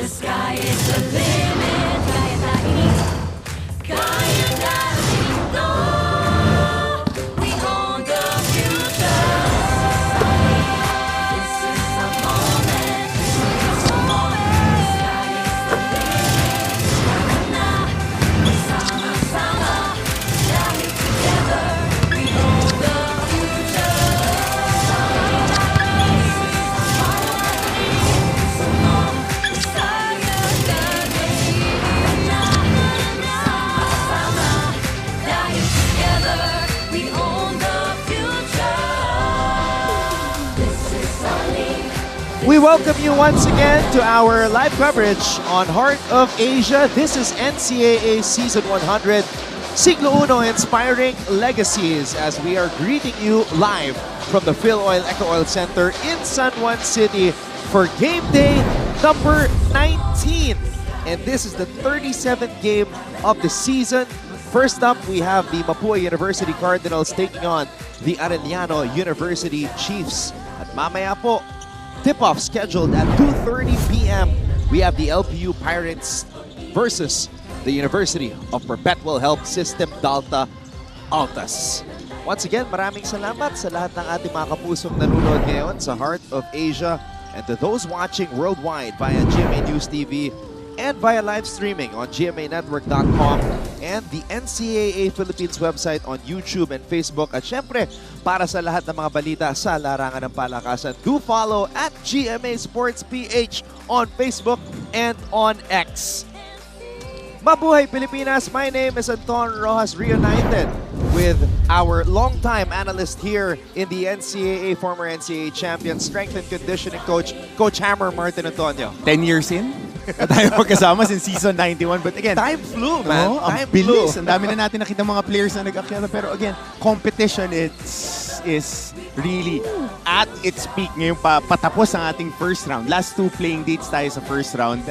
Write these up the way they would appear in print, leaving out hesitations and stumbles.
The sky is the limit. Kaya tayo, kaya natin to. We own the future. This is the moment. This is the moment. The sky is the limit. Kaya na, sama-sama. Dahil together, we own the future. We welcome you once again to our live coverage on Heart of Asia. This is NCAA Season 100, Siglo Uno Inspiring Legacies, as we are greeting you live from the Phil Oil Eco Oil Center in San Juan City for game day number 19. And this is the 37th game of the season. First up, we have the Mapúa University Cardinals taking on the Arellano University Chiefs. At mamaya po, tip-off scheduled at 2:30 p.m. We have the LPU Pirates versus the University of Perpetual Health System Delta Altas. Once again, maraming salamat sa lahat ng ating mga kapusong nanonood ngayon sa Heart of Asia, and to those watching worldwide via GMA News TV and via live streaming on gmanetwork.com and the NCAA Philippines website on YouTube and Facebook. At syempre, para sa lahat ng mga balita sa larangan ng palakasan, do follow at GMA Sports PH on Facebook and on X. Mabuhay Pilipinas! My name is Anton Rojas, reunited with our longtime analyst here in the NCAA, former NCAA champion, strength and conditioning coach, Coach Hammer Martin Antonio. 10 years in? Na tayo magkasama since season 91. But again, time flew, man. No, ang bilis. Ang dami na natin nakita mga players na nag-akyata. Pero again, competition is really at its peak. Ngayon patapos ang ating first round. Last two playing dates tayo sa first round.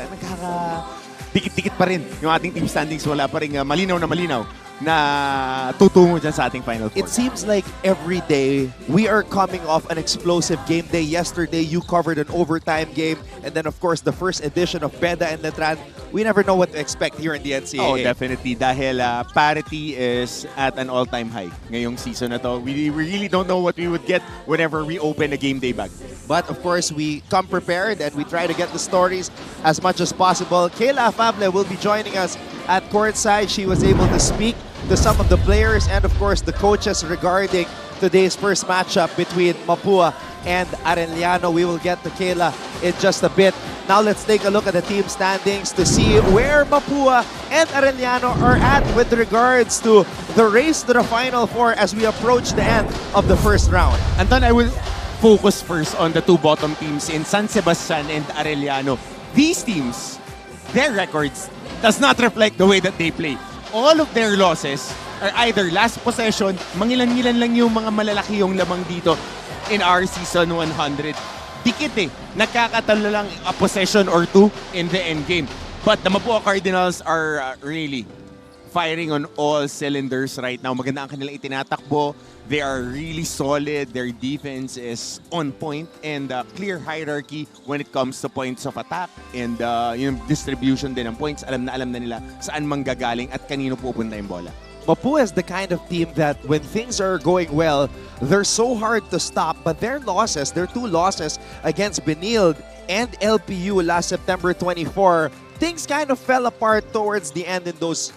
Dikit-dikit pa rin yung ating team standings. Wala pa rin malinaw na malinaw. na tutungo dyan sa ating Final Four. It seems like every day we are coming off an explosive game day. Yesterday, you covered an overtime game. And then, of course, the first edition of Beda and Letran. We never know what to expect here in the NCAA. Oh, definitely. Dahil parity is at an all-time high ngayong season na to. We really don't know what we would get whenever we open a game day bag. But, of course, we come prepared and we try to get the stories as much as possible. Kayla Afable will be joining us at courtside. She was able to speak to some of the players and, of course, the coaches regarding today's first matchup between Mapúa and Arellano. We will get to Kayla in just a bit. Now let's take a look at the team standings to see where Mapúa and Arellano are at with regards to the race to the Final Four as we approach the end of the first round. Anton, I will focus first on the two bottom teams in San Sebastian and Arellano. These teams, their records does not reflect the way that they play. All of their losses are either last possession, mangilan-ngilan lang yung mga malalaki yung lamang dito in our season 100. Dikit eh, nagkakatalo lang a possession or two in the end game. But the Mapúa Cardinals are really firing on all cylinders right now. Maganda ang kanilang itinatakbo. They are really solid. Their defense is on point and clear hierarchy when it comes to points of attack and yung distribution din ng points. Alam na nila saan manggagaling at kanino pupunta yung bola. Mapúa is the kind of team that when things are going well, they're so hard to stop. But their two losses against Benilde and LPU last September 24, things kind of fell apart towards the end in those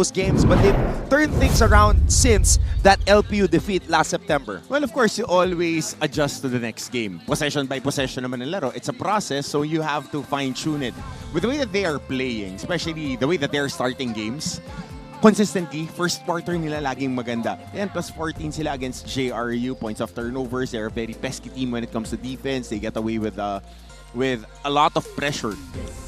games, but they've turned things around since that LPU defeat last September. Well, of course, you always adjust to the next game. Possession by possession naman ng laro. It's a process, so you have to fine-tune it. With the way that they are playing, especially the way that they're starting games, consistently, first quarter nila laging maganda. And plus 14 sila against JRU, points of turnovers. They're a very pesky team when it comes to defense. They get away with a lot of pressure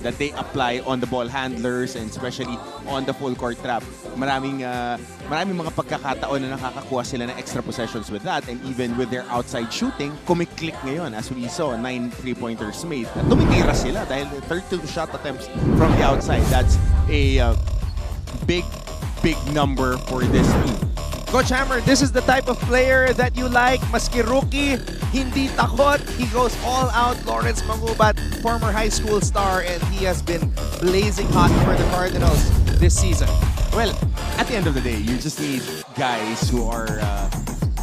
that they apply on the ball handlers and especially on the full court trap. Maraming mga pagkakataon na nakakakuha sila ng extra possessions with that, and even with their outside shooting, kumiklik ngayon as we saw, 9 3-pointers made. At tumitira sila dahil 32 shot attempts from the outside. That's a big number for this team. Coach Hammer, this is the type of player that you like. Maski rookie, hindi takot. He goes all out. Lawrence Mangubat, former high school star, and he has been blazing hot for the Cardinals this season. Well, at the end of the day, you just need guys who are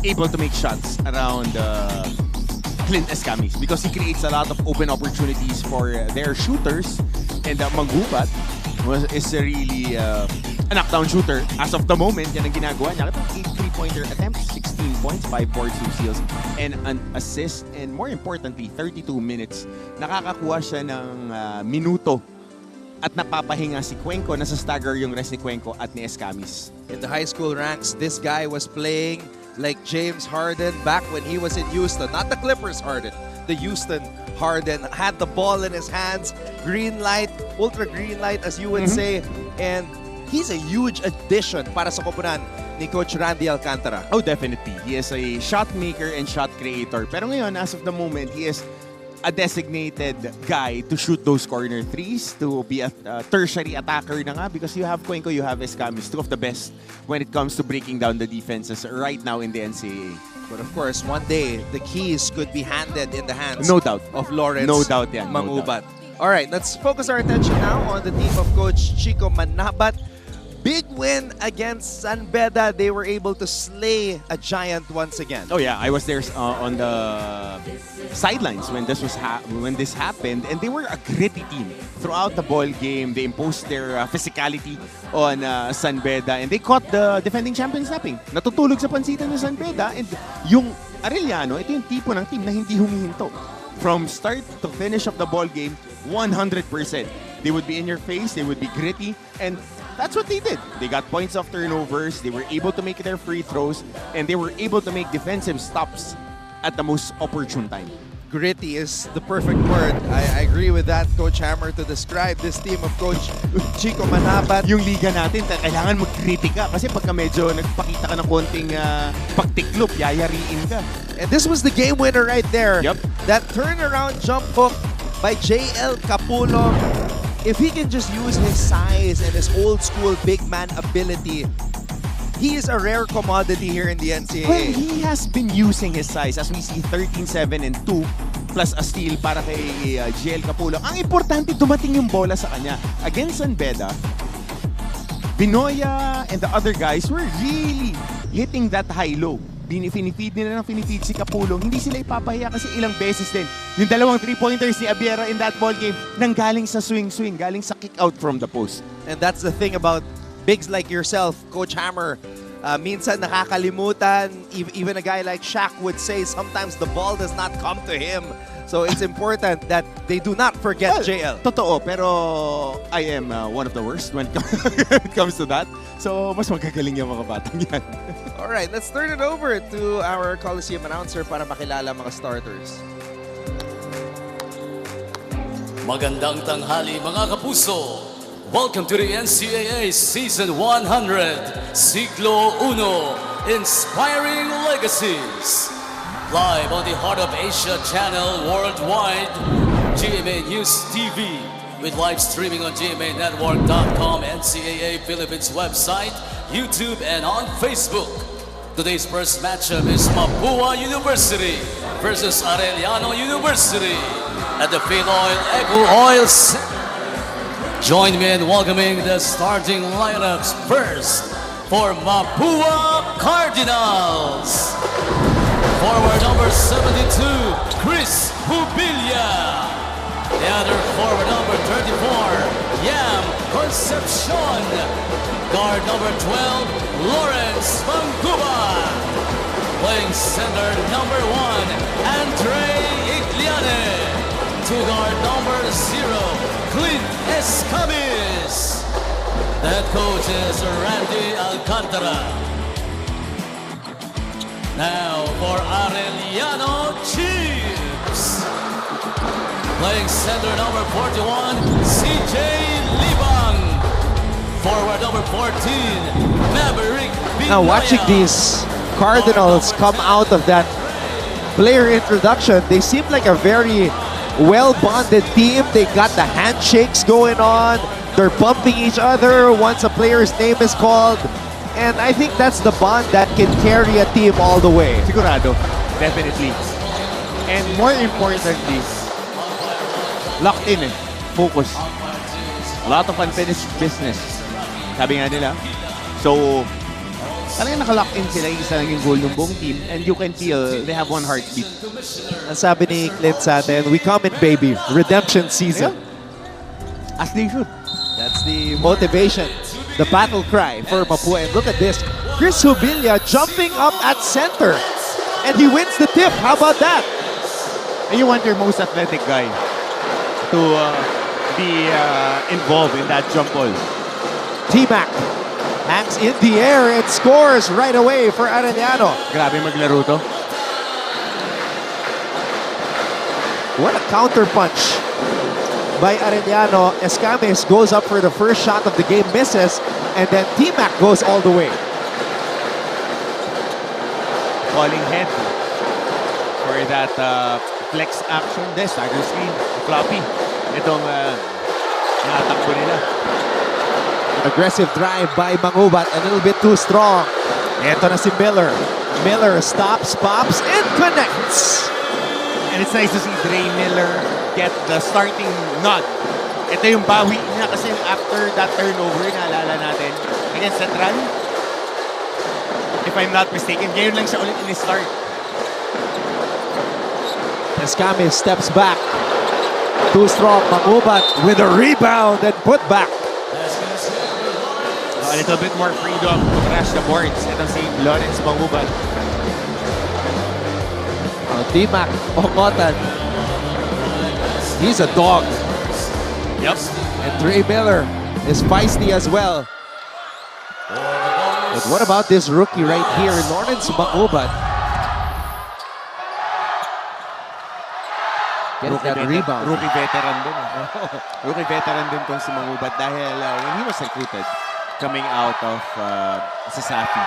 able to make shots around Clint Escamis because he creates a lot of open opportunities for their shooters. And Mangubat is really a knockdown shooter. As of the moment, yan ang ginagawa niya. 8 3-pointer attempts, 16 points, 5 boards, 2 steals, and an assist. And more importantly, 32 minutes. Nakakakuha siya ng minuto at napapahinga si Cuenco. Nasa stagger yung rest ni Cuenco at ni Escamis. In the high school ranks, this guy was playing like James Harden back when he was in Houston. Not the Clippers Harden, the Houston Harden. Had the ball in his hands, green light, ultra green light as you would say, and he's a huge addition para sa koponan ni Coach Randy Alcantara. Oh, definitely. He is a shot maker and shot creator. Pero ngayon, as of the moment, he is a designated guy to shoot those corner threes, to be a tertiary attacker na nga because you have Cuenco, you have Escamis, two of the best when it comes to breaking down the defenses right now in the NCAA. But of course, one day, the keys could be handed in the hands No doubt. of Lawrence No doubt yan. No Mangubat. All right, let's focus our attention now on the team of Coach Chico Manabat. Big win against San Beda. They were able to slay a giant once again. Oh yeah, I was there on the sidelines when this happened, and they were a gritty team throughout the ball game. They imposed their physicality on San Beda, and they caught the defending champions napping. Natutulog sa pansitan ng San Beda, and yung Arellano, ito yung tipo ng team na hindi humihinto. From start to finish of the ball game, 100%. They would be in your face, they would be gritty, and that's what they did. They got points off turnovers, they were able to make their free throws, and they were able to make defensive stops at the most opportune time. Gritty is the perfect word. I agree with that, Coach Hammer, to describe this team of Coach Chico Manabat. Yung liga natin, kailangan mag-gritty ka kasi pagka medyo nagpakita ka ng konting pagtiklop, yayariin ka. And this was the game winner right there. Yep. That turnaround jump hook by JL Capulong. If he can just use his size and his old school big man ability, he is a rare commodity here in the NCAA. Well, he has been using his size as we see 13-7 and 2 plus a steal para kay GL Capulong. Ang importante, dumating yung bola sa kanya. Against San Beda, Binoya and the other guys were really hitting that high-low. Finifeed nila ng finifeed si Capulong. Hindi sila ipapahiya kasi ilang beses din. Yung dalawang 3-pointers ni Abiera in that ball game nanggaling sa swing-swing, galing sa kick out from the post. And that's the thing about bigs like yourself, Coach Hammer. Minsan nakakalimutan, even a guy like Shaq would say sometimes the ball does not come to him. So it's important that they do not forget JL. Totoo, pero I am one of the worst when it comes to that. So mas magkagaling yung mga batang yan. All right, let's turn it over to our Coliseum announcer para makilala mga starters. Magandang tanghali mga kapuso. Welcome to the NCAA Season 100, Siglo Uno, Inspiring Legacies. Live on the Heart of Asia channel worldwide, GMA News TV, with live streaming on GMAnetwork.com, NCAA Philippines website, YouTube, and on Facebook. Today's first matchup is Mapúa University versus Arellano University at the Phil-Oil Eco Oil Center. Join me in welcoming the starting lineups. First, for Mapúa Cardinals, forward number 72, Chris Hubilia. The other forward number 34, Yam Concepcion. Guard number 12, Lawrence Manguba. Playing center number 1, Andre Igliane. To guard number 0, Clint Escamis. The head coach is Randy Alcantara. Now for Arellano Chiefs. Playing center number 41, CJ Libang. Forward number 14, Maverick Binoya. Now watching these Cardinals come out of that player introduction, they seem like a very well-bonded team. They got the handshakes going on. They're bumping each other once a player's name is called. And I think that's the bond that can carry a team all the way. Sigurado, definitely. And more importantly, locked in focus. A lot of unfinished business. Sabi nga nila. So, talagang naka-lock in sila, isa lang yung goal ng buong team, and you can feel they have one heartbeat. Ang sabi ni Clint sa atin, we come in baby, redemption season. As they should. That's the motivation, the battle cry for Mapúa. And look at this, Chris Hubilia jumping up at center. And he wins the tip, how about that? And you want your most athletic guy to be involved in that jump ball. T-Mac hangs in the air and scores right away for Arellano. Grabe maglaro to. What a counter punch by Arellano. Escames goes up for the first shot of the game, misses, and then T-Mac goes all the way. Falling head for that flex action. Stagger screen. Floppy. Itong nakatakbo nila. Aggressive drive by Mangubat, a little bit too strong. Eto na si Miller. Miller stops, pops, and connects. And it's nice to see Dre Miller get the starting nod. Ito yung bawi niya kasi after that turnover, naalala natin, against Central. If I'm not mistaken, ngayon lang siya ulit in-start. Escames steps back. Too strong. Mangubat with a rebound and put back. A little bit more freedom to crash the boards. Ito si Lawrence Mangubat. T-Mac, Ongotan. He's a dog. Yep. And Dre Miller is feisty as well. But what about this rookie right here, Lawrence Mangubat? Getting that rebound. Rookie veteran din. Rookie veteran din tong si Mangubat dahil when he was recruited, coming out of Sasafi.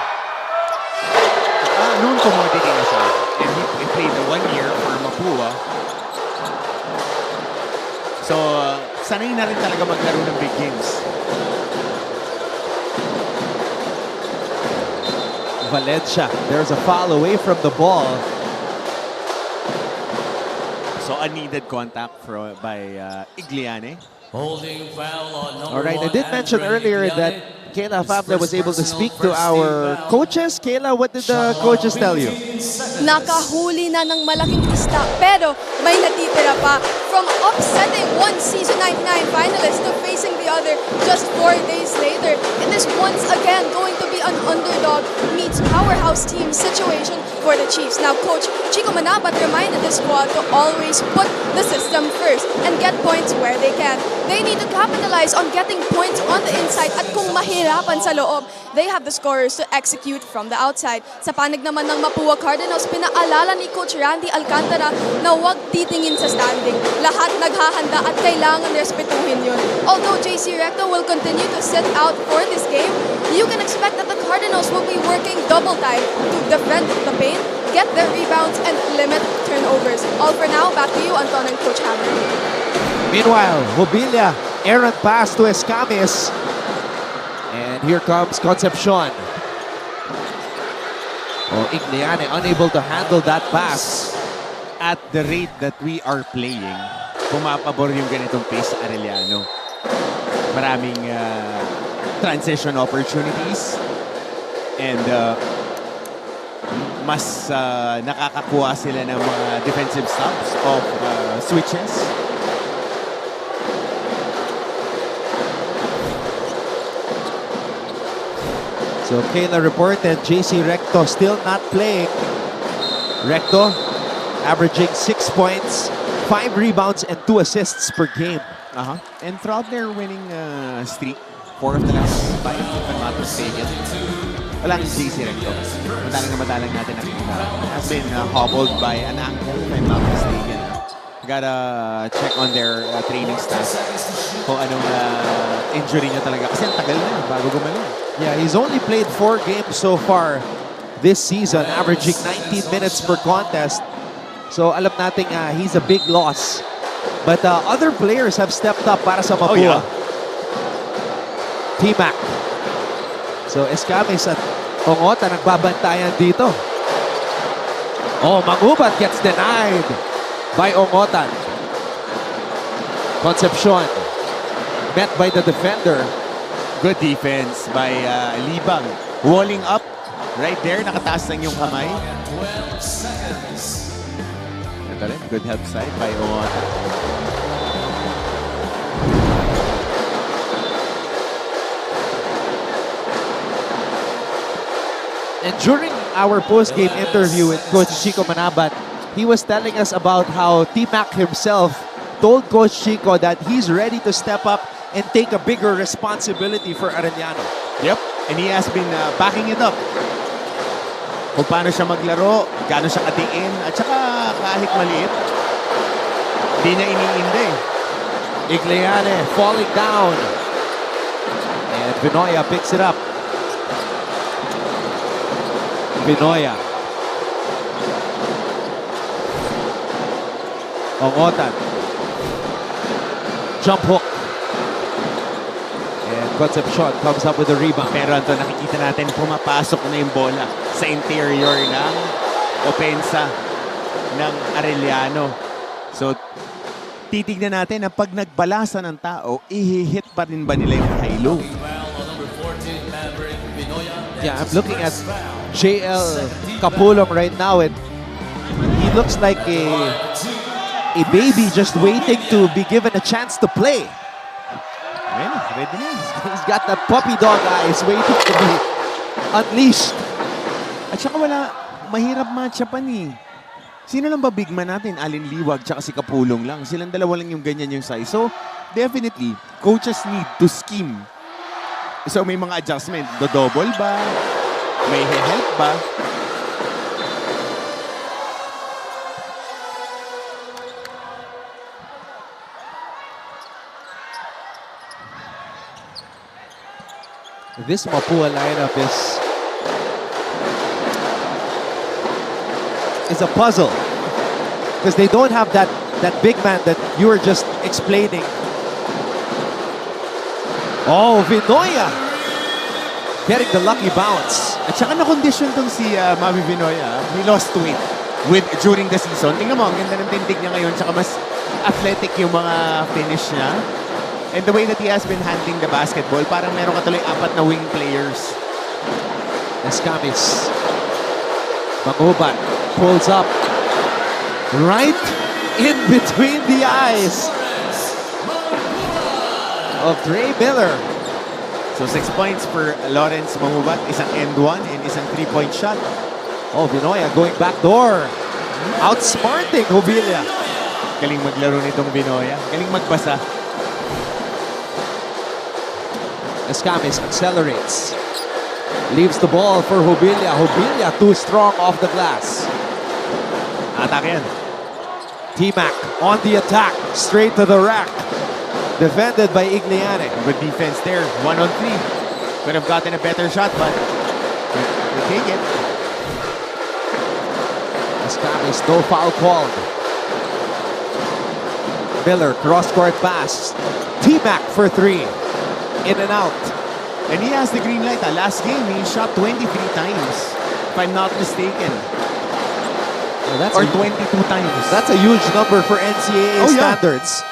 Noon commodity na siya. And he played 1 year for Mapúa. So, sanay na rin talaga maglaro ng big games. Valencia. There's a foul away from the ball. So, unneeded contact by Igliane. Holding foul on number All right, I 1, did mention Andrew earlier Igliane. that Kayla Fabla was able to speak to First our team foul. coaches. Kayla, what did the coaches tell you? Nakahuli na ng malaking pista pero may natitira pa. From upsetting one season 99 finalist to facing the other just 4 days later, it is once again going to be an underdog meets powerhouse team situation for the Chiefs. Now, Coach Chico Manabat reminded the squad to always put the system first and get points where they can. They need to capitalize on getting points on the inside at kung mahirapan sa loob, they have the scorers to execute from the outside. Sa panig naman ng Mapúa Cardinals, pinaalala ni Coach Randy Alcantara na huwag titingin sa standing. Lahat naghahanda at kailangan respetuhin yun. Although JC Recto will continue to sit out for this game, you can expect that the Cardinals will be working double time to defend the paint, get their rebounds, and limit turnovers. All for now, back to you, Anton and Coach Hammer. Meanwhile, Mobilia, errant pass to Escamis. And here comes Concepcion. Oh, Igliane unable to handle that pass. At the rate that we are playing, pumapabor yung ganitong pace sa Arellano. Maraming transition opportunities and mas nakakakuha sila ng mga defensive stops of switches. So Kayla reported JC Recto still not playing. Recto averaging 6 points, 5 rebounds, and 2 assists per game. And throughout their winning streak, 4 of the last 5, if I'm not mistaken, walang JC Recto. Madalang natin nakikita. Has been hobbled by an ankle, if I'm not mistaken. Gotta check on their training staff kung anong injury niya talaga. Kasi ang tagal na bago gumaling. Yeah, he's only played 4 games so far this season, averaging 19 minutes per contest. So alam natin he's a big loss. But other players have stepped up para sa Mapúa. Oh, yeah. T-Mac. So Escamis at Ongota nagbabantayan dito. Oh, Mangubat gets denied by Ongotan. Concepcion met by the defender. Good defense by Libang. Walling up right there. Nakataas lang yung kamay. 12 seconds. Ito rin. Good help side by Ongota. And during our post-game interview with Coach Chico Manabat, he was telling us about how T-Mac himself told Coach Chico that he's ready to step up and take a bigger responsibility for Arellano. Yep. And he has been backing it up. Kung paano siya maglaro, gaano siya katiin, at saka kahit maliit, di niya iniinda eh. Igliane falling down. And Vinoya picks it up. Vinoya. Ongotan. Jump hook. And Concepcion comes up with a rebound. Pero ito, nakikita natin, pumapasok na yung bola sa interior ng opensa ng Arellano. So, titignan natin na pag nagbalasan ng tao, ihihit pa rin ba nila yung high-low? Foul on number 14, Maverick Binoya. Yeah, I'm looking at JL Capulong right now, and he looks like a baby just waiting to be given a chance to play. Ayan, ready na. He's got the puppy dog eyes waiting to be unleashed. At saka wala, mahirap matchapan eh. Sino lang ba big man natin? Alin Liwag tsaka si Kapulong lang. Silang dalawa lang yung ganyan yung size. So, definitely, coaches need to scheme. So, may mga adjustment. Do-double ba? May help ba? This Mapúa lineup is a puzzle because they don't have that big man that you were just explaining. Oh, Vinoya getting the lucky bounce. At saka na-condition tong si Mavi Vinoya. He lost weight during the season. Tingnan mo, ang ganda ng tindig niya ngayon. Tsaka mas athletic yung mga finish niya. And the way that he has been handling the basketball, parang meron ka tuloy 4 na wing players. Escamis. Mangubat pulls up. Right in between the eyes of Dre Miller. So 6 points for Lawrence Mangubat. Isang end one and isang 3-point shot. Oh, Vinoya going back door. Outsmarting Hobilia. Galing maglaro nitong Vinoya. Galing magbasa. Escamis accelerates. Leaves the ball for Hobilia. Hobilia too strong off the glass. Attack yan. T-Mac on the attack. Straight to the rack. Defended by Igliane. Good defense there. 1-on-3. Could have gotten a better shot, but they take it. Escamis, no foul called. Miller, cross-court pass. T-Mac for 3. In and out. And he has the green light. Last game, he shot 23 times, if I'm not mistaken. Well, or 22 times. That's a huge number for NCAA standards.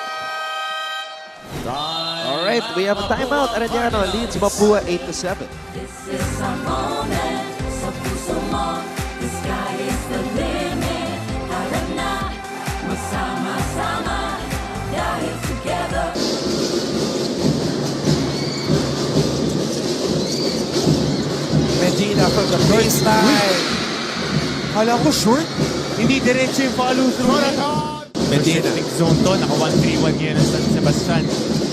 All right, we have a timeout. Arellano leads Mapúa 8-7. This is our moment, so puso mo. The sky is the limit. Tara na, masama-sama, dahil together. Medina from the baseline. Kala ko short. Hindi diretso yung follow-through. Medina. Big zone to. Naka 1-3-1 ngayon ang San Sebastian.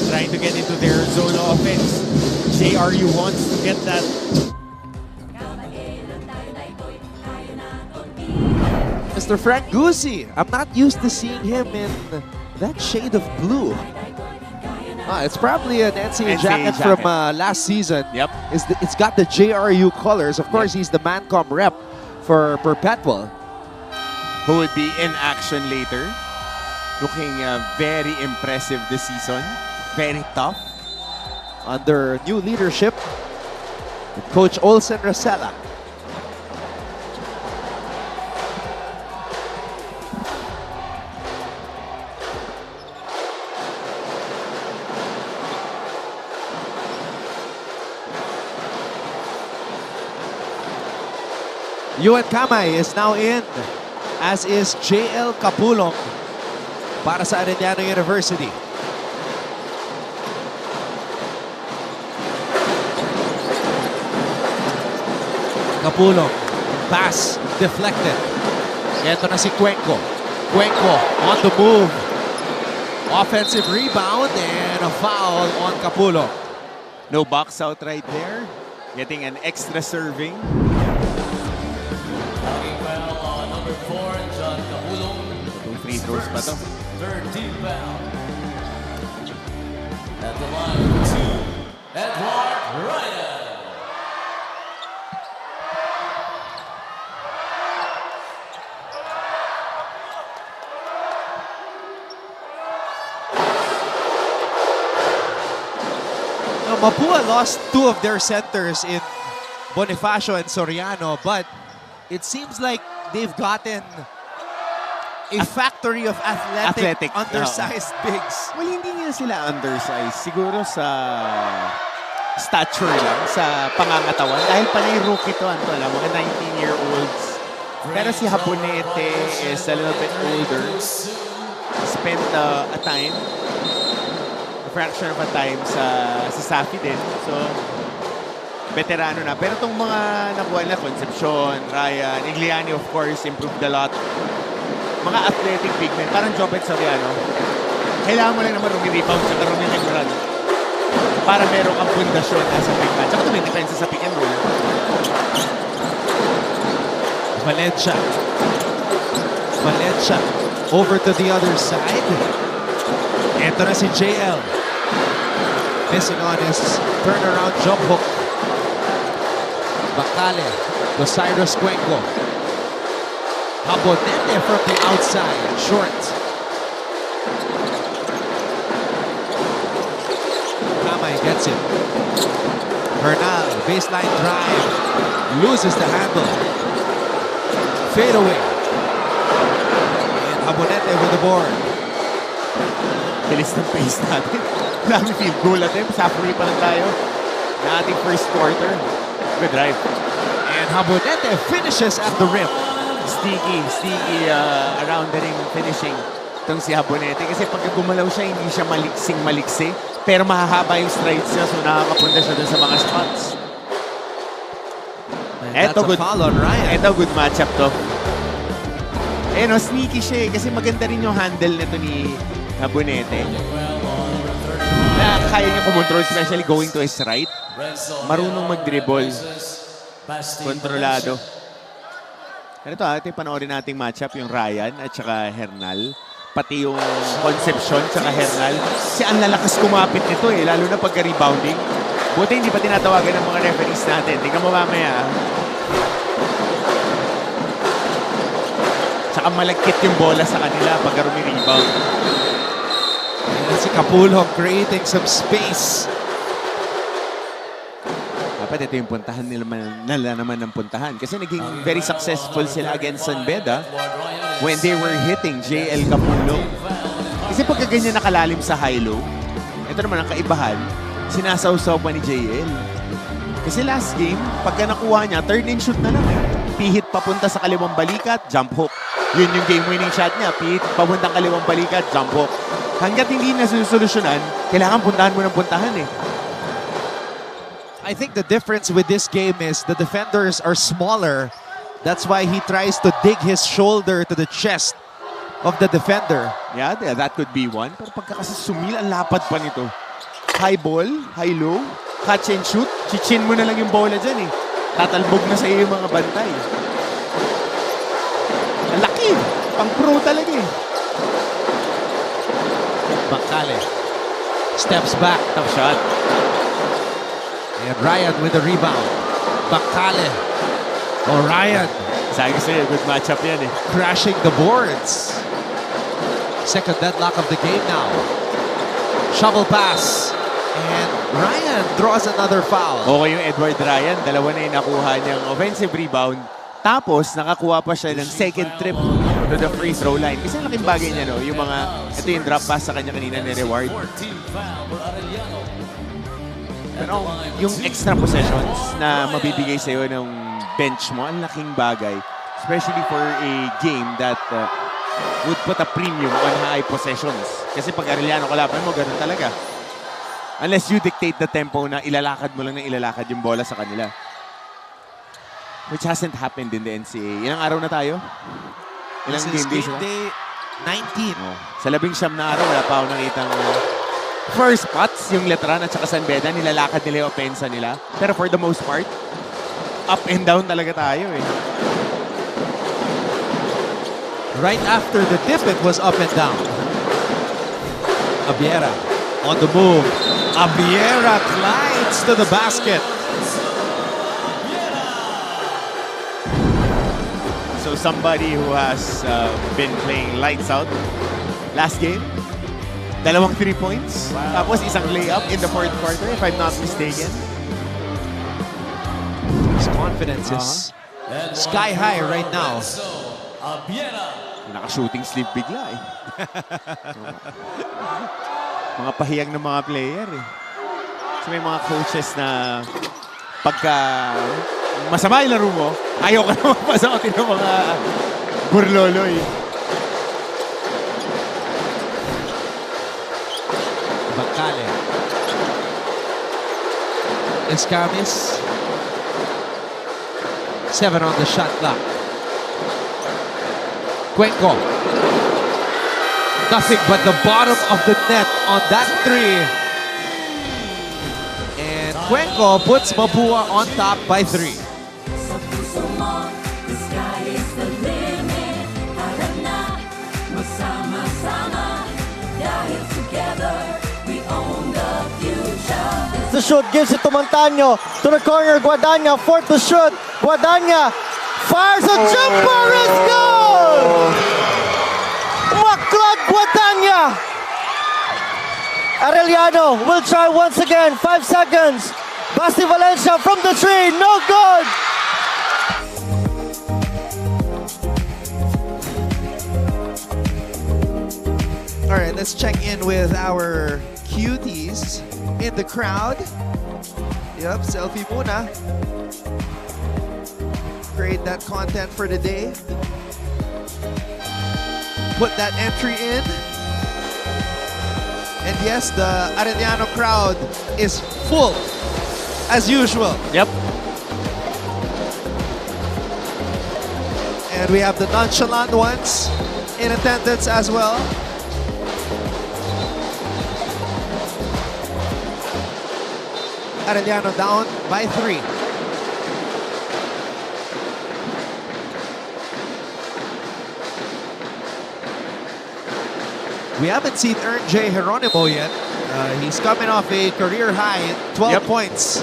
Trying to get into their zone offense. JRU wants to get that. Mr. Frank Guzzi. I'm not used to seeing him in that shade of blue. It's probably an NCAA jacket from last season. Yep. It's got the JRU colors. Of course, he's the Mancom rep for Perpetual. Who would be in action later. Looking very impressive this season. Very tough. Under new leadership with Coach Olsen Rosella. Yuan Kamay is now in, as is JL Capulong para sa Arellano University. Capulong, pass, deflected. Ito na si Cuenco. Cuenco on the move. Offensive rebound and a foul on Capulong. No box out right there. Getting an extra serving. Knocking foul on number 4, John Capulong. 2 free throws pa to. Third team foul. At the line, 2, Edward Ryan. Mapúa lost 2 of their centers in Bonifacio and Soriano, but it seems like they've gotten a factory of athletic undersized bigs. Well, hindi nga sila undersized. Siguro sa stature lang, sa pangangatawan. Dahil panay rookie to, mga 19-year-olds. Pero si Haponete is a little bit older. Spent a time, fraction of a time sa Safi din. So, veterano na. Pero itong mga nakuha na, Concepcion, Ryan, Igliani, of course, improved a lot. Mga athletic big men, parang Jopet Soriano. Kailangan mo lang naman rumi-rebound sa karumi ng run para meron kang pundasyon as a big man. Tsaka ito may depensa sa pick and roll. Valencia. Valencia over to the other side. Ito na si JL. Missing on his turnaround jump hook. Bacale to Cyrus Cuenco. Habonete from the outside, short. Kamay gets it. Bernal baseline drive. Loses the handle. Fade away. And Abonete with the board. Bilis ng pace natin. Dami field goal attempts. Halfway pa lang tayo na ating first quarter. Good drive. And Abonete finishes at the rim. Sticky around the ring finishing itong si Abonete. Kasi pag gumalaw siya, hindi siya maliksing-maliksi. Pero mahahaba yung strides niya, so nakakapunta siya dun sa mga spots. That's a foul on Ryan. Ito, good matchup to. Eh no, sneaky siya eh. Kasi maganda rin yung handle nito ni Abonete. Na kaya niya kumontrol, especially going to his right. Marunong mag-dribble. Kontrolado. Ito panoorin nating matchup, yung Ryan at saka Hernal. Pati yung Concepcion at saka Hernal. Kasi ang lalakas kumapit nito eh, lalo na pagka-rebounding. Buti hindi pa tinatawagan ng mga referees natin. Tingnan mo mamaya. Tsaka malagkit yung bola sa kanila pagka rumi-rebound. And si Capulho creating some space. Dapat ito yung puntahan nila naman ng puntahan. Kasi naging very successful sila against San Beda when they were hitting JL Capullo. Kasi pagka ganyan nakalalim sa high-low, ito naman ang kaibahan, sinasawsaw pa ni JL. Kasi last game, pagka nakuha niya, turn and shoot na lang. Pihit papunta sa kaliwang balikat, jump hook. Yun yung game-winning shot niya. Pihit papuntang kaliwang balikat, jump hook. Hanggat hindi na solusyonan, kailangan puntahan mo ng puntahan eh. I think the difference with this game is the defenders are smaller. That's why he tries to dig his shoulder to the chest of the defender. Yeah, that could be one. Pero pagka kasi sumil, ang lapad pa nito. High ball, high low, catch and shoot. Chichin mo na lang yung bola dyan eh. Tatalbog na sa iyo yung mga bantay. Ang laki. Pang pro talaga eh. Bacale steps back. Tough shot. And Ryan with the rebound. Bacale. Oh, Ryan Sabi ko sa'yo, good matchup yan eh. crashing the boards. Second deadlock of the game now. Shovel pass. And Ryan draws another foul. Okay yung Edward Ryan. Dalawa na yung nakuha niyang offensive rebound. Tapos, nakakuha pa siya ng second trip to the free throw line. Kasi ang laking bagay niya, no? Yung mga, ito yung drop pass sa kanya kanina ni Reward. Pero yung extra possessions na mabibigay sa'yo ng bench mo, ang laking bagay. Especially for a game that would put a premium on high possessions. Kasi pag Arellano kalaban mo, ganun talaga. Unless you dictate the tempo na ilalakad mo lang na ilalakad yung bola sa kanila. Which hasn't happened in the NCAA. Ilang araw na tayo? Ilang This is game days na? day 19. Oh. Sa 11 na araw, wala pa ako nakitang first spots, yung Letran at saka San Beda, nilalakad nila yung opensa nila. Pero for the most part, up and down talaga tayo eh. Right after the dip, it was up and down. Abiera on the move. Abiera glides to the basket. So somebody who has been playing lights out last game, 2 3 points, tapos isang layup in the fourth quarter, if I'm not mistaken. His confidence is sky high right now. Naka-shooting sleeve bigla eh. Mga pahiyang ng mga player eh. So may mga coaches na pagka masama yung laro mo, ayaw ka na mapasakotin ng mga burloloy. Bacale. Escamis. 7 on the shot clock. Cuenco. Nothing but the bottom of the net on that 3. And Cuenco puts Mapúa on top by 3. Sa puso mo, the sky is the limit. Tara na, magsama-sama. Dahil together, we own the future. The shoot gives it to Montaño. To the corner, Guadagna. Fourth to shoot. Guadagna fires a jumper. It's good! Maclad Guadagna. Arellano will try once again. 5 seconds. Basti Valencia from the tree, no good! All right, let's check in with our cuties in the crowd. Yep, selfie muna. Create that content for the day. Put that entry in. And yes, the Arellano crowd is full, as usual. Yep. And we have the nonchalant ones in attendance as well. Arellano down by 3. We haven't seen Ern J. Geronimo yet. He's coming off a career high, 12 points.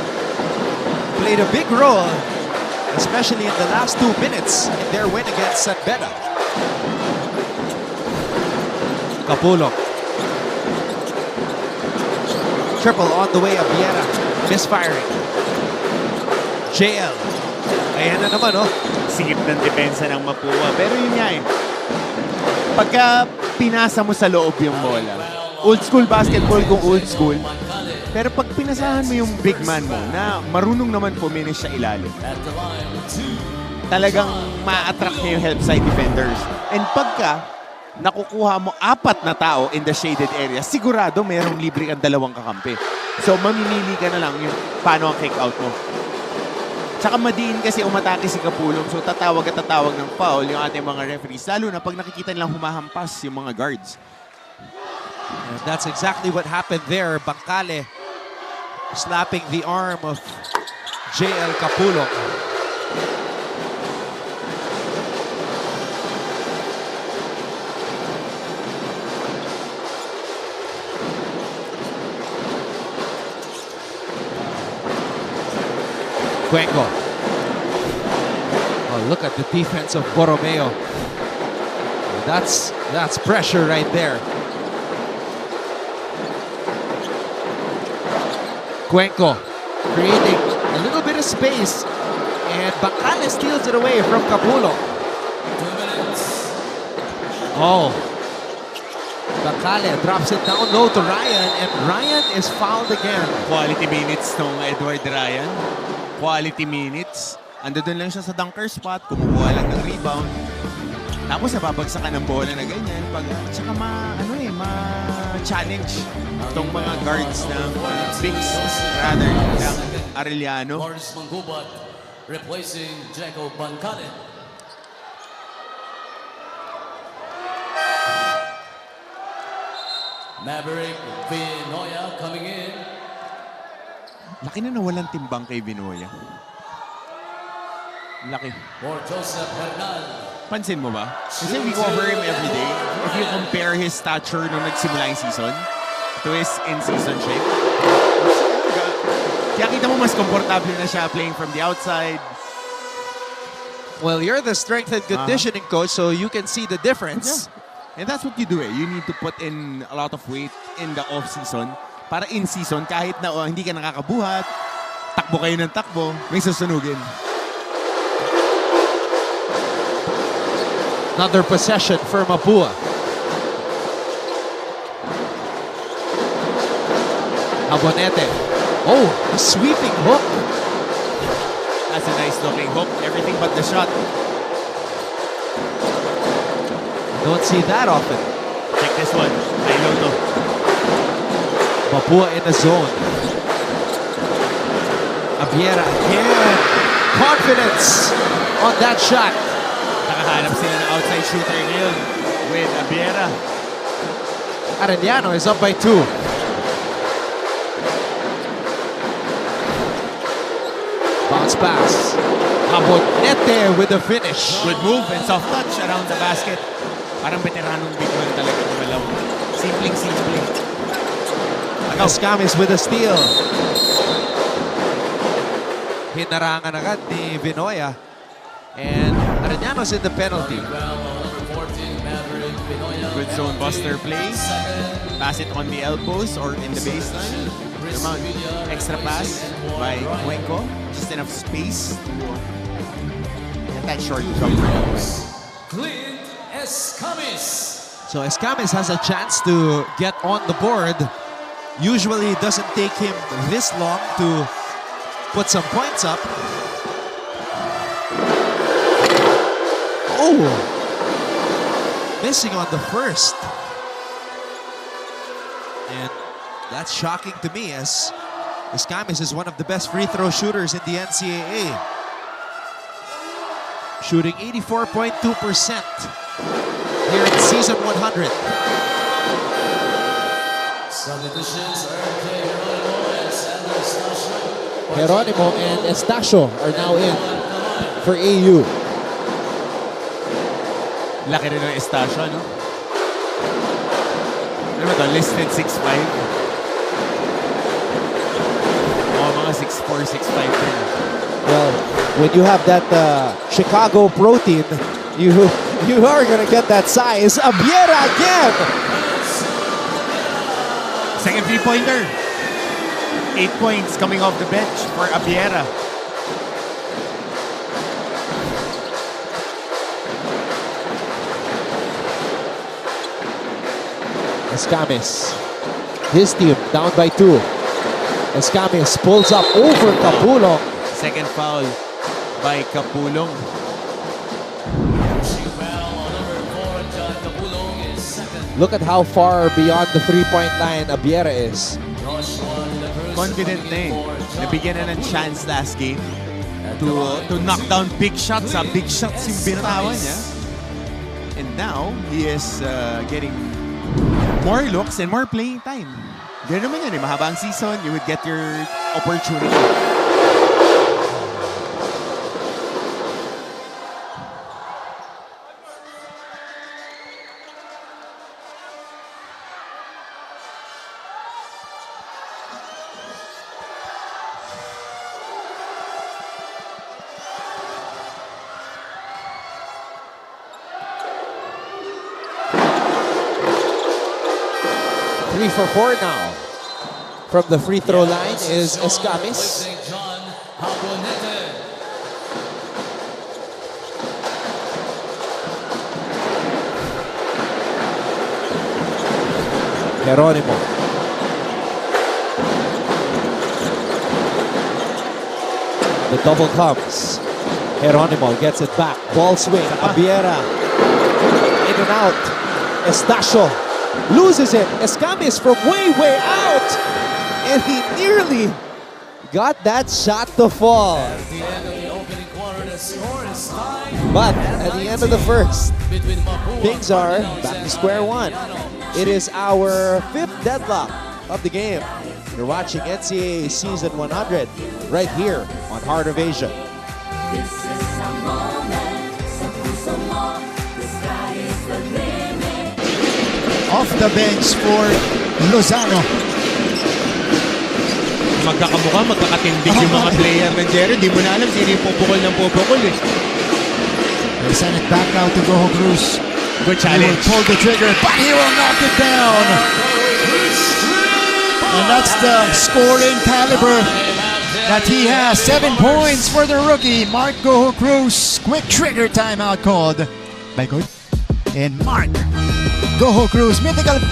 Played a big role, especially in the last 2 minutes in their win against San Beda. Capulong. Triple on the way of Viera. Misfiring. JL. Ayan na naman, oh. Sigip ng depensa ng Mapúa. Pero yun nga eh. Pagka pinasa mo sa loob yung bola, old school basketball kung old school, pero pag pinasahan mo yung big man mo na marunong naman finish sa ilalim, talagang ma-attract niya yung help side defenders. And pagka nakukuha mo 4 na tao in the shaded area, sigurado mayroong libre kang 2 kakampi. So mamimili ka na lang yung paano ang kick out mo. Tsaka madiin kasi umatake si Capulong, so tatawag at tatawag ng foul yung ating mga referees, lalo na pag nakikita nilang humahampas yung mga guards. And that's exactly what happened there. Bangkale slapping the arm of JL Capulong. Cuenco. Oh, look at the defense of Borromeo. That's pressure right there. Cuenco creating a little bit of space, and Bacale steals it away from Capulong. 2 minutes. Oh, Bacale drops it down low to Ryan, and Ryan is fouled again. Quality minutes nung Edward Ryan. Quality minutes. Ando doon lang siya sa dunker spot, kumukuha lang ng rebound. Tapos nababagsakan ng bola na ganyan. Tsaka ma-challenge itong mga guards ng bigs rather ng Arellano. Morris Manggubat replacing Jacob Bangkale. Maverick Vinoya coming in. Laki na nawalan timbang kay Vinoya. Laki. For Joseph Hernal. Pansin mo ba? Kasi we cover him every day. If you compare his stature nung nagsimula yung season to his in-season shape, kaya kita mo mas komportable na siya playing from the outside. Well, you're the strength and conditioning coach, so you can see the difference. And that's what you do eh. You need to put in a lot of weight in the off-season para in-season, kahit na hindi ka nakakabuhat, takbo kayo ng takbo, may susunugin. Another possession for Mapúa. Abonete. Oh, a sweeping hook. That's a nice looking hook. Everything but the shot. Don't see that often. Check this one. High low to. Mapúa in the zone. Abiera again. Confidence on that shot. Nakahanap sila ng outside shooter ngayon with Abiera. Arellano is up by 2. Bounce pass. Abonete with the finish. Good move and soft touch around the basket. Parang veteranong big man talaga gumalaw. Simpleng. Escamis with a steal. Hinarangan agad ni Vinoya. And Arellano's in the penalty. Good zone buster play. Pass it on the elbows or in the baseline. naman, extra pass by Cuenco. Just enough space to get that short jumper. Clint Escamis. So Escamis has a chance to get on the board. Usually it doesn't take him this long to put some points up. Oh! Missing on the first. And that's shocking to me as Escamis is one of the best free throw shooters in the NCAA. Shooting 84.2% here in season 100. Substitutions are Geronimo and Estacio are now in for AU. Laki rin ng Estacio, no? Ano ba ito? Listed 6'5". Mga 6'4", 6'5 rin. Well, when you have that Chicago protein, you are gonna get that size. Abiera again. Second three-pointer. 8 points coming off the bench for Abiera. Escamis, his team down by 2. Escamis pulls up over Capulong. Second foul by Capulong. Look at how far beyond the three-point line Abiera is. Confident na eh. Nabigyan na ng chance last game to knock down big shots. Big shots yung binatawan niya. And now, he is getting more looks and more playing time. Ganun naman yan eh. Mahabang season, you would get your opportunity. 3 for 4 now. From the free throw line is Escamis. Geronimo. The double comes. Geronimo gets it back. Ball swing. Abiera. In and out. Estacio loses it. Escamis from way out. And he nearly got that shot to fall. But at the end of the first, things are back to square one. It is our 5th deadlock of the game. You're watching NCAA Season 100 right here on Heart of Asia. This is a moment, so more. The sky is the limit. Off the bench for Lozano. Magkakamukha, magkakatindig yung mga player ng Jerry. Di mo na alam sino yung pupukol ng pupukol eh. They send it back out to Goho Cruz. Good He will challenge. pull the trigger, but he will knock it down. And that's the scoring caliber that he has. 7 points for the rookie, Mark Goho Cruz. Quick trigger timeout called by Coach. And Mark Goho Cruz, mythical 5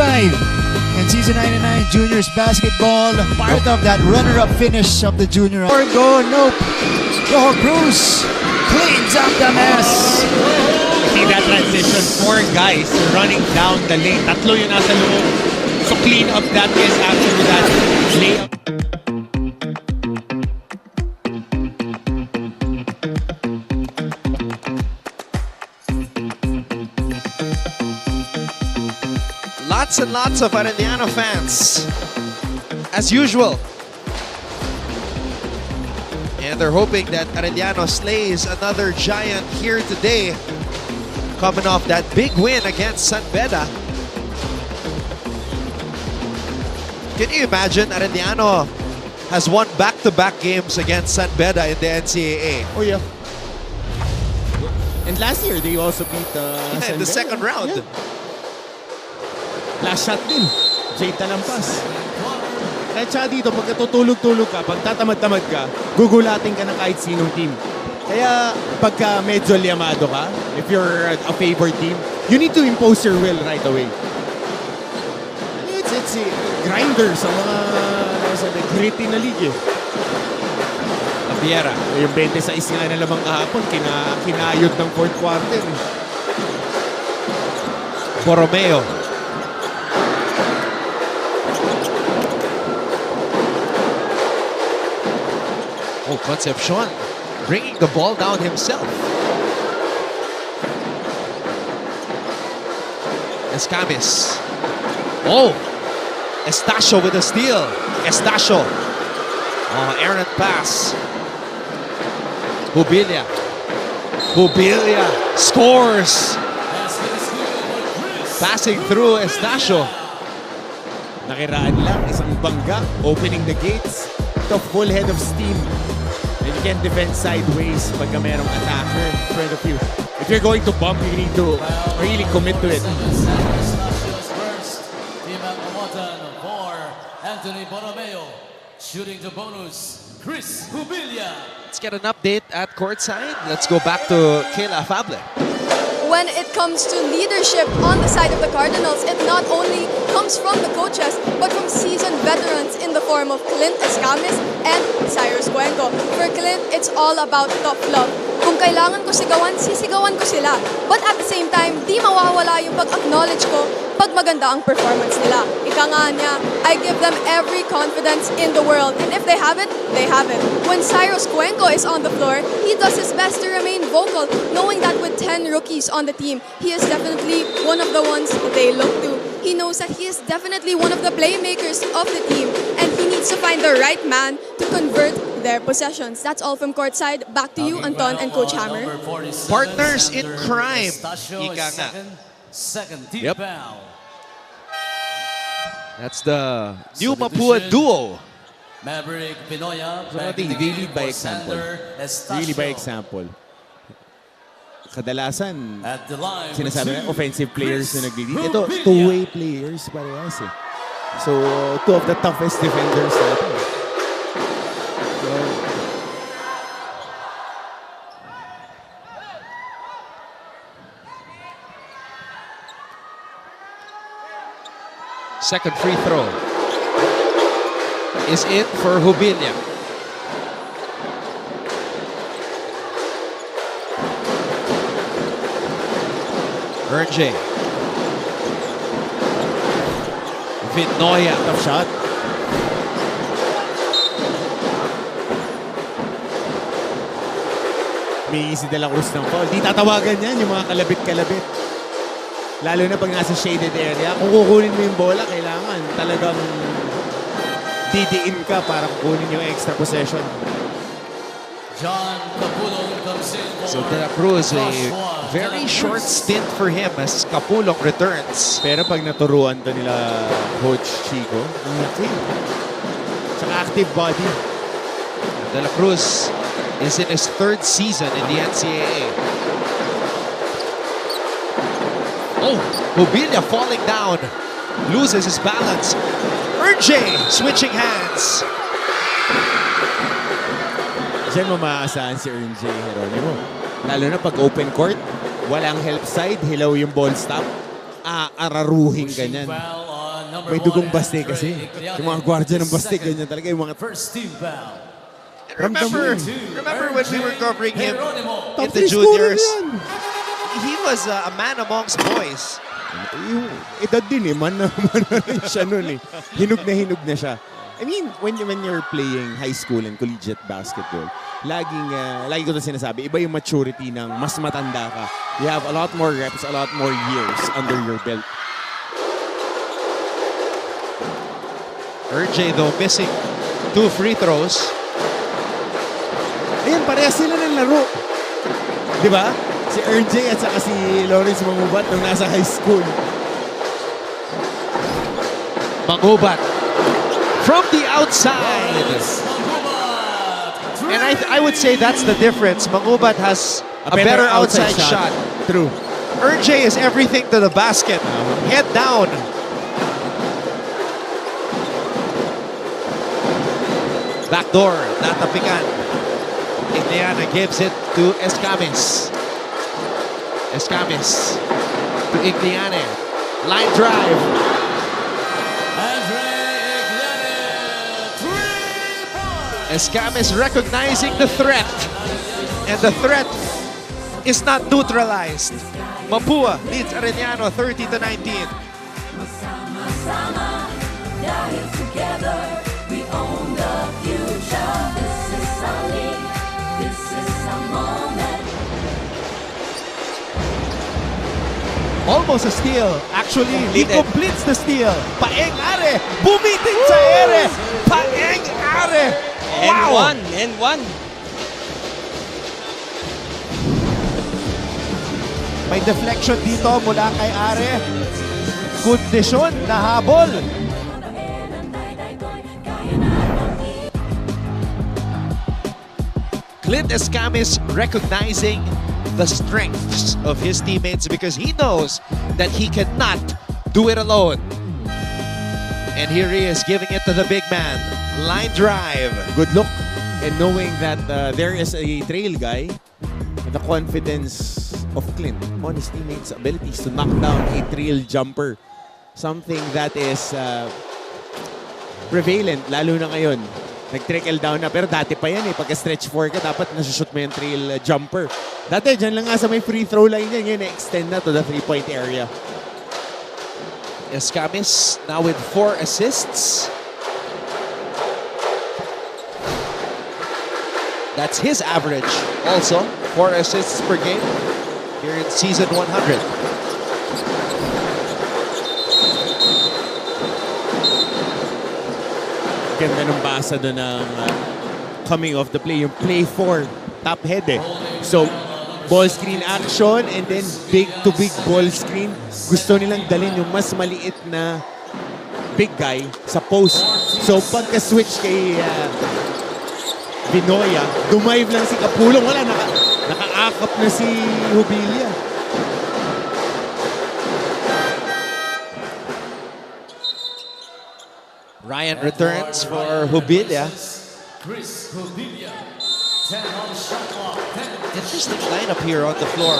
in season 99 juniors basketball. Part of that runner-up finish of the junior. Go, nope. Goho Cruz cleans up the mess. See that transition, 4 guys running down the lane. Tatlo yung nasa loob. So clean up that is after that layup. Lots and lots of Arellano fans, as usual. And they're hoping that Arellano slays another giant here today, coming off that big win against San Beda. Can you imagine Arellano has won back-to-back games against San Beda in the NCAA? Oh yeah. And last year, they also beat In the second round. Last shot din. Jay Talampas. Kahit siya dito, pag natutulog-tulog ka, pag tatamad-tamad ka, gugulatin ka ng kahit sinong team. Kaya pagka medyo liamado ka, if you're a favored team, you need to impose your will right away. It's grinder sa mga sabi, gritty na league eh. Ambiera. Yung 26 nga na lamang kahapon, kinayod ng fourth quarter. Eh. Borromeo. Oh, Concepcion bringing the ball down himself. Escamis. Oh, Estacio with a steal. Estacio. Oh, errant pass. Hubilia. Hubilia scores. Passing through Estacio. Nakiraan lang, isang bangga, opening the gates to full head of steam. And you can defend sideways pagka merong attacker in front of you. If you're going to bump, you need to really commit to it. Team at Namotan for Anthony Borromeo. Shooting the bonus, Chris Hubilia. Let's get an update at courtside. Let's go back to Kayla Fable. When it comes to leadership on the side of the Cardinals, it not only comes from the coaches, but from seasoned veterans in the form of Clint Escamis and Cyrus Cuenco. For Clint, it's all about tough love. Kung kailangan ko sigawan, sisigawan ko sila. But at the same time, di mawawala yung pag-acknowledge ko pag maganda ang performance nila. Ika nga niya, I give them every confidence in the world. And if they have it, they have it. When Cyrus Cuenco is on the floor, he does his best to remain vocal, knowing that with 10 rookies on the team, he is definitely one of the ones they look to. He knows that he is definitely one of the playmakers of the team, and he needs to find the right man to convert their possessions. That's all from courtside. Back to you, Anton and Coach Hammer. Partners in crime. Ika nga. Second team Yep. foul. That's the new Mapúa duo. Maverick Pinoya. So I think they lead by example. Really by example. Kadalasan, At the line. sinasabi na offensive players na nag-lead. Ito, Hubilia. two-way players parehas eh. So, two of the toughest defenders natin. So, Second free throw is in for Hubilia. Ernje. Vinoya. tough shot. May si De La Cruz ng foul. Di tatawagan yan yung mga kalabit-kalabit. Lalo na pag nasa shaded area. Kung kukunin mo yung bola, kailangan talagang didiin ka para kukunin yung extra possession. John Capulong comes in for So De La Cruz, a Joshua very De La short Cruz. stint for him as Capulong returns. Pero pag naturuan to nila Coach Chico, ang laki. Tsaka active body. De La Cruz is in his third season in the NCAA. Oh, Hubilia falling down, loses his balance. Ernje switching hands. Diyan mo maaasahan si Ernje Geronimo. Lalo na pag open court, walang help side, hilaw yung ball stop. Aararuhin ka niyan. Foul on number May dugong one, baste Andre kasi. Igliani. Yung mga gwardiya ng baste, Second, ganyan talaga. Yung mga First team foul. Remember when we were covering him in the three scorer juniors? yan. He was a man amongst boys. Yung edad din eh, man na rin siya nun eh. Hinog na siya. I mean, when you're playing high school and collegiate basketball, lagi ko ito sinasabi, iba yung maturity ng mas matanda ka. You have a lot more reps, a lot more years under your belt. Ernje though missing 2 free throws. Ayan, parehas sila ng laro. Di ba? Si RJ at saka si Lawrence Mangubat nung nasa high school. Mangubat from the outside. And I would say that's the difference. Mangubat has a better outside shot. True. Ernje is everything to the basket. Head down. Backdoor, natapikan. Igliana gives it to Escamis. Escamis to Igliana. Line drive. Andre Igliana, 3 points. Escamis recognizing the threat. And the threat is not neutralized. Mapúa leads Arellano 30-19. Sama-sama, dahil together we own the future. This is our league, this is our moment. Almost a steal. Actually, he completes the steal. Paeng Are, bumiting sa ere. Paeng Are. Wow! And one. May deflection dito mula kay Are. Kondisyon na habol. Clint Escamis recognizing the strengths of his teammates because he knows that he cannot do it alone. And here he is giving it to the big man. Line drive. Good look. And knowing that there is a trail guy, the confidence of Clint on his teammates' abilities to knock down a trail jumper. Something that is prevalent, lalo na ngayon. Nag-trickle down na, pero dati pa yan eh. Pagka-stretch 4 ka, dapat nasushoot mo yung trail jumper. Dati, dyan lang nga sa may free throw line yan. Ngayon, extend na to the 3-point area. Escamis now with 4 assists. That's his average also. 4 assists per game here in season 100. Ganda ng basa doon ng coming off the play. Yung play 4, top head eh. So, ball screen action and then big to big ball screen. Gusto nilang dalhin yung mas maliit na big guy sa post. So, pagka-switch kay Binoya, dumive lang si Kapulong. Wala, naka-akap na si Jubilia. Ryan returns for Jubilia. Chris Jubilia, 10 on the shot clock. 10. Interesting lineup here on the floor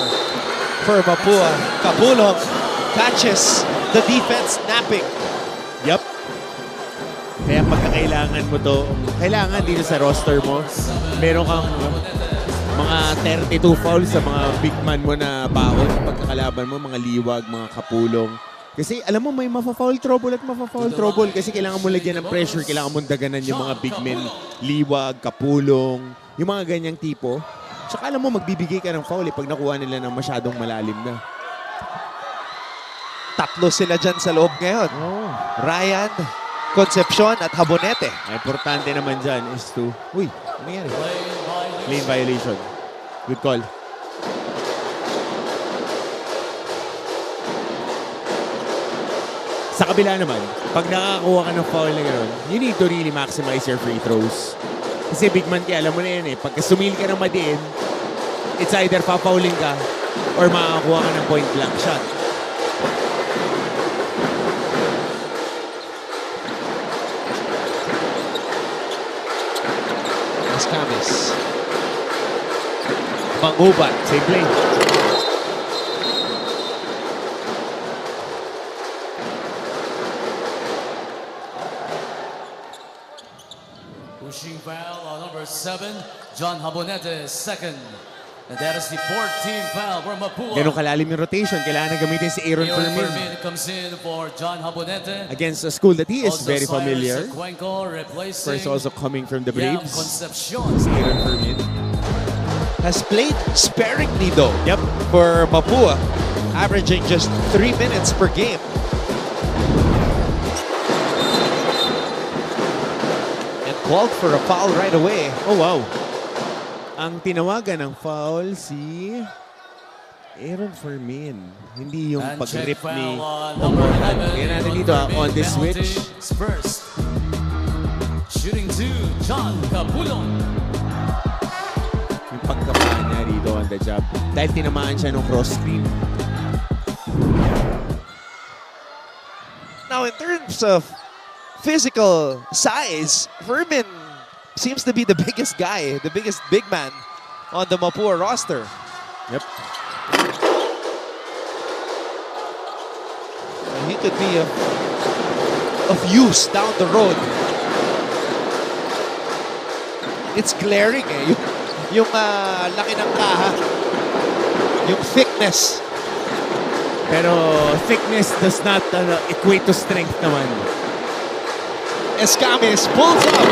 for Mapúa. Kapulong catches the defense napping. Yup. Kaya pagkakailangan mo to, kailangan dito sa roster mo, meron kang mga 32 fouls sa mga big man mo na baon. Pagkakalaban mo, mga liwag, mga Kapulong. Kasi alam mo, may mafa-foul trouble at mafa-foul trouble. Kasi kailangan mo lagyan ng pressure, kailangan mo daganan yung mga big men, liwag, Kapulong, yung mga ganyang tipo. Tsaka alam mo, magbibigay ka ng foul pag nakuha nila ng masyadong malalim na. Tatlo sila dyan sa loob ngayon. Ryan, Concepcion at Habonete. Ang importante naman dyan is to... Uy, ano nangyari? Lane violation. Good call. Sa kabila naman, pag nakakakuha ka ng foul na gano'n, you need to really maximize your free throws. Kasi big man kaya, alam mo na yan eh, pagka sumili ka ng madiin, it's either pa-fouling ka or makakakuha ka ng point blank shot. Escamis. Mangubat. Same play. Pushing foul on number 7, John Habonete, second. And that is the 14th foul for Mapúa. Ganun kalalim yung rotation. Kailangan na gamitin si Aaron Aaron Fermin Fermin comes in for John Habonete. against a school that he is Also very Cyrus familiar. Cuenco replacing First also coming from the Yam Braves. Concepcion. Aaron Fermin. Has played sparingly though. Yep. For Mapúa, averaging just 3 minutes per game. And called for a foul right away. Oh, wow. Ang tinawagan ng foul si Aaron Fermin. Hindi yung And pag-rip check ni... foul on number 11. Tingnan natin Aaron dito Fermin, on this penalty switch. First. Shooting 2, John Kapulong. Yung pagkamaan niya dito on the job. Dahil tinamaan siya ng cross screen. Now in terms of physical size, Fermin seems to be the biggest guy, the biggest big man on the Mapúa roster. Yep. He could be of use down the road. It's glaring eh. Yung laki ng kaha. Yung thickness. Pero thickness does not equate to strength naman. Escamis pulls up.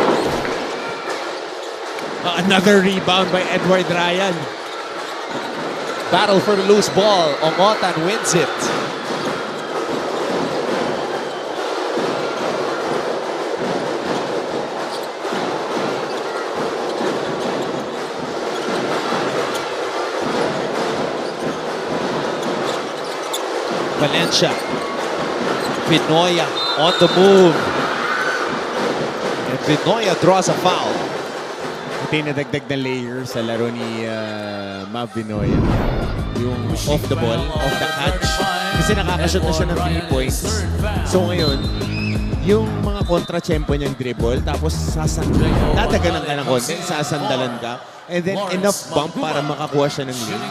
Another rebound by Edward Ryan. Battle for the loose ball. Ongotan wins it. Valencia. Vinoya on the move. And Vinoya draws a foul. Ito yung nadagdag na layer sa laro ni Mav Vinoya. Yung off the ball, off the catch. Kasi nakakashoot na siya ng 3 points. So ngayon, yung mga kontra-tempo niyang dribble, tapos dadaganan ka ng konti, sasandalan ka, and then enough bump para makakuha siya ng lead.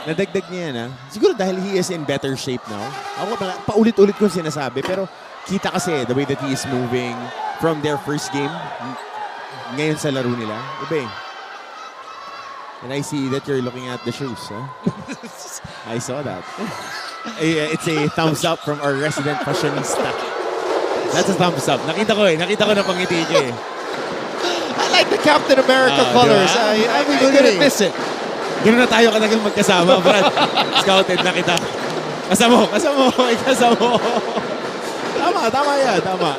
Nadagdag niya yan, ha? Siguro dahil he is in better shape now. Ako paulit-ulit ko sinasabi, pero kita kasi the way that he is moving from their first game ngayon sa laro nila. Iba eh. And I see that you're looking at the shoes, huh? I saw that. It's a thumbs up from our resident fashionista. That's a thumbs up. Nakita ko na pangiti ka eh. I like the Captain America colors. Diba? I couldn't miss it. Ganoon na tayo katagal magkasama, Brad. Scouted na kita. Kasama mo. Tama yan, tama.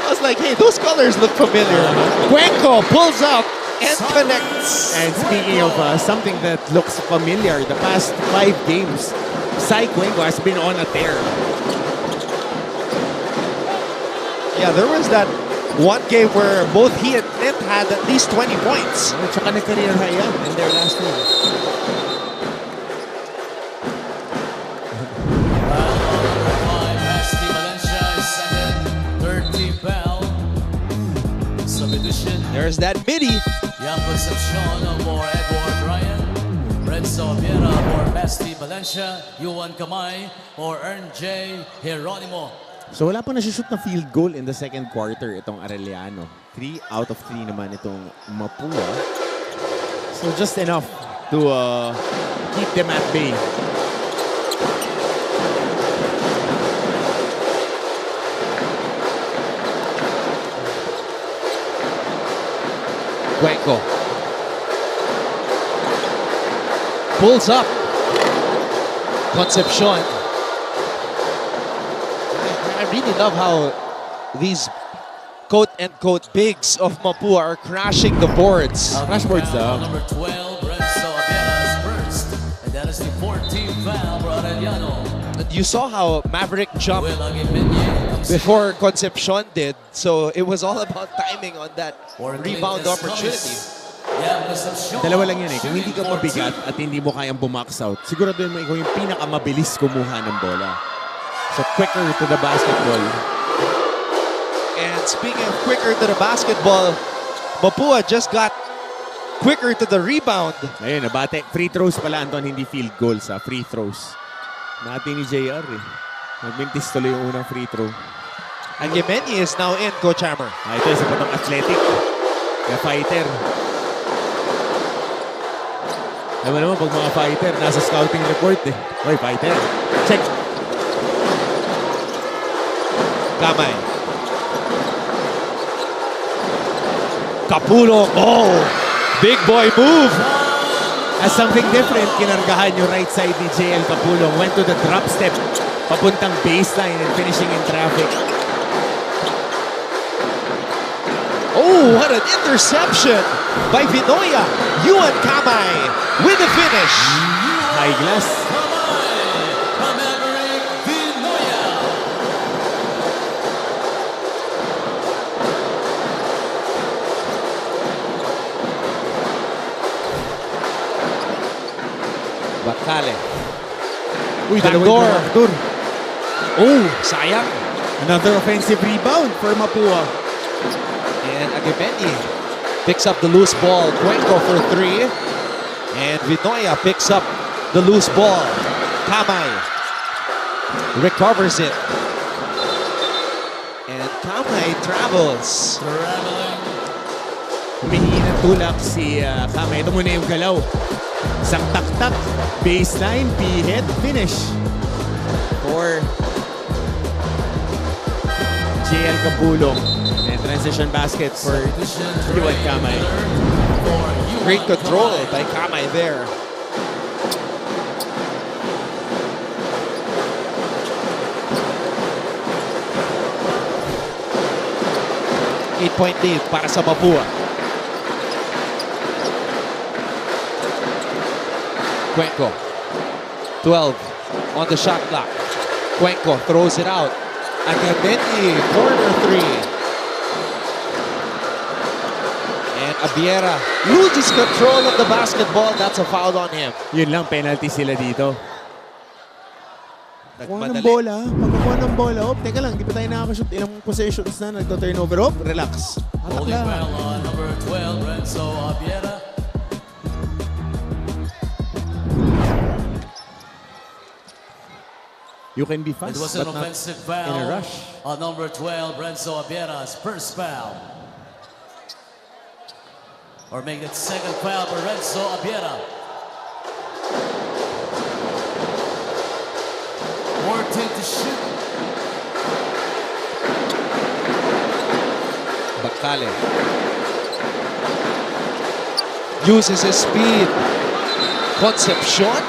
I was like, hey, those colors look familiar. Cuenco pulls up and connects. And speaking of something that looks familiar, the past 5 games, Sai Cuenco has been on a tear. Yeah, there was that one game where both he and Clint had at least 20 points. Tsaka nag-career high yan in their last game. There's that midi. Yang Concepcion for Edward Ryan. Renzo Viera for Basti Valencia. Yuan Kamay for Ern J. Geronimo. So wala pa nasushoot na field goal in the second quarter itong Arellano. 3 out of 3 naman itong Mapúa. So just enough to keep them at bay. Cuenco pulls up. Concepcion. I really love how these quote-unquote bigs of Mapúa are crashing the boards. Crash boards daw. Number 12, Renzo Viera is first. And that is the 14th foul for Arellano. You saw how Maverick jumped before Concepcion did, so it was all about timing on that rebound opportunity. Dalawa lang yan eh. Kung hindi ka mabigat at hindi mo kayang bumax out, siguraduhin mo ikaw yung pinakamabilis kumuha ng bola. So quicker to the basketball. And speaking of quicker to the basketball, Mapúa just got quicker to the rebound. Ayun, nabate. Free throws pala, Anton, hindi field goals ha. Free throws. Nati ni JR eh. Nagmintis tuloy yung unang free throw. And Yemeni is now in, Coach Hammer. Ito isa pa itong athletic. Kaya fighter. Alam mo naman, pag mga fighter, nasa scouting report eh. Oy, fighter. Check. Kamay. Capullo. Oh! Big boy move. As something different, kinargahan yung right side ni JL Capulong. Went to the drop step, papuntang baseline and finishing in traffic. Oh, what an interception by Vinoya. Yuan Kamay with the finish. High glass. Bakale. Uy, Backdoor. backdoor. Oh, sayang. Another offensive rebound for Mapúa. And Agameni picks up the loose ball. Cuenco for 3. And Vinoya picks up the loose ball. Kamay recovers it. And Kamay travels. Traveling. Humihingi ng tulak si Kamay. Ito muna yung galaw. Isang tak-tak. Baseline, P-head, finish. For JL Capulong. And transition basket for Yuan Kamay. Great control by Kamay there. Eight-point lead para sa Mapúa. Cuenco. 12 on the shot clock. Cuenco throws it out. Agameni, corner 3. And Abiera loses control of the basketball. That's a foul on him. Yun lang, penalty sila dito. Pagkuha ng Nagmadali. bola, pagkuha ng bola, teka lang, di pa tayo nakakashoot. Ilang possessions na nagto-turnover. Relax. Hatak Holding lang. foul on number 12, Renzo Abiera. You can be fast, It was but an not offensive in foul a rush. on number 12, Renzo Abiera's first foul. Or make it second foul for Renzo Abiera. 14 to shoot. Bakale uses his speed. Concepcion.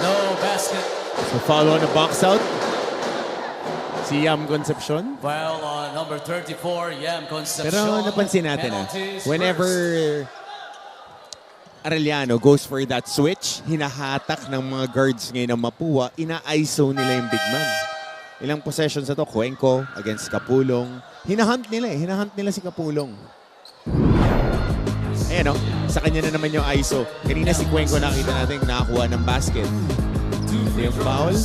No basket. So follow on the box out. Si Yam Concepcion. Foul on number 34, Yam Concepcion. Pero napansin natin Penalties whenever first. Arellano goes for that switch, hinahatak ng mga guards ngayon ng Mapúa, ina-ISO nila yung big man. Ilang possessions na to, Cuenco against Capulong. Hinahunt nila si Capulong. Ayan o, sa kanya na naman yung ISO. Kanina si Cuenco nakita natin nakakuha ng basket. Ito yung foul.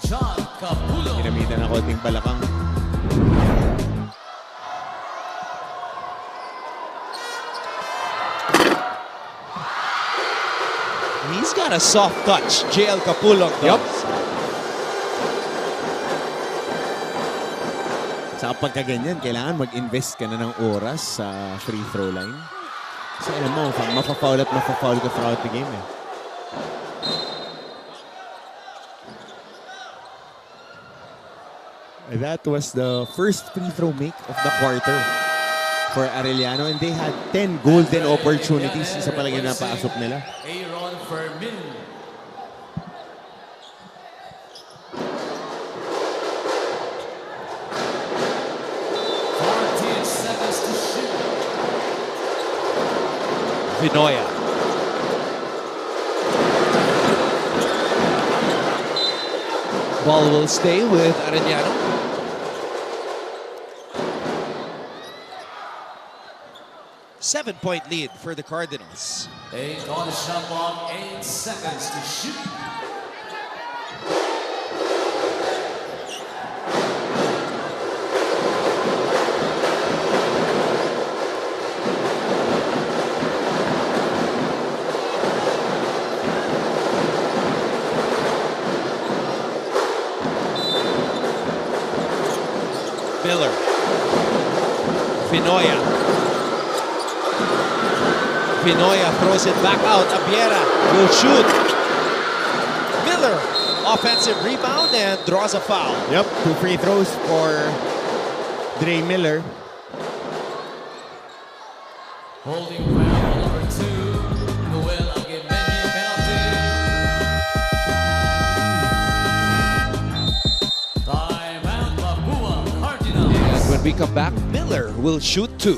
John Capullo. Ginamitan ng konting balakang. He's got a soft touch. JL Capulong does. Yup. Sa pagkaganyan, kailangan mag-invest ka na ng oras sa free throw line. So alam mo, mapafoul at mapafoul ka throughout the game eh. That was the first free throw make of the quarter for Arellano, and they had 10 golden opportunities sa palagay na paasok nila. Aaron Fermin. Vinoya. Ball will stay with Arellano. Seven-point lead for the Cardinals. 8 on the shot clock, 8 seconds to shoot. Miller. Vinoya. Vinoya throws it back out. Abiera will shoot. Miller, offensive rebound and draws a foul. Yep, 2 free throws for Dre Miller. Holding foul number 2, Noel Agameni, penalty. Timeout, Mapúa, Cardinals. When we come back, Miller will shoot 2.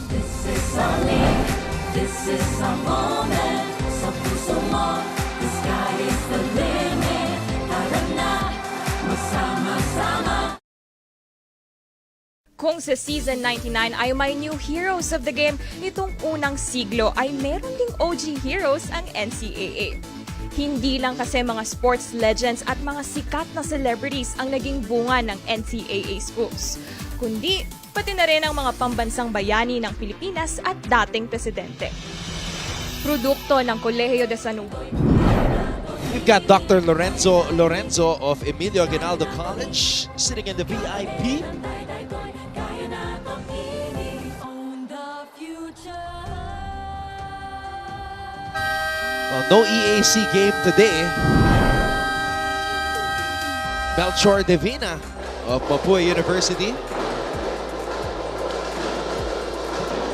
This is our league, this is our moment. Sa puso mo, the sky is the limit. Tara na, magsama-sama. Kung sa Season 99 ay may new heroes of the game, nitong unang siglo ay meron ding OG heroes ang NCAA. Hindi lang kasi mga sports legends at mga sikat na celebrities ang naging bunga ng NCAA schools, kundi pati na rin ang mga pambansang bayani ng Pilipinas at dating presidente. Produkto ng Kolehiyo de San Uboy. We've got Dr. Lorenzo of Emilio Aguinaldo College sitting in the VIP. Well, no EAC game today. Melchor Divina of Mapúa University.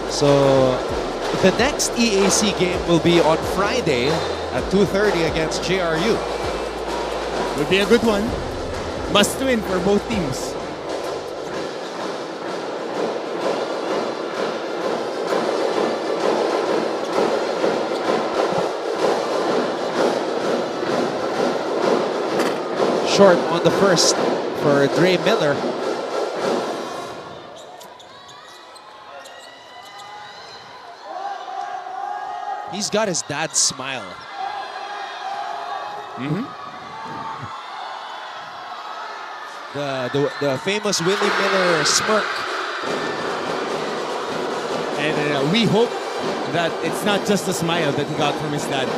So, the next EAC game will be on Friday at 2:30 against JRU. Would be a good one. Must win for both teams. Short on the first for Dre Miller. He's got his dad's smile. The famous Willie Miller smirk. And we hope that it's not just a smile that he got from his dad.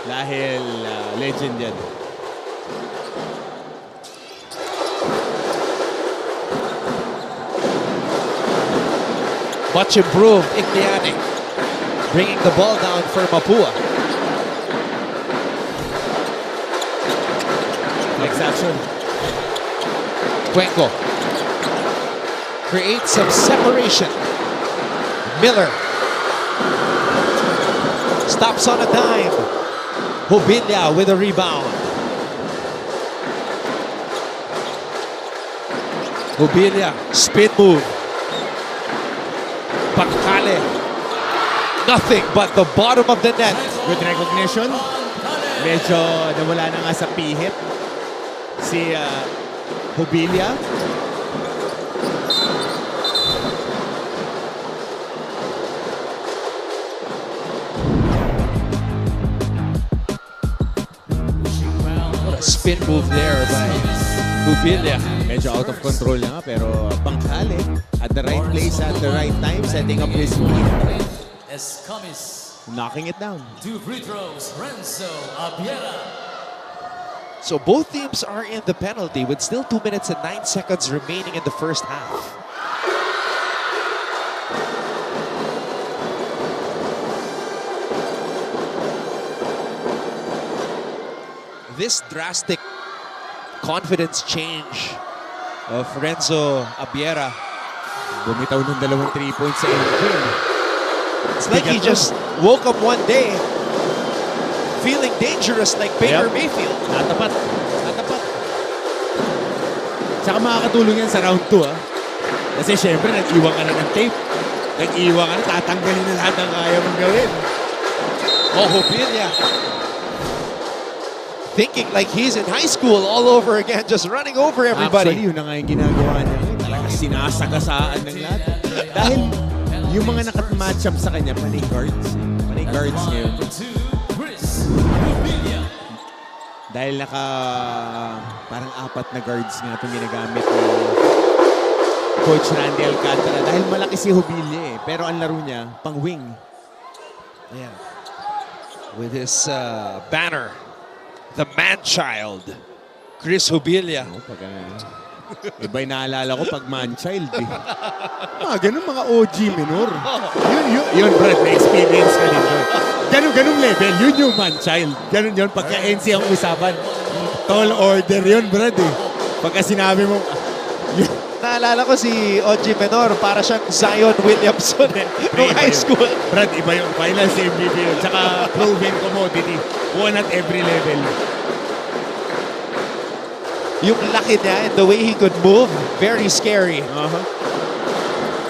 Dahil legend yan. Much improved Igniani, bringing the ball down for Mapúa. Next action. Cuenco creates some separation. Miller stops on a dime. Hubilla with a rebound. Hubilla, spin move. Pagkale. Nothing but the bottom of the net. Good recognition. Medyo nawala na nga sa pihit si Hubilla. What a spin move there by Hubilla. Medyo out of control na nga, pero Pangkale at the right place at the right time, setting up his feet. Escamis. Knocking it down. 2 free throws. Renzo Abiera. So both teams are in the penalty with still 2 minutes and 9 seconds remaining in the first half. This drastic confidence change of Renzo Abiera. Bumitaw ng 2 3 points sa end. It's like he just woke up one day feeling dangerous like Baker Yep. Mayfield. Natapat. Natapat. Tsaka makakatulong yan sa round 2 Kasi syempre nag-iwan ka na ng tape. Nag-iwan ka na, tatanggalin na lahat ng kaya mong gawin. Oh, Hubilla. Thinking like he's in high school all over again, just running over Actually, everybody. yun na nga yung ginagawa niya. Talagang sinasagasaan ng lahat. Dahil yung mga nakat-match up sa kanya, panay guards. Panay guards ngayon. Dahil parang 4 na guards nga itong ginagamit ni Coach Randy Alcantara. Dahil malaki si Hubilla pero ang laro niya, pang wing. Yeah. With his banner, the man-child, Chris Hubilla. Iba yung naalala ko pag man-child ganun mga OG minor. Yun Brad, may experience ka din doon. Ganun level, yun yung man-child. Ganun yun, pagka NC ang usapan. Tall order yun Brad Pagka sinabi mo, Naalala ko si OG Menor, para siyang Zion Williamson nung high school. Brad, iba yung finals MVP yun. Tsaka proven commodity. One at every level. Yung laki niya and the way he could move, very scary.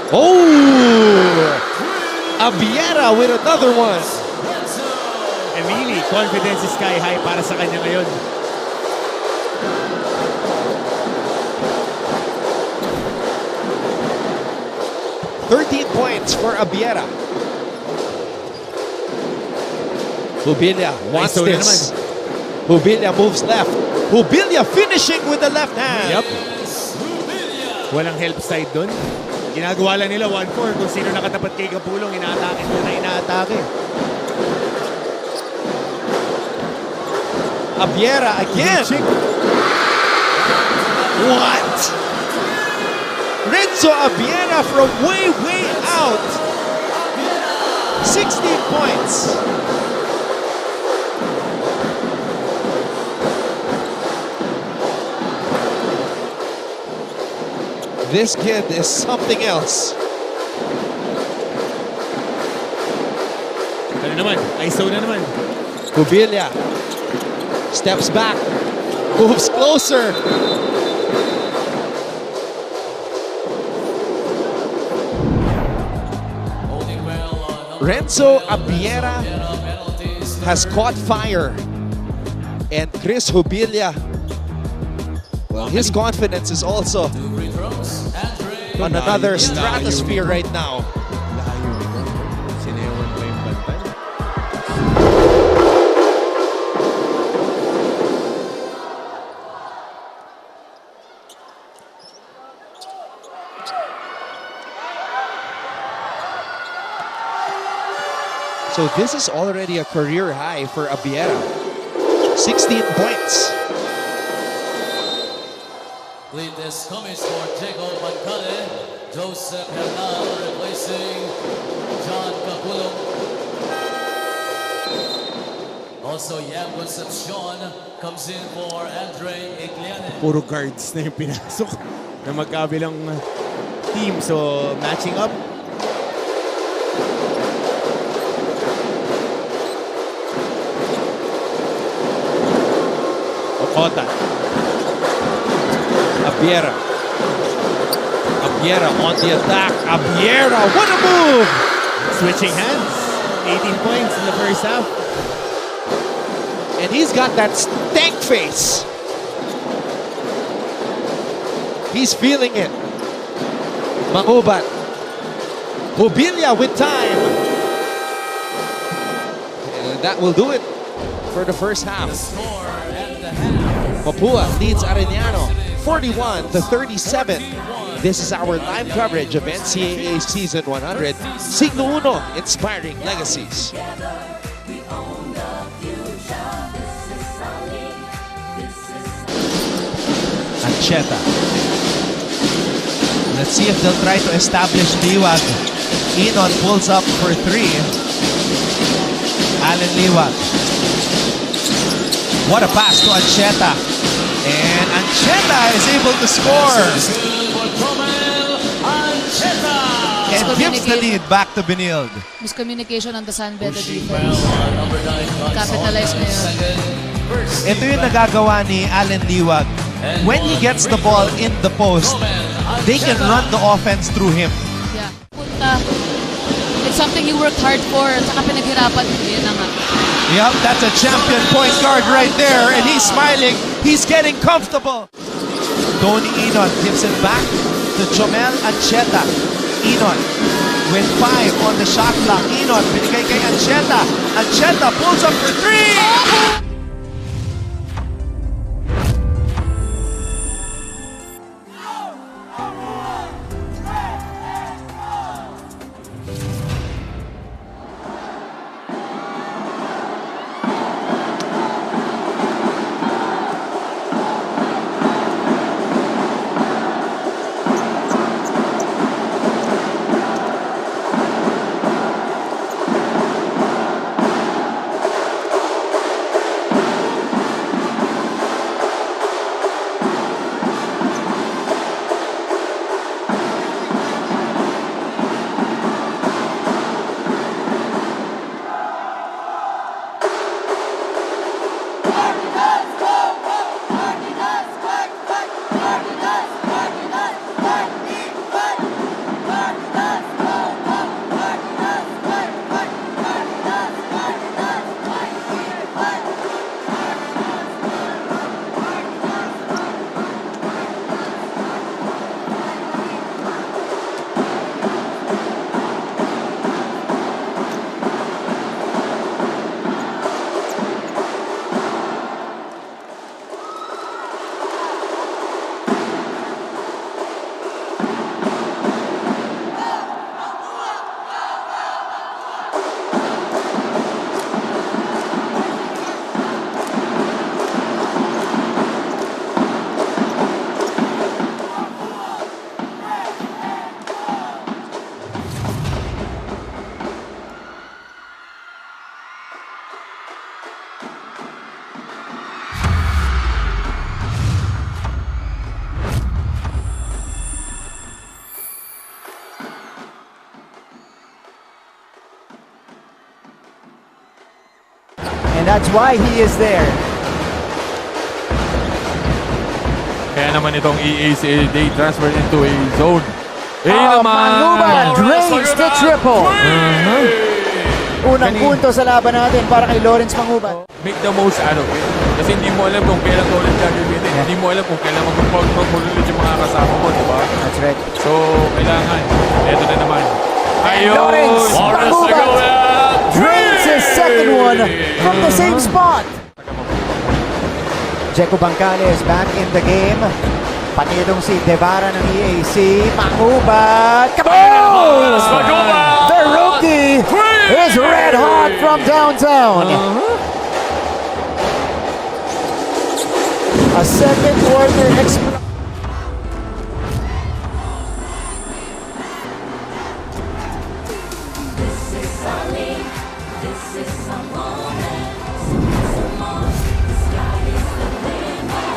Oh! Abiera with another one. Emily, confidence is sky high para sa kanya ngayon. .13 points for Abiera. Hubilia wants ISO na this. Hubilia moves left. Hubilia finishing with the left hand. Yep. Walang help side doon. Ginagawa lang nila 1-4. Kung sino nakatapat kay Kapulong, inaatake mo na inaatake. Abiera again. Chick. What? Renzo Abiera from way out. 16 points. This kid is something else. Ano naman? ISO na naman. Hubilia steps back, moves closer. Renzo Abiera has caught fire. And Chris Hubilia, well, his confidence is also on another stratosphere right now. Layo nito. Sinewan pa yung bantay. So this is already a career high for Abiera. 16 points. Lead this comes for Jacob Mancale. Joseph Hernal replacing John Capullo. Also, Yam Concepcion comes in for Andre Igliane. Puro guards na yung pinasok na magkabilang team. So, matching up. Okota. Abiera. Abiera on the attack. Abiera, what a move! Switching hands. 18 points in the first half. And he's got that stank face. He's feeling it. Mangubat. Hubilia with time. And that will do it for the first half. Mapúa leads Arellano 41-37. This is our live coverage of NCAA Season 100. Siglo Uno, inspiring legacies. Ancheta. Let's see if they'll try to establish Liwag. Enon pulls up for three. Allen Liwag. What a pass to Ancheta. And Ancheta is able to score. And gives the lead back to Benilde. Miscommunication on the San Beda defense. Capitalize na yun. Ito yung nagagawa ni Allen Liwag. When he gets the ball in the post, they can run the offense through him. Yeah. Punta. It's something he worked hard for at saka pinaghirapan. Yun na nga. Yep, that's a champion point guard right there. And he's smiling. He's getting comfortable. Tony Enon gives it back to Jomel Ancheta. Enon with 5 on the shot clock. Enon binigay kay Ancheta. Ancheta pulls up for 3. that's why he is there. Kaya naman itong EACA, they transfer into a zone. Manguba drains the triple. Unang punto sa laban natin para kay Lawrence Manguba. Make the most out of it. Kasi hindi mo alam kung kailan ulit gagamitin. Hindi mo alam kung kailan mag-ulit yung mga kasama mo, di ba? That's right. So, kailangan. Ito na naman. Ayun! Lawrence Manguba drains his second one from the same spot. Jeco Bancales back in the game. Panilong si Devara ng EAC. Manguba. Kaboom! The rookie is red hot from downtown. A second quarter explosion. This is our league. This is our moment. Some more. The sky is the limit.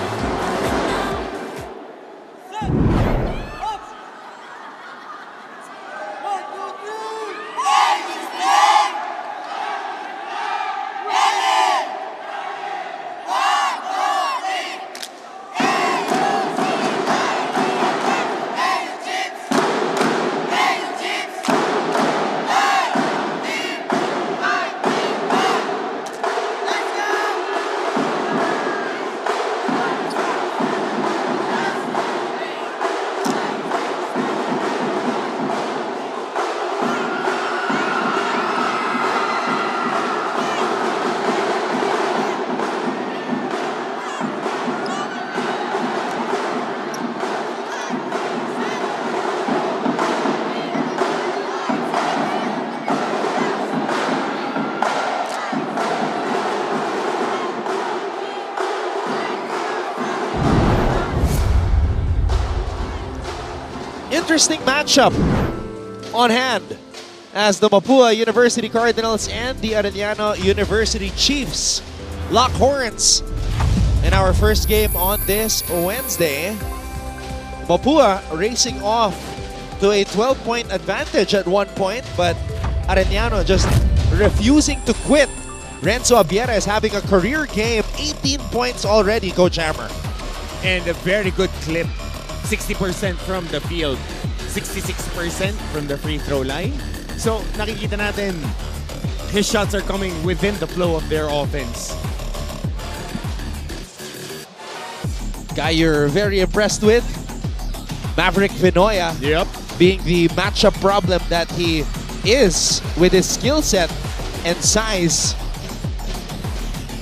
Interesting matchup on hand as the Mapúa University Cardinals and the Arellano University Chiefs lock horns in our first game on this Wednesday. Mapúa racing off to a 12-point advantage at one point, but Arellano just refusing to quit. Renzo Abiera is having a career game, 18 points already, Coach Hammer. And a very good clip. 60% from the field, 66% from the free throw line. So nakikita natin, his shots are coming within the flow of their offense. Guy you're very impressed with, Maverick Vinoya. Yep. Being the matchup problem that he is with his skill set and size.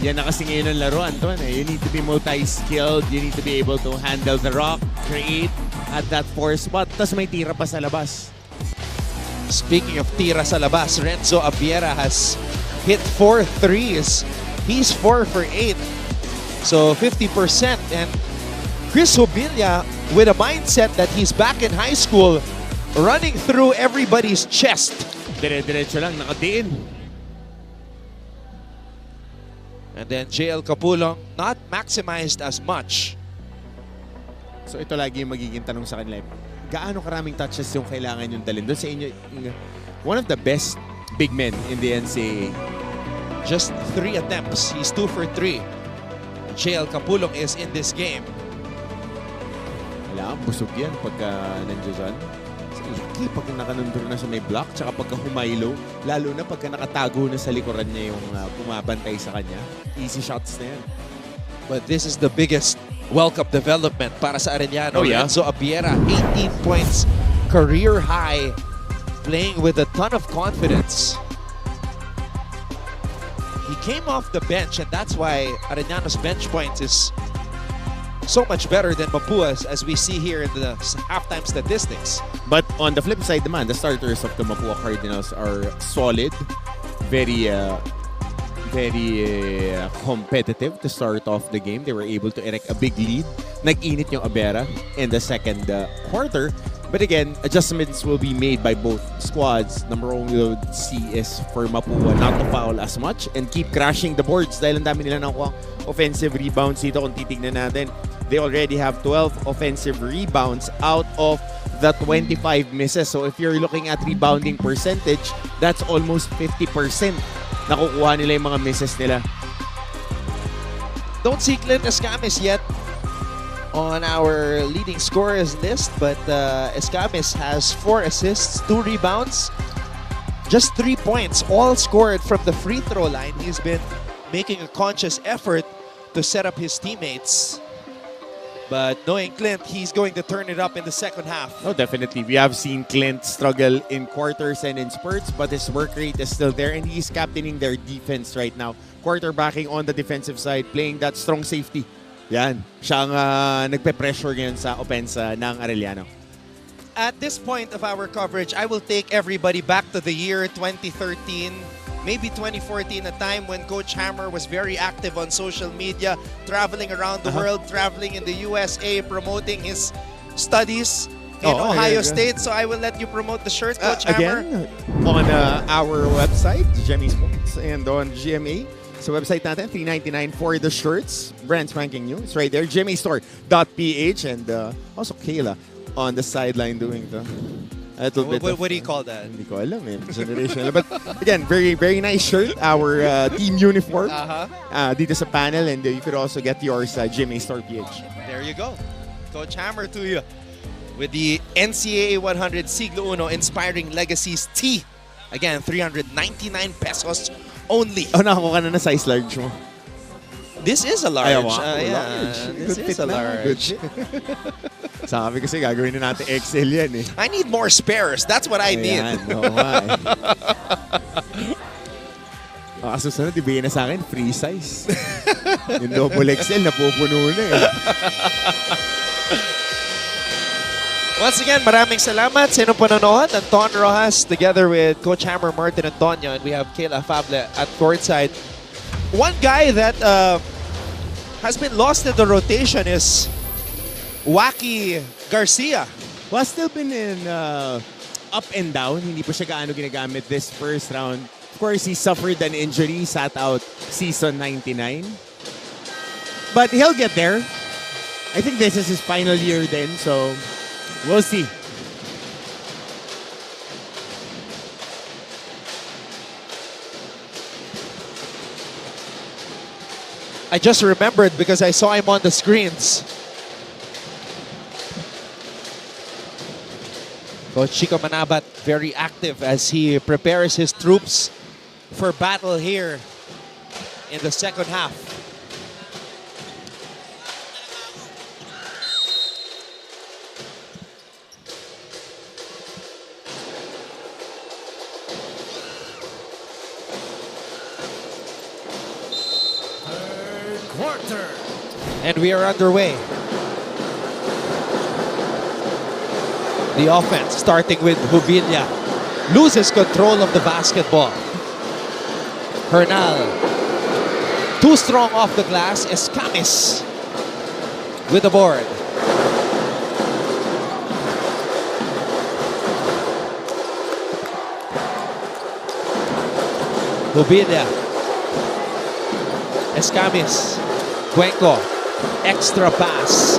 Yan na kasi ngayon ang laro, Anton. You need to be multi-skilled. You need to be able to handle the rock, create at that 4 spot. Tapos may tira pa sa labas. Speaking of tira sa labas, Renzo Abiera has hit 4 threes. He's 4 for 8. So 50%. And Chris Hubilla with a mindset that he's back in high school, running through everybody's chest. Dire-diretso lang, nakadiin. And then JL Capulong not maximized as much. So ito lagi yung magiging tanong sa kanila. Gaano karaming touches yung kailangan yung dalhin doon sa inyo? One of the best big men in the NCAA. Just 3 attempts. He's 2 for 3. JL Capulong is in this game. Wala, busog yan pagka nandiyo dyan. Lucky pag nakanundur na sa may block, tsaka pagka humaylo, lalo na pagka nakatago na sa likuran niya yung bumabantay sa kanya. Easy shots na yan. But this is the biggest welcome development para sa Arellano. Oh, yeah? Renzo Abiera, 18 points, career high, playing with a ton of confidence. He came off the bench, and that's why Arellano's bench points is so much better than Mapua's, as we see here in the halftime statistics. But on the flip side naman, the starters of the Mapúa Cardinals are solid, very competitive to start off the game. They were able to erect a big lead. Nag-init yung Abiera in the second quarter. But again, adjustments will be made by both squads. Number one we'll see is for Mapúa not to foul as much and keep crashing the boards dahil ang dami nila nakuha offensive rebounds dito. Kung titignan natin, they already have 12 offensive rebounds out of the 25 misses. So if you're looking at rebounding percentage, that's almost 50%. Nakukuha nila yung mga misses nila. Don't see Clint Escamis yet on our leading scorers list, but Escamis has 4 assists, 2 rebounds, just 3 points, all scored from the free throw line. He's been making a conscious effort to set up his teammates. But knowing Clint, he's going to turn it up in the second half. Oh, definitely. We have seen Clint struggle in quarters and in spurts, but his work rate is still there, and he's captaining their defense right now. Quarterbacking on the defensive side, playing that strong safety. Yan. Siya ang nagpe-pressure ngayon sa opensa ng Arellano. At this point of our coverage, I will take everybody back to the year 2013, maybe 2014, a time when Coach Hammer was very active on social media, traveling around the world, traveling in the USA, promoting his studies in Ohio State. So I will let you promote the shirt, Coach Hammer. Again, on our website, Gemmy Sports, and on GMA. So website natin, $3.99 for the shirts. Brand spanking new. It's right there, gmastore.ph. And also Kayla on the sideline doing the... What do you call that? Hindi ko alam eh. Generational. But again, very, very nice shirt. Our team uniform. Dito sa panel. And you could also get yours sa GMA Store PH. There you go. Coach Hammer to you with the NCAA 100 Siglo Uno Inspiring Legacies tee. Again, 399 pesos only. Oh, nakakuha ka na size large mo. This is a large. Large. This is a large. Sabi kasi gagawin na natin XL yan eh. I need more spares. That's what I need. Kasusunod, ibigay na sa akin, free size. Yung double XL, napupuno na eh. Once again, maraming salamat sa inyong panonood. Anton Rojas together with Coach Hammer, Martin Antonio, and we have Kayla Fable at courtside. One guy that has been lost in the rotation is Wacky Garcia. Well, still been in up and down. Hindi po siya gaano ginagamit this first round. Of course, he suffered an injury, sat out season 99. But he'll get there. I think this is his final year then, so we'll see. I just remembered because I saw him on the screens. Coach Chico Manabat very active as he prepares his troops for battle here in the second half. Quarter. And we are underway. The offense starting with Jubilia. Loses control of the basketball. Hernal. Too strong off the glass. Escamis with the board. Jubilia. Escamis. Cuenco. Extra pass.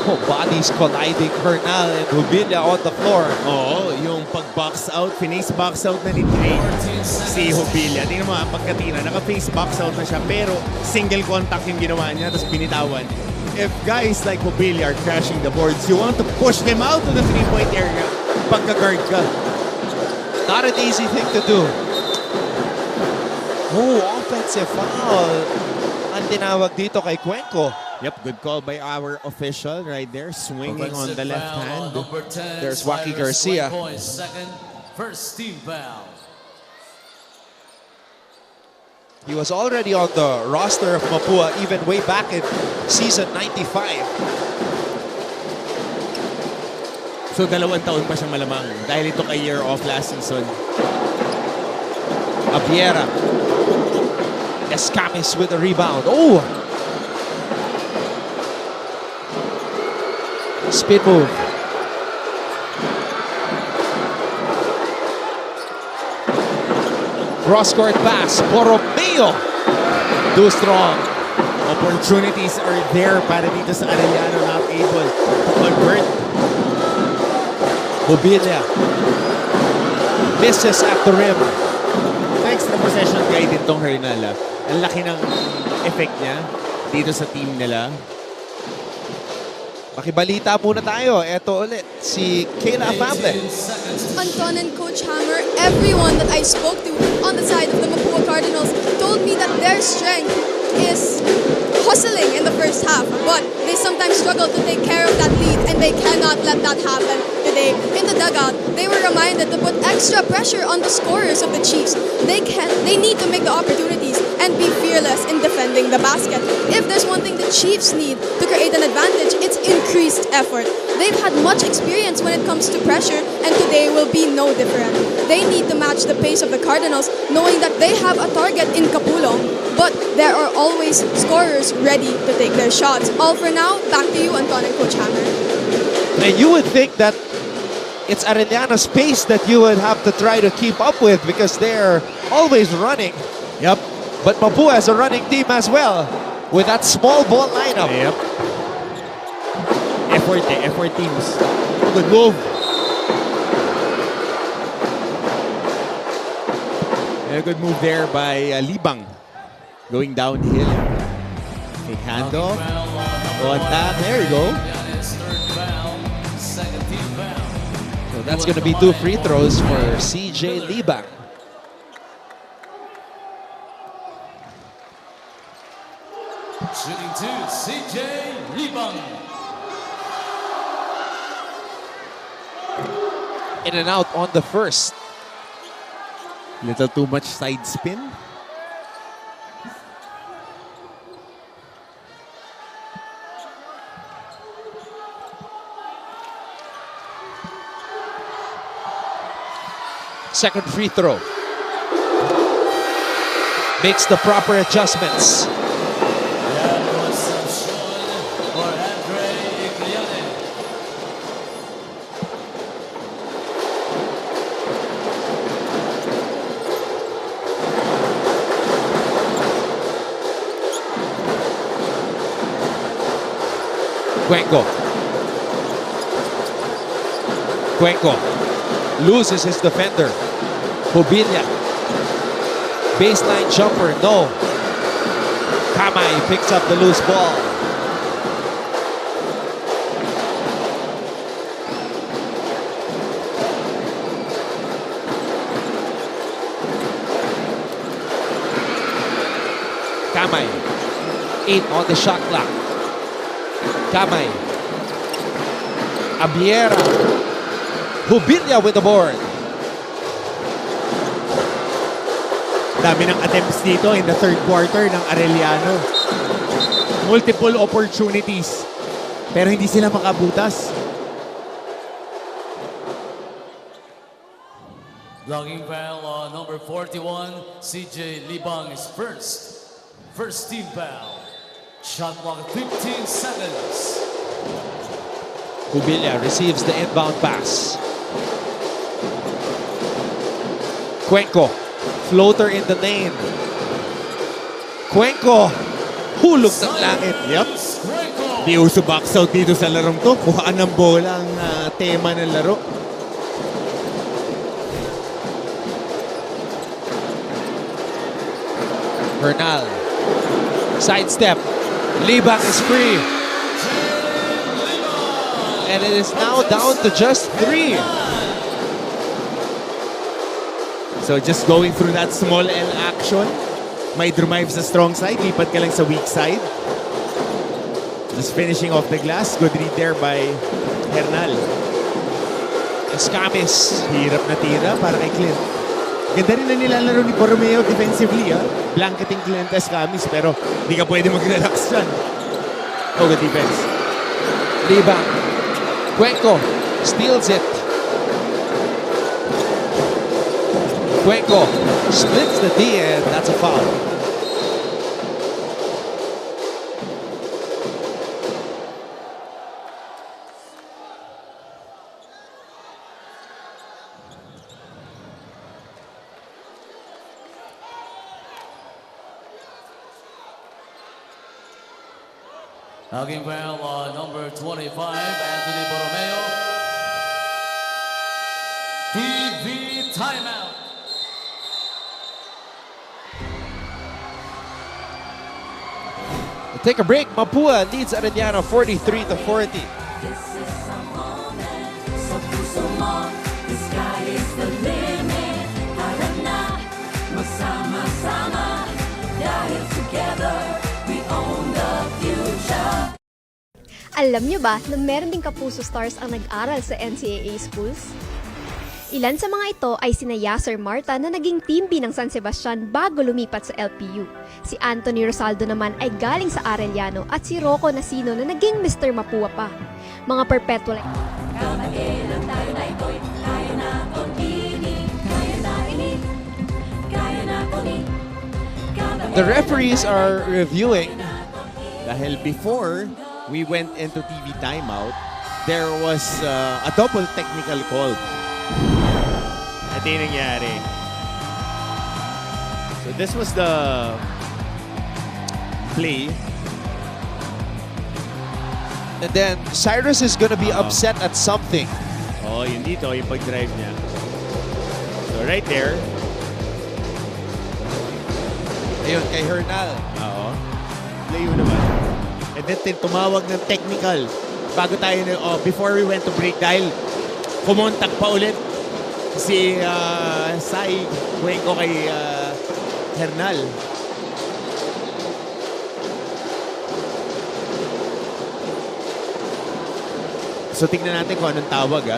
Oh, bodies colliding. Hernal and Jubilia on the floor. Oo, yung pag-box out, face box out na ni Trey. Si Jubilia. Tingnan mo, pagkatina, naka-face box out na siya, pero single contact yung ginawa niya, tapos binitawan. If guys like Jubilia are crashing the boards, you want to push them out to the three-point area pagka-guard ka. Not an easy thing to do. Oh, offensive foul. Ang tinawag dito kay Cuenco. Yep, good call by our official right there, swinging on the left hand. There's Wacky Garcia. Second, first team foul. He was already on the roster of Mapúa even way back in season 95. So 2 taon pa siya malamang dahil ito kay year off last season. Abiera. Escamis with a rebound. Oh! Spin move. Cross-court pass. Borromeo. Too strong. Opportunities are there para dito sa Arellano, not able to convert. Jubilia. Misses at the rim. Extra possession guy din tong Hernal. Ang laki ng effect niya dito sa team nila. Makibalita muna tayo. Ito ulit, si Kayla Afable. Anton and Coach Hammer, everyone that I spoke to on the side of the Mapúa Cardinals told me that their strength is hustling in the first half, but they sometimes struggle to take care of that lead, and they cannot let that happen today. In the dugout, they were reminded to put extra pressure on the scorers of the Chiefs. They need to make the opportunities and be fearless in defending the basket. If there's one thing the Chiefs need to create an advantage, it's increased effort. They've had much experience when it comes to pressure, and today will be no different. They need to match the pace of the Cardinals, knowing that they have a target in Capulong, but there are always scorers ready to take their shots. All for now, back to you, Anton and Coach Hammer. And you would think that it's Arellano's pace that you would have to try to keep up with because they're always running. Yep. But Mapúa has a running team as well with that small ball lineup. Yep. Effort teams. Good move. A good move there by Libang. Going downhill. Take handoff. Go attack. There you go. So that's going to be 2 free throws for CJ Libang. Shooting 2, CJ Libang. In and out on the first. Little too much side spin. Second free throw. Makes the proper adjustments. Cuenco loses his defender. Hobilla. Baseline jumper, no. Kamay picks up the loose ball. Kamay. 8 on the shot clock. Kamay. Abiera. Hobilla with the board. Dami ng attempts dito in the third quarter ng Arellano. Multiple opportunities. Pero hindi sila makabutas. Blocking foul on number 41, CJ Libang is first. First team foul. Shot clock 15 seconds. Hobilla receives the inbound pass. Cuenco. Floater in the lane. Cuenco. Hulog ng langit. Yep. Di uso box out dito sa larong to. Kuhaan ng bola ang tema ng laro. Bernal. Sidestep. Libang is free. And it is now down to just 3. So just going through that small L action. May drive sa strong side. Lipat ka lang sa weak side. Just finishing off the glass. Good read there by Hernal. Escamis. Hirap na tira para kay Clint. Ganda rin na nilalaro ni Borromeo defensively. Blanketing Clint Escamis. Pero di ka pwede mag-relax dyan. Oh, good defense. Libang. Cuenco steals it. Cuenco splits the D and that's a foul. Knocking foul on number 25, Anthony Borromeo. TV timeout. We'll take a break. Mapúa leads Arellano 43-40. This is a moment, so puso mo. The sky is the limit. Tara na, magsama-sama. Dahil together, we own the future. Alam niyo ba na meron ding kapuso stars ang nag-aral sa NCAA schools? Ilan sa mga ito ay sina Yasser Marta na naging team B ng San Sebastian bago lumipat sa LPU. Si Anthony Rosaldo naman ay galing sa Arellano at si Rocco Nasino na naging Mr. Mapúa pa. Mga perpetual. Kamag-ilan tayo na ito'y kaya natin ini, kaya natin ini, kaya natin ini. The referees are reviewing. Dahil before we went into TV timeout, there was a double technical call. Ito yung nangyari. So this was the play. And then Cyrus is gonna be upset at something. Oh, yun dito, yung pag-drive niya. So right there. Ayun, kay Hernal. Oo. Layo naman. And then tumawag ng technical. Bago tayo, before we went to break, dahil kumontak pa ulit si Sai Cuenco kay Hernal. So tingnan natin kung anong tawag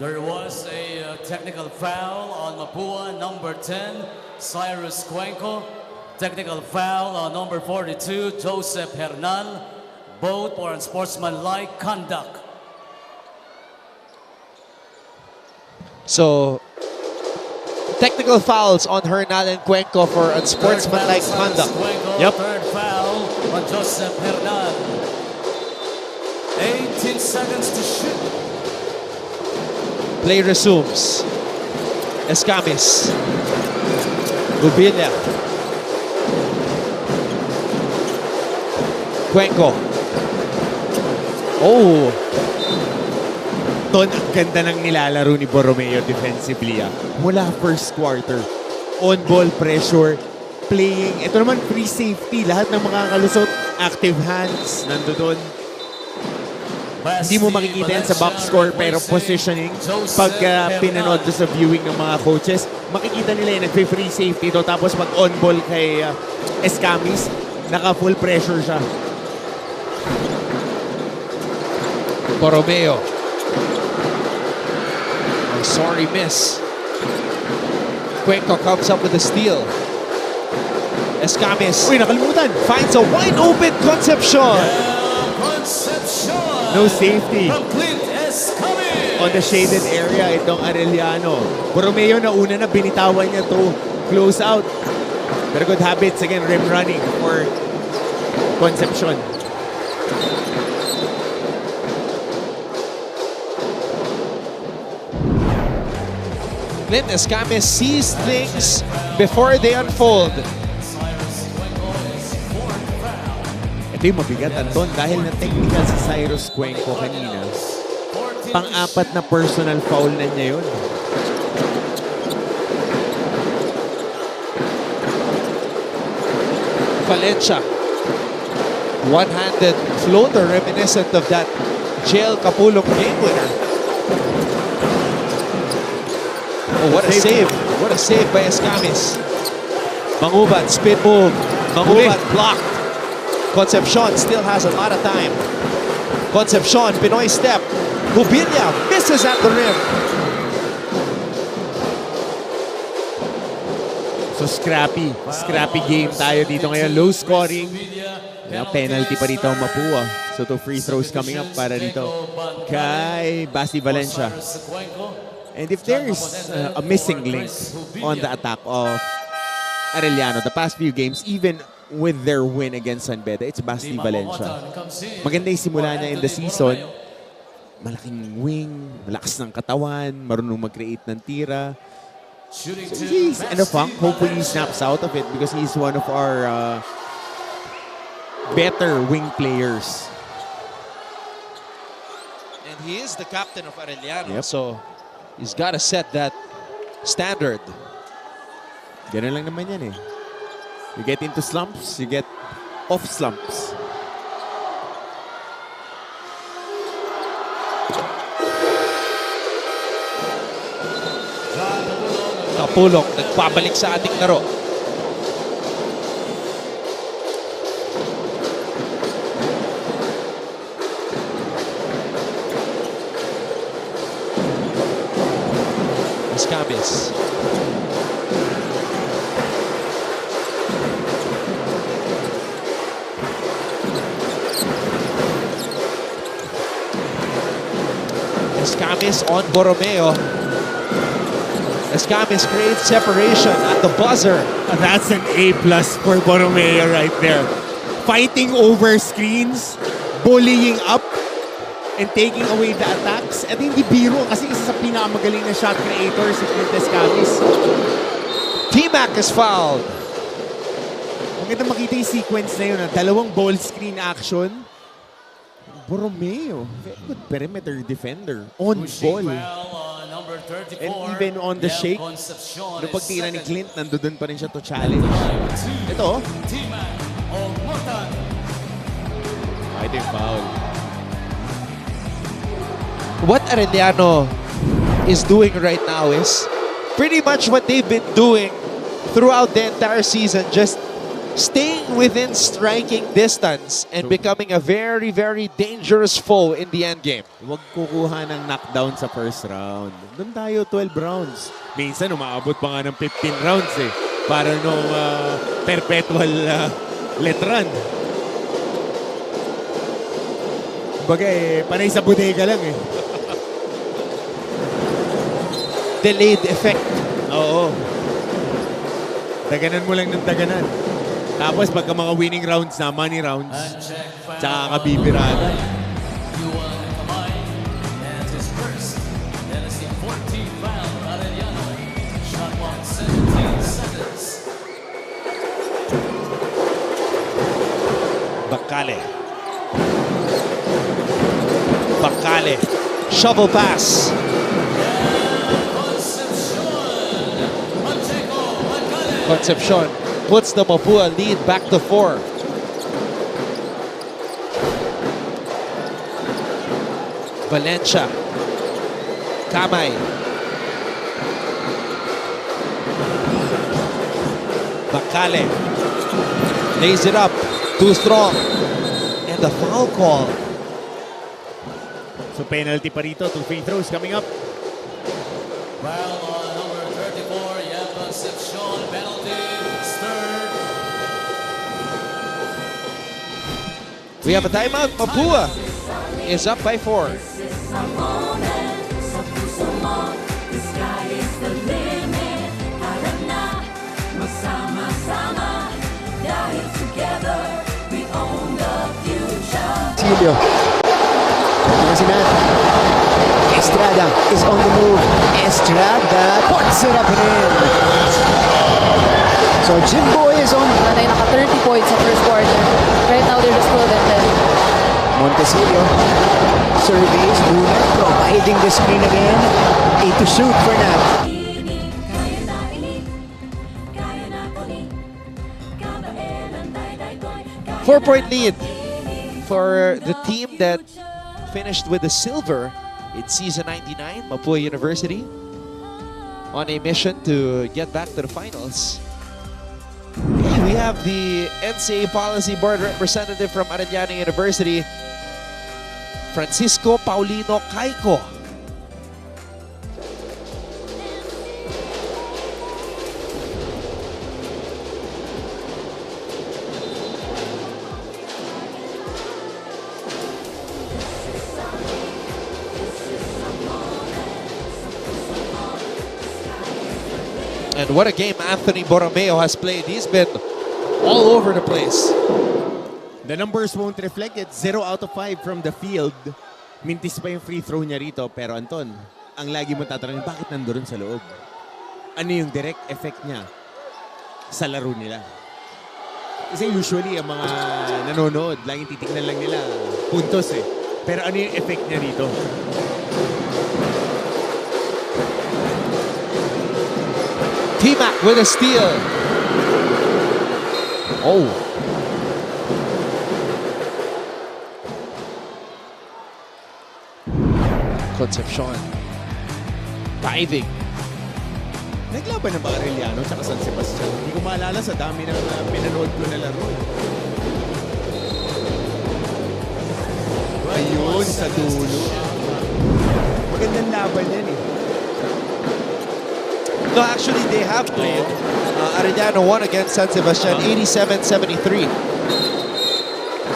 There was a technical foul on Mapúa, number 10, Cyrus Cuenco. Technical foul on number 42, Joseph Hernal. Both for unsportsmanlike conduct. So, technical fouls on Hernal and Cuenco for unsportsmanlike conduct. Yep. Third foul on Joseph Hernal. 18 seconds to shoot. Play resumes. Escamis. Rubilla. Cuenco. Oh! Ton, ang ganda ng nilalaro ni Borromeo defensively. Mula first quarter, on-ball pressure, playing. Ito naman, free safety. Lahat ng mga kalusot, active hands, nandoon. Hindi mo makikita yan sa box score, pero positioning, pag pinanood sa viewing ng mga coaches, makikita nila yung nag-free safety ito. Tapos pag on-ball kay Escamis, naka-full pressure siya. Borromeo. Oh, sorry miss. Cuenco comes up with a steal. Escamis. Uy, nakalimutan. Finds a wide open Concepcion. No safety. On the shaded area, itong Arellano. Borromeo na una na binitawan niya to close out. Pero good habits again, rim running for Concepcion. Clint Escamis sees things before they unfold. Ito yung mabigat, Anton, dahil na technical si Cyrus Cuenco kanina. Pang-apat na personal foul na niya yun. Valencia. One-handed floater reminiscent of that jail Kapulong game winner. Oh, what a save. What a save by Escamis. Mangubat, spin move. Mangubat blocked. Concepcion still has a lot of time. Concepcion, Pinoy step. Rubilla misses at the rim. So scrappy. Scrappy game tayo dito ngayon. Low scoring. Penalty pa dito ang Mapúa. So 2 free throws coming up para dito kay Basti Valencia. And if there's a missing link on the attack of Arellano the past few games, even with their win against San Beda, it's Basti Valencia. Maganda yung simula niya in the season. Malaking wing, malakas ng katawan, marunong mag-create ng tira. So he's in a funk. Hopefully he snaps out of it because he's one of our better wing players. And he is the captain of Arellano, so he's got to set that standard. Ganun lang naman yan eh. You get into slumps, you get off slumps. Kapulong, nagpabalik sa ating laro. Escamis. Escamis on Borromeo. Escamis creates separation at the buzzer. That's an A+ for Borromeo right there. Fighting over screens, bullying up, and taking away the attacks. At hindi biro kasi isa sa pinakamagaling na shot creator si Escamis. T-Mac is fouled. Maganda makita yung sequence na yun. Dalawang ball screen action. Borromeo, very good perimeter defender. On ball. And even on the shake, nung pagtira ni Clint, nandoon pa rin siya to challenge. Ito. Ay, ito yung foul. What Arellano is doing right now is pretty much what they've been doing throughout the entire season, just staying within striking distance and becoming a very, very dangerous foe in the end game. Huwag kukuha ng knockdown sa first round. Doon tayo 12 rounds. Minsan umaabot pa nga ng 15 rounds eh. Para nung perpetual letran. Kumbaga eh, panay sa bodega lang eh. Delayed effect. Oo. Daganan mo lang ng daganan. Tapos pagka mga winning rounds na, money rounds, tsaka kabibirada. Bakale. Shovel pass. Concepcion puts the Mapúa lead back to 4. Valencia. Kamay. Bakale. Lays it up. Too strong. And the foul call. So penalty pa rito. 2 free throws coming up. Well, number 34, Yan Concepcion, penalty, stirred. We have a timeout. Mapúa is up by 4. Silio. Ito si Matt. Estrada is on the move. Estrada puts it up and in. So Jimboy is on. Natay naka 30 points sa first quarter. Right now they're just 12 and 10. Montecillo surveys Luna, providing the screen again. 8 to shoot for Nat. 4-point lead for the team that finished with the silver in season 99, Mapúa University, on a mission to get back to the finals. We have the NCAA Policy Board representative from Arellano University, Francisco Paulino Caico. And what a game Anthony Borromeo has played. He's been all over the place. The numbers won't reflect it. 0 out of 5 from the field. Mintis pa yung free throw niya rito. Pero Anton, ang lagi mo tatanungin, bakit nandoon sa loob? Ano yung direct effect niya sa laro nila? Kasi usually, ang mga nanonood, laging titignan lang nila puntos eh. Pero ano yung effect niya rito? T-Mac with a steal. Oh. Concepcion. Diving. Naglaban ng mga Arellano at San Sebastian. Hindi ko maalala sa dami ng pinanood ko na laro. Ayun, sa dulo. Magandang laban yan eh. No, actually, they have played. Arellano won against San Sebastian, 87-73.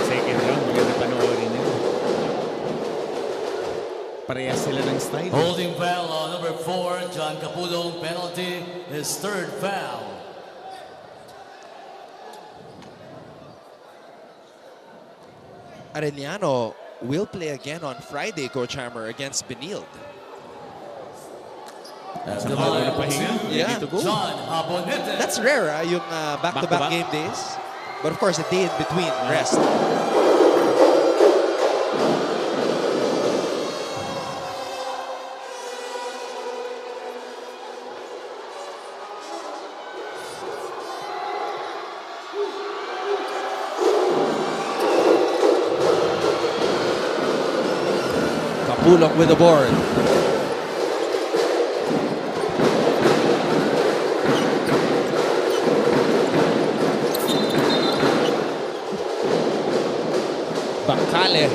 Second round, maganda panoorin yun. Parehas sila ng style. Holding foul on number 4, John Capulong. Penalty, his third foul. Arellano will play again on Friday, Coach Hammer, against Benilde. After the line, Yeah. John Abonete. That's rare, yung back-to-back game days. But of course, a day in between rest. Kapulong with the board. Bacale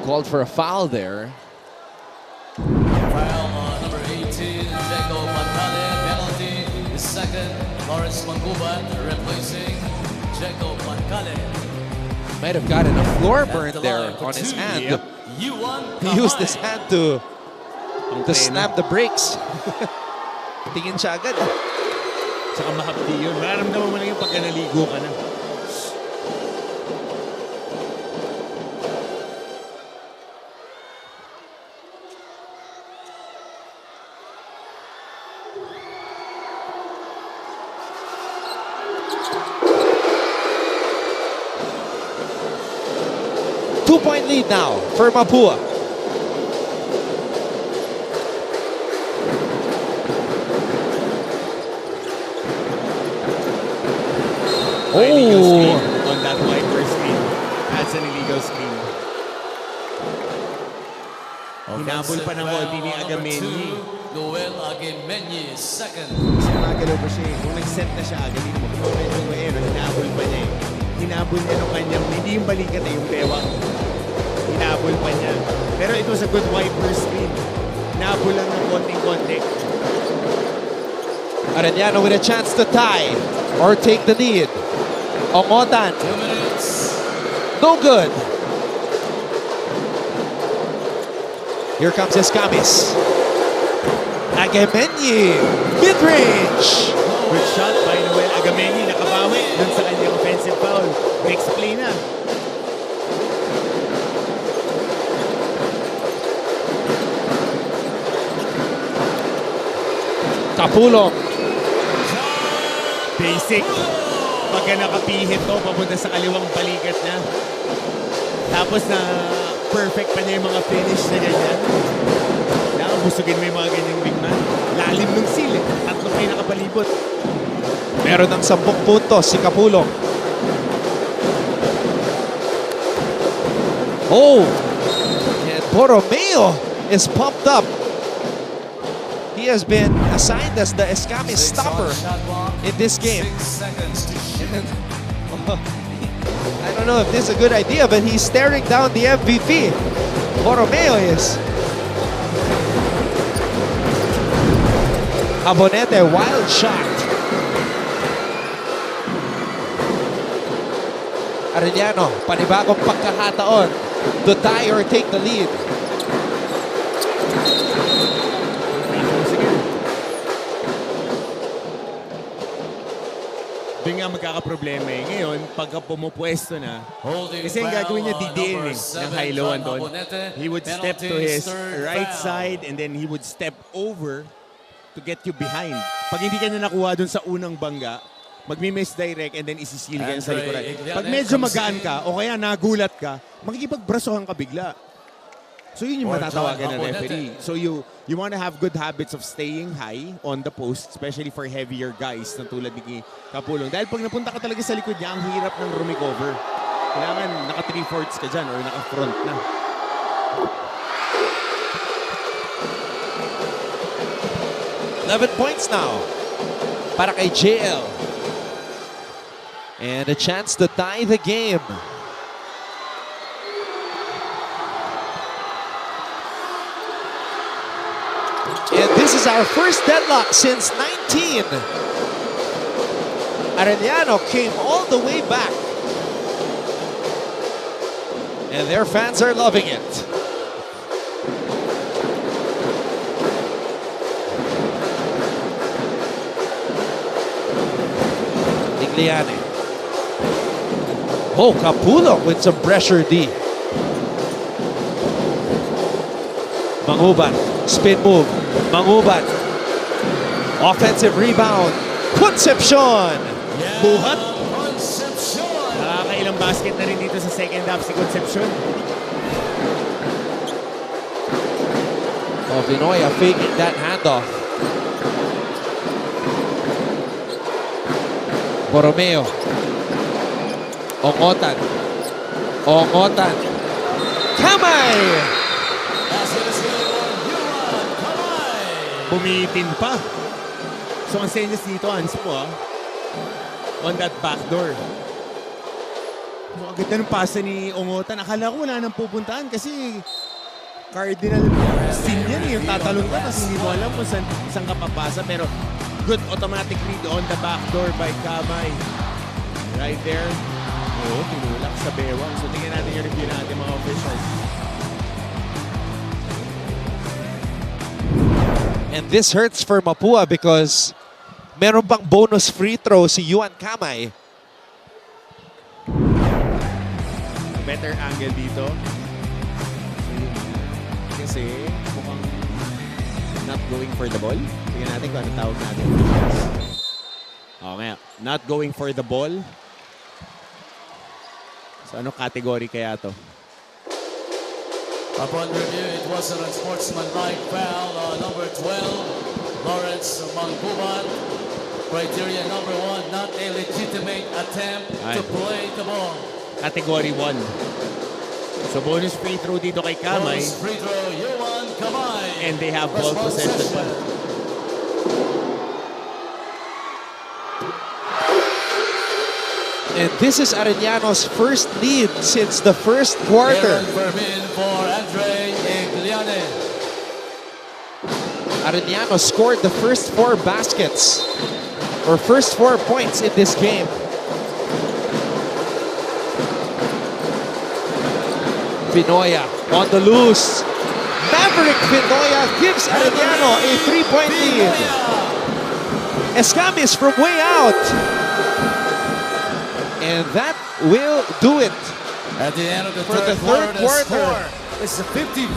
called for a foul there. Foul on number 18, Jaco Pantale. Penalty, his second. Lawrence Manguban replacing Jaco Pantale. Might have gotten a floor burn there on his hand. Yep. He used his hand to snap the brakes. Tingin siya agad. Saka mahapdi yun. Maramdaman mo lang yung pagka naligo ka na. Two-point lead now for Mapúa. Illegal screen on that wiper screen. That's an illegal screen. Hinabol pa ng Holby ni Agamenyi. Noel Agamenyi, second. Sumagalaw pa siya eh. Kung nag-set na siya agad, hindi mo medyo maero. Hinabol pa niya eh. Hinabol niya nung kanyang, hindi yung balikat eh, yung bewang. Hinabol pa niya. Pero it was a good wiper screen. Hinabol lang ng konting-konti. Arellano with a chance to tie or take the lead. Ongotan. 2 minutes. No good. Here comes Escamis. Agamenyi. Mid-range. Good shot by Noel Agamenyi. Nakabawi dun sa kanyang offensive foul. Next play na. Kapulong. Basic. Pagka nakapihit to, papunta sa kaliwang balikat niya. Tapos na perfect pa niya yung mga finish na ganyan. Nakabusugin mo yung mga ganyang wingman. Lalim ng seal eh. Tatlo kayo nakapalibot. Meron ng 10 puntos si Kapulong. Oh! And Borromeo is pumped up. He has been assigned as the Escamis stopper in this game. 6 seconds to shoot. I don't know if this is a good idea, but he's staring down the MVP. Borromeo is. Abonete, wild shot. Arellano, panibagong pagkakataon to tie or take the lead. nga magkakaproblema eh. Ngayon, pagka pumupwesto na, Holding kasi ang foul gagawin niya, on didiin number eh, ng 7, high-lowan John doon. Abonete. He would step to Penalties, his third right foul. side and then he would step over to get you behind. Pag hindi ka na nakuha doon sa unang bangga, magmi-misdirect and then isisil ka sa Andre likuran. Igliane Pag medyo comes magaan in. ka o kaya nagulat ka, makikipagbrasohan ka bigla. So yun yung Or matatawagan John ng Abonete. referee. So you want to have good habits of staying high on the post, especially for heavier guys na tulad ni Kapulong. Dahil pag napunta ka talaga sa likod niya, ang hirap ng rumicover. Kailangan naka 3/4 ka dyan or naka front na. $11 now para kay JL. And a chance to tie the game. And this is our first deadlock since 19. Arellano came all the way back. And their fans are loving it. Igliane. Oh, Capulong with some pressure D. Mangubat, spin move. Mangubat. Offensive rebound. Concepcion. Buhat. Concepcion. Nakakailang basket na rin dito sa second half si Concepcion. Oh, Vinoya faking that handoff. Borromeo. Ongotan. Ongotan. Kamay! Bumitin pa. So ang senyas dito, Hans po on that back door. So ang ganda ng pasa ni Ongotan. Akala ko wala nang pupuntahan kasi Cardinal scene yan yung tatalong ka kasi hindi mo alam kung saan ka papasa. Pero good automatic read on the back door by Kamay. Right there. Oo, tinulak sa bewang. So tingnan natin yung review natin mga officials. And this hurts for Mapúa because meron pang bonus free throw si Yuan Kamay. Better angle dito. Kasi mukhang not going for the ball. Tingnan natin kung anong tawag natin. Okay, not going for the ball. So ano category kaya to? Upon review, it was an unsportsmanlike foul on number 12, Lawrence Mangubat. Criteria number 1, not a legitimate attempt to play the ball. Category 1. So bonus free throw dito kay Kamay. Bonus free throw, Yuan Kamay. And they have ball possession pa. And this is Arellano's first lead since the first quarter. Aaron Fermin for Andre Igliane. Arellano scored the first 4 baskets or first 4 points in this game. Vinoya on the loose. Maverick Vinoya gives Arellano a 3-point lead. Escamis from way out. And that will do it. At the end of the For the third third quarter. It's a 54-51.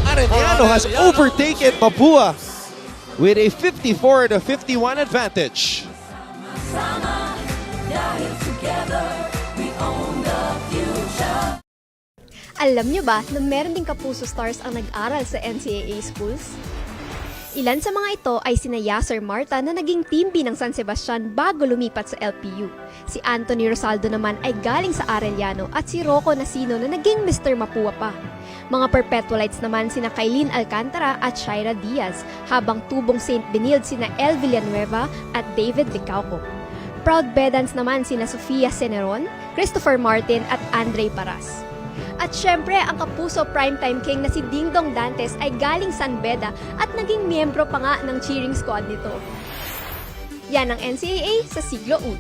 Arellano has overtaken Mapúa with a 54-51 advantage. Alam nyo ba na meron ding kapuso stars ang nag-aral sa NCAA schools? Ilan sa mga ito ay sina Yasser Marta na naging team B ng San Sebastian bago lumipat sa LPU. Si Anthony Rosaldo naman ay galing sa Arellano at si Rocco Nasino na naging Mr. Mapúa pa. Mga perpetualites naman sina Kailin Alcantara at Shaira Diaz, habang tubong St. Benilde sina El Villanueva at David Licauco. Proud Bedans naman sina Sofia Ceneron, Christopher Martin at Andre Paras. At syempre, ang kapuso primetime king na si Dingdong Dantes ay galing San Beda at naging miyembro pa nga ng cheering squad nito. Yan ang NCAA sa siglo I.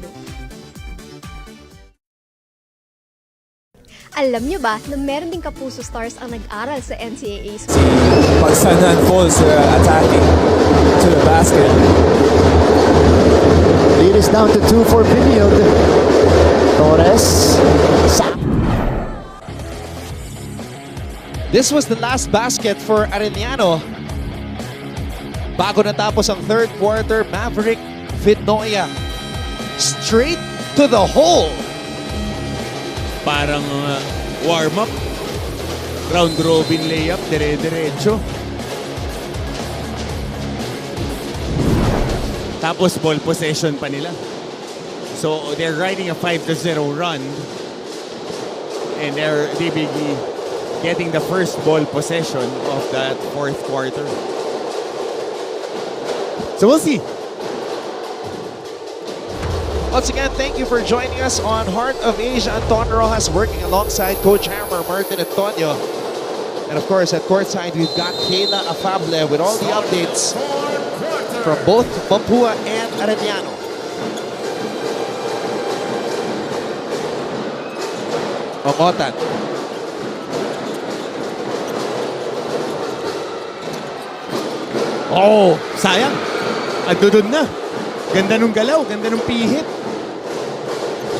Alam nyo ba na meron ding kapuso stars ang nag-aral sa NCAA school? Pakistan falls attacking to the basket. Lead is It's down to 2 for Piniod. Torres. This was the last basket for Arellano. Bago natapos ang third quarter, Maverick Vinoya straight to the hole. Parang warm-up. Round robin layup, dire-diretso. Tapos ball possession pa nila. So they're riding a 5-0 run. And they be getting the first ball possession of that fourth quarter. So we'll see. Once again, thank you for joining us on Heart of Asia. Antonio Rojas working alongside Coach Hammer, Martin Antonio. And of course, at courtside, we've got Kayla Afable with all the updates from both Mapúa and Arellano. Omotan. Oh, sayang. Andun na. Ganda nung galaw, ganda nung pihit.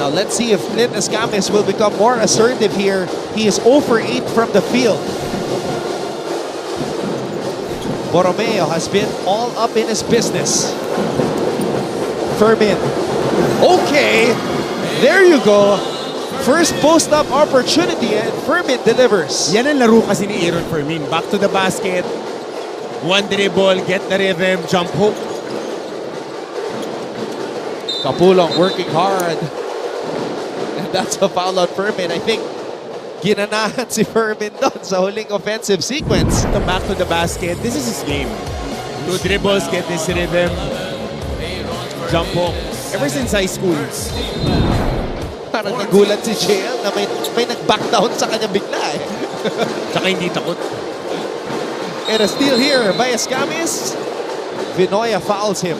Now let's see if Clint Escames will become more assertive here. He is 0 for 8 from the field. Borromeo has been all up in his business. Fermin. Okay, there you go. First post-up opportunity and Fermin delivers. Yan ang laro kasi ni Aaron Fermin. Back to the basket. One dribble, get the rhythm, jump hook. Capulong working hard. And that's a foul on Fermin. I think ginanahan si Fermin doon sa huling offensive sequence. Back to the basket. This is his game. Two dribbles, get this rhythm. Jump hook. Ever since high school. Parang nagulat si JL na may nag-back down sa kanya bigla eh. Tsaka hindi takot. And a steal here by Escames. Vinoya fouls him.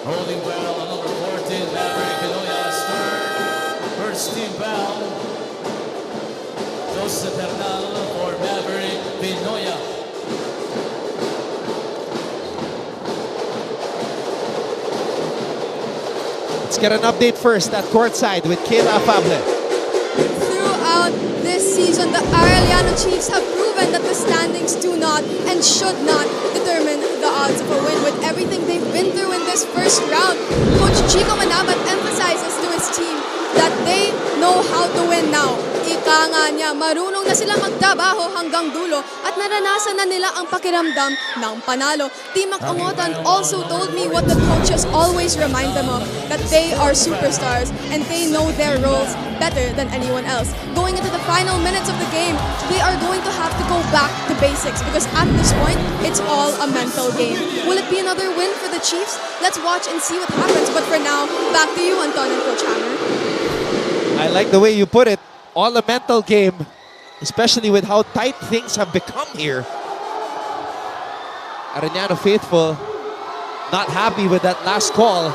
Holding foul on number 14, Maverick Vinoya's first team foul. Joseph Arellano for Maverick Vinoya. Let's get an update first at courtside with Kayla Afable. Throughout this season, the Arellano Chiefs have proven that the standings do not and should not determine the odds of a win. With everything they've been through in this first round, Coach Chico Manabat emphasizes to his team that they know how to win now. Ika nga niya, marunong na sila magtrabaho hanggang dulo at naranasan na nila ang pakiramdam ng panalo. Team Makangotan also told me what the coaches always remind them of, that they are superstars and they know their roles better than anyone else. Going into the final minutes of the game, they are going to have to go back to basics because at this point, it's all a mental game. Will it be another win for the Chiefs? Let's watch and see what happens. But for now, back to you, Anton and Coach Hammer. I like the way you put it. All a mental game, especially with how tight things have become here. Arellano faithful, not happy with that last call.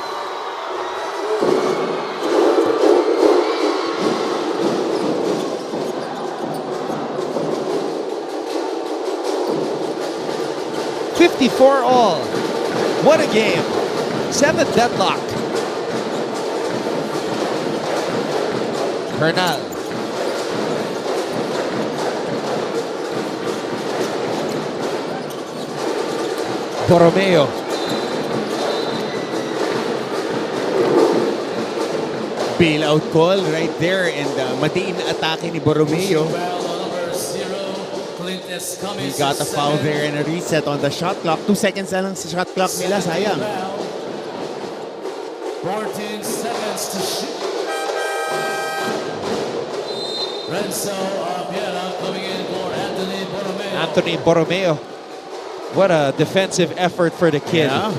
.54 all. What a game. 7th deadlock. Bernal. Borromeo. Bailout call right there and matiin na atake ni Borromeo. He got a foul there and a reset on the shot clock. 2 seconds na lang sa shot clock nila, sayang. 14 seconds to shoot. Renzo Apiera coming in for Anthony Borromeo. Anthony Borromeo. What a defensive effort for the kid. Yeah.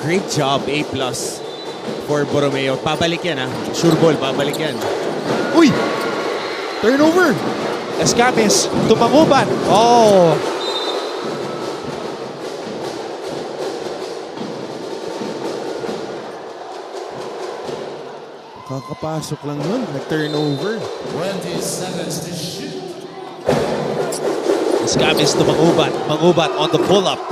Great job, A+ for Borromeo. Pabalik yan, ha? Sure ball, pabalik yan. Uy! Turnover! Escames, tumanguban. Oh! Kakapasok lang nun, nag-turnover. 20 seconds to shoot. Escames to Mangubat. Mangubat on the pull-up.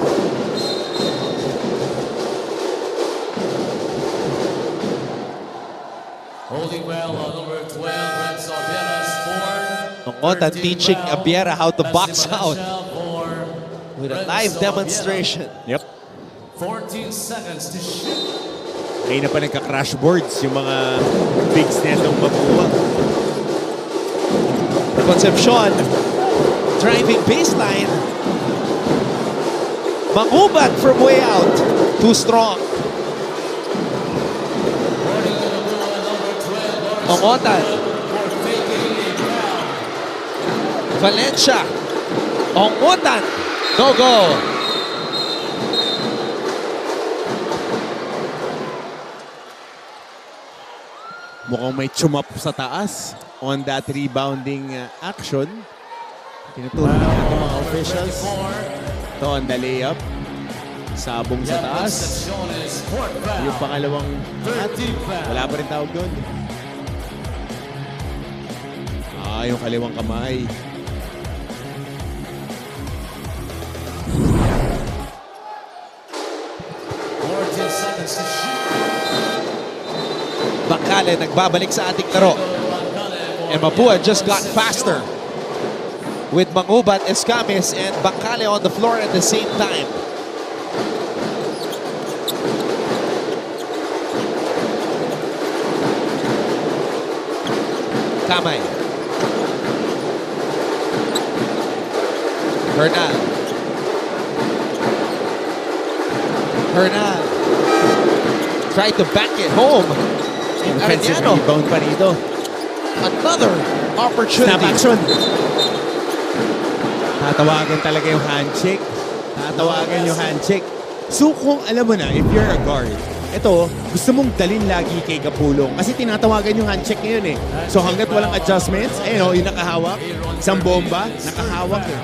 Ongotan teaching Abiera how to box out with a live demonstration. Yep. 14 seconds to shoot. Ngayon na pa nagka-crash boards yung mga bigs netong Mapúa. Concepcion driving baseline. Mangubat from way out. Too strong. Ongotan. Valencia. Ongotan. No go. Mukhang may chumap sa taas on that rebounding action. Tinutulong natin mga officials. Ito on the layup. Sabong sa taas. Yung pangalawang at wala pa rin tawag doon. Yung kaliwang kamay. Bacale nagbabalik sa ating laro. And Mapúa just got faster with Mangubat, Escamis, and Bacale on the floor at the same time. Kamay. Hernal. Hernal. Tried to back it home. Offensive Arellano. rebound pa rito. Another opportunity. Snap action. Tatawagan talaga yung handshake. Tatawagan yung handshake. So kung alam mo na, if you're a guard, ito, gusto mong dalin lagi kay Kapulong. Kasi tinatawagan yung handshake ngayon eh. So hanggat walang adjustments, ayun o, yung nakahawak. Isang bomba, nakahawak eh.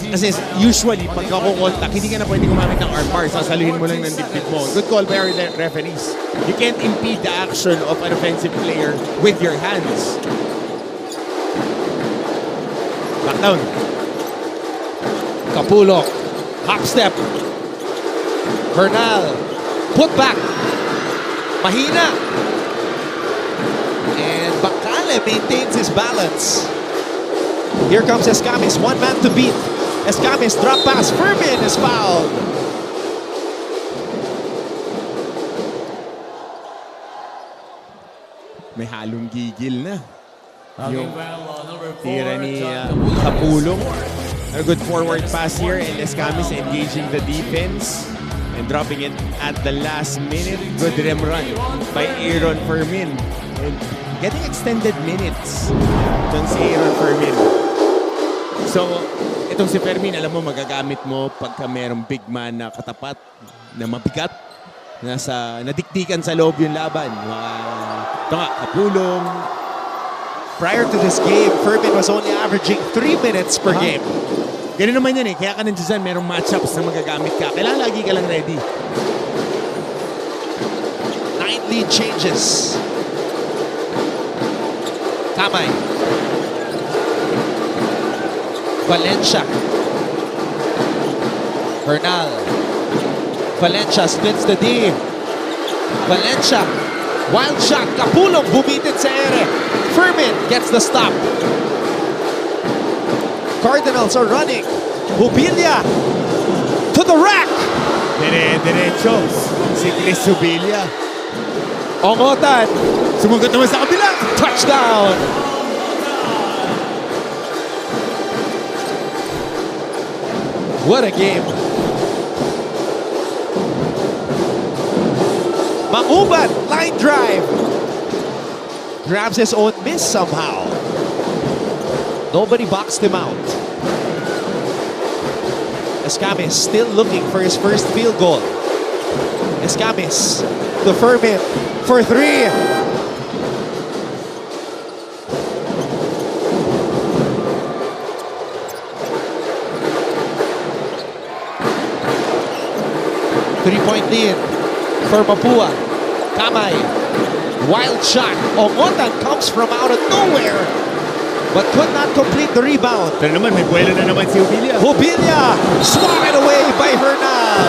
Kasi usually, pagka-contact, hindi ka na pwede gumamit ng arm bar. Sasaluhin mo lang ng dibdib mo. Good call by our referees. You can't impede the action of an offensive player with your hands. Back down. Kapulong. Hop step. Hernal. Put back. Mahina. And Bacale maintains his balance. Here comes Escamis. One man to beat. Escamis drop pass. Fermin is fouled. May halong gigil na. Yung tira ni Kapulong. A good forward pass here and Escamis engaging the defense and dropping it at the last minute. Good rim run by Aaron Fermin. And getting extended minutes. Itong si Aaron Fermin. So, itong si Fermin, alam mo, magagamit mo pagka merong big man na katapat, na mabigat, nadiktikan sa loob yung laban. Ito nga, Kapulong. Prior to this game, Fermin was only averaging 3 minutes per game. Ganun naman yan eh. Kaya ka nandiyan, merong matchups na magagamit ka. Kailangan lagi ka lang ready. 9 lead changes. Kamay. Valencia. Hernal. Valencia splits the D. Valencia. Wild shot. Kapulong bumitin sa ere. Fermin gets the stop. Cardinals are running. Hubilia to the rack. Diretso. Si Chris Hubilia. Ongotan. Sumagot naman sa kabila. Touchdown. What a game. Mangubat, line drive. Grabs his own miss somehow. Nobody boxed him out. Escamis still looking for his first field goal. Escamis to Fermin for 3. Three-point lead for Mapúa. Kamay. Wild shot. Ongotan comes from out of nowhere, but could not complete the rebound. Pero naman, may buwelo na naman si Hubilia. Hubilia swatted away by Hernal.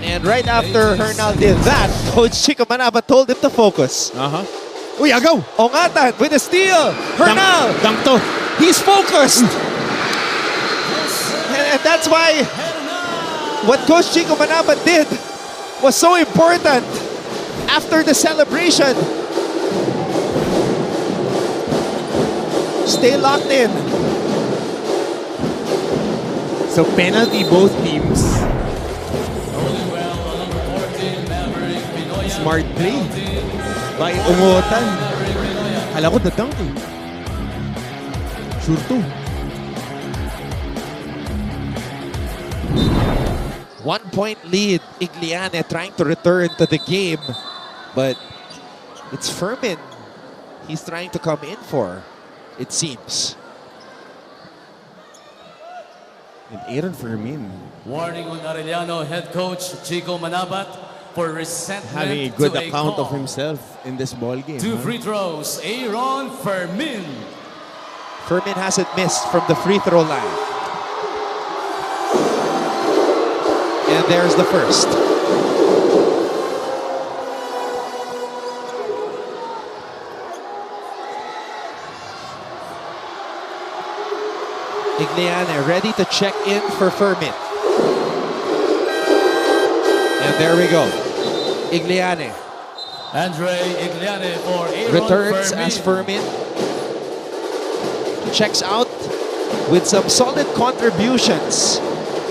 And right after Hernal did that, Coach Chico Manaba told him to focus. Uy, agaw! Ongatan with a steal. Hernal! Dunk to. He's focused. And that's why what Coach Chico Manaba did was so important after the celebration. Stay locked in. So penalty both teams. Smart play by Ungotan. Kala ko dadunk eh. Sure to. 1 point lead. Igliane trying to return to the game. But it's Fermin he's trying to come in for, it seems. And Aaron Fermin Warning on Arellano head coach Chico Manabat for resentment having a good to account call. of himself in this ball game. Two free throws, Aaron Fermin. Fermin hasn't missed from the free throw line. And there's the first. Igliane ready to check in for Fermin. And there we go. Igliane Andre Igliane for Aaron returns Fermin. as Fermin. Checks out with some solid contributions.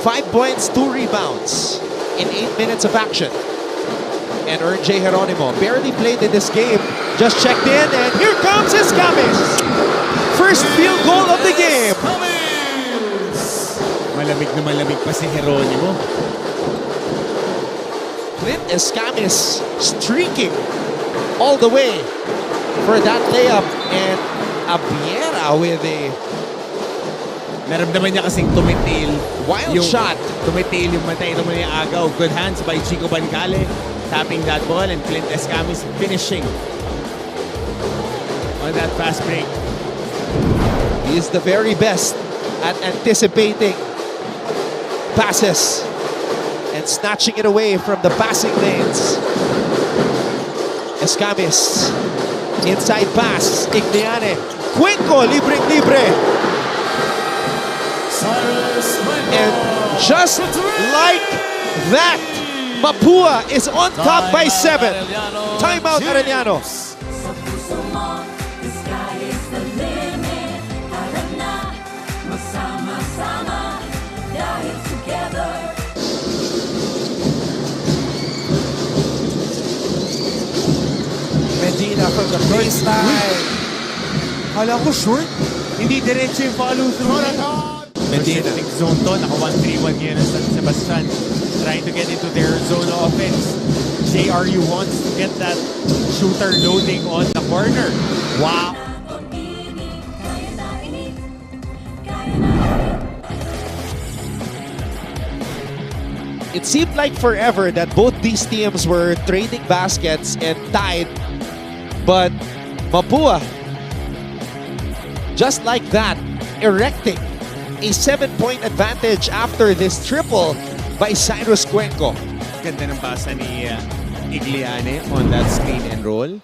5 points, 2 rebounds in 8 minutes of action. And J. Geronimo barely played in this game. Just checked in, and here comes his Escamis. First field goal of the game. Malamig na malamig pa si Geronimo. Clint Escamis streaking all the way for that layup. And Abiera with a Naramdaman niya kasing tumitil. wild shot. Tumitil yung mata. Ito mo yung agaw. Good hands by Chico Bancale. Tapping that ball and Clint Escamis finishing on that fast break. He is the very best at anticipating passes and snatching it away from the passing lanes. Escamis, inside pass, Igliane, Cuenco, libre. And just like that, Mapúa is on top by 7. Timeout, Arellano. Sa puso mo, the sky is the limit. Tara na, magsama-sama, dahil together. Medina from the baseline. Kala ko short. Hindi diretso yung follow through. Medina. Zone to. Naka 1-3-1 ngayon ang San Sebastian. Trying to get into their zone offense. JRU wants to get that shooter loading on the corner. Wow. It seemed like forever that both these teams were trading baskets and tied. But Mapúa, just like that, erecting a 7-point advantage after this triple by Cyrus Cuenco. Ganda ng basa ni Igliane on that screen and roll.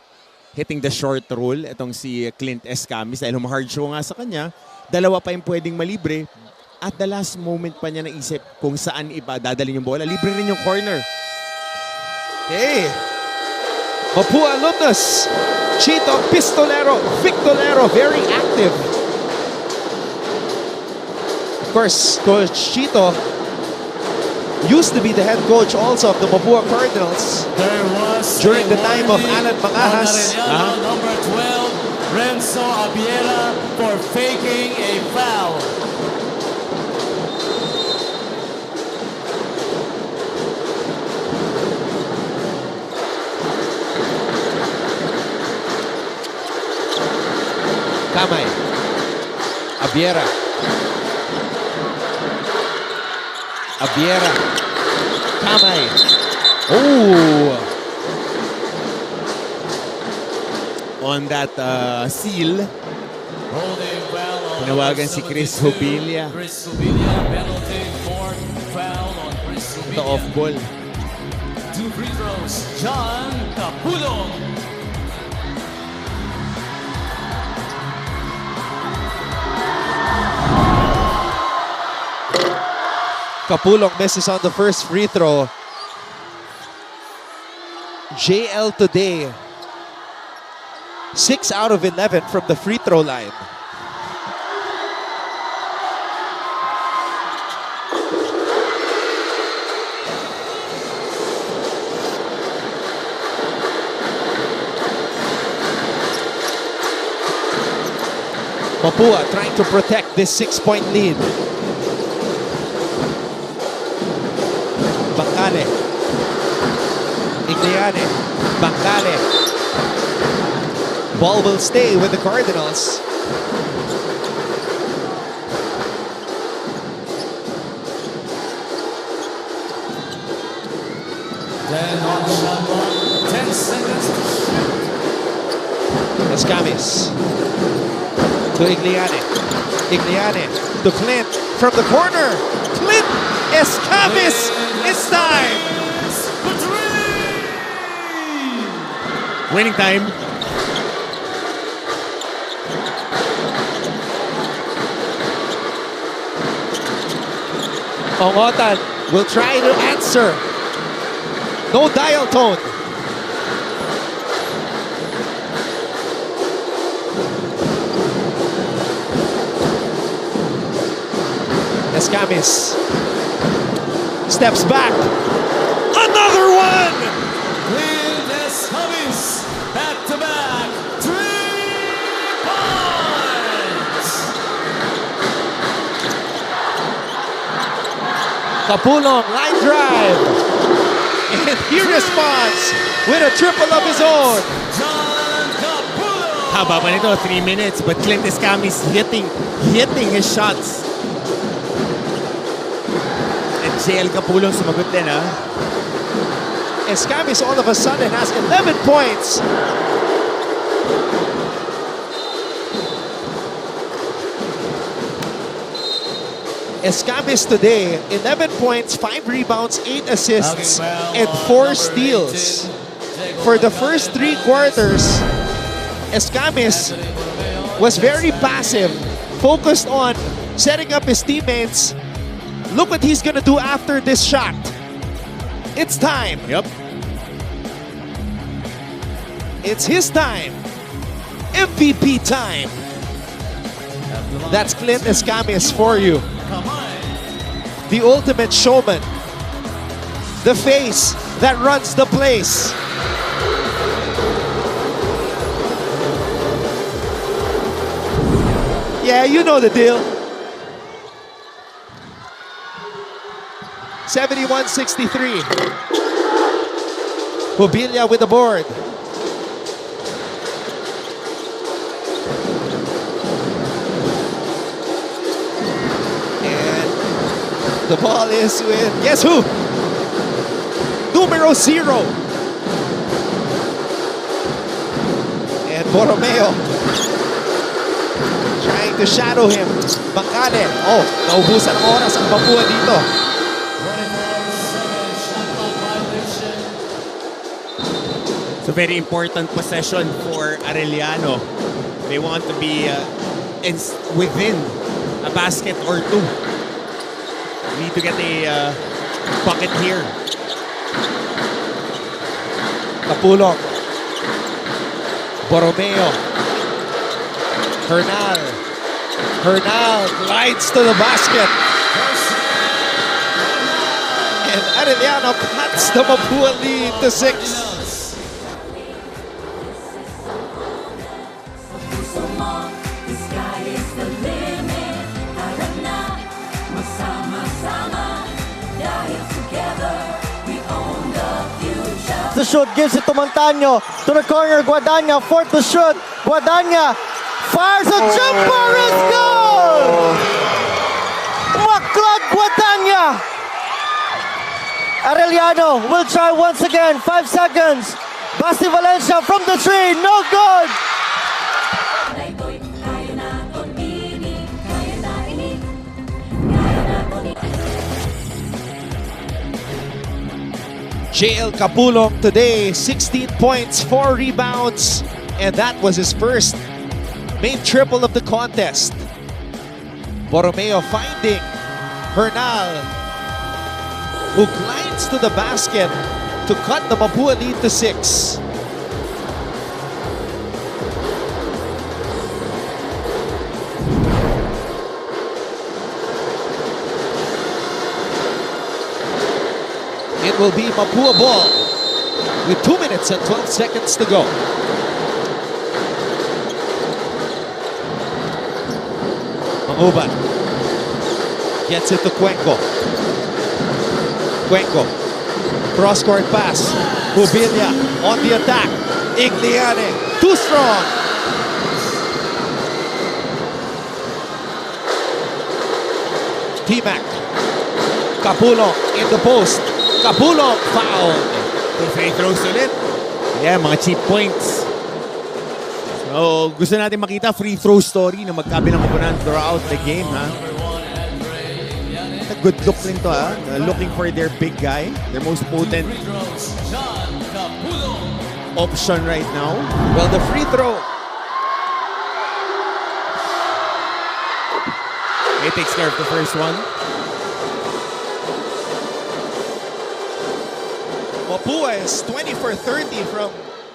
Hitting the short roll, itong si Clint Escamis. Dahil hard show nga sa kanya, dalawa pa yung pwedeng malibre. At the last moment pa niya naisip kung saan iba dadalhin yung bola. Libre rin yung corner. Hey! Mapúa alumnus, Chito Victolero, very active. Of course, Coach Chito used to be the head coach also of the Mapúa Cardinals during the time of Alan Mangahas. Number 12, Renzo Abiera for faking a foul. Kamay. Abiera. Kamay. Oh! On that seal, tinawagan si Chris Hubilia. Chris Hubilia, penalty, fourth foul on Chris Hubilia. The off ball. free throws, John Capulong. Capulong misses on the first free throw. JL today, 6 out of 11 from the free throw line. Mapúa trying to protect this 6-point lead. Bangkale. Igliane. Bangkale. Ball will stay with the Cardinals. Then on the shot clock, 10 seconds to shoot. Escamis to Igliane. Igliane to Clint from the corner. Clint Escamis. It's time. Winning time. Ongotan will try to answer. No dial tone. Escamis steps back. Another one! Clint Escamis, back-to-back 3 points! Capulong, line drive. And he responds with a triple of his own. John Capulong! Haba pa nito, 3 minutes, but Clint Escamis hitting his shots. And JL Capulong sumagot din, ha? Escamis all of a sudden has 11 points. Escamis today, 11 points, 5 rebounds, 8 assists, and 4 steals. For the first 3 quarters, Escamis was very passive, focused on setting up his teammates. Look what he's gonna do after this shot. It's time. Yep. It's his time. MVP time. That's Clint Escamis for you. The ultimate showman. The face that runs the place. Yeah, you know the deal. 71-63. Mobilia with the board. And the ball is with, guess who? Numero 0. And Borromeo trying to shadow him. Bangkale. Oh, naubusan ng oras ang Mapúa dito. 24-7 shot clock violation. It's a very important possession for Arellano. They want to be within a basket or 2. Need to get a bucket here. Capulong. Borromeo. Hernal glides to the basket. And Arellano cuts the Mapúa lead to 6. The sky is the limit. Tara na, magsama-sama. Dahil together, we own the future. The shoot gives it to Montaño. To the corner, Guadagna. Fourth to shoot. Guadagna fires a jumper. It's goal! Maclad Guadagna. Arellano will try once again. 5 seconds. Basti Valencia from the 3. No good. JL Capulong today, 16 points, 4 rebounds, and that was his first main triple of the contest. Borromeo finding Hernal, who glides to the basket to cut the Mapúa lead to 6. It will be Mapúa ball with 2 minutes and 12 seconds to go. Mangubat gets it to Cuenco. Cuenco, cross-court pass. Bubilia on the attack. Igliane, too strong. T-Mac. Capulong in the post. Capulong fouled. Two free throws ulit. Yeah, mga cheap points. So, gusto natin makita free throw story na magkabilang koponan throughout the game, ha? A good look rin to, ha? Looking for their big guy, their most potent option right now. Well, the free throw. He takes care of the first one. Mapúa is 20 for 30 from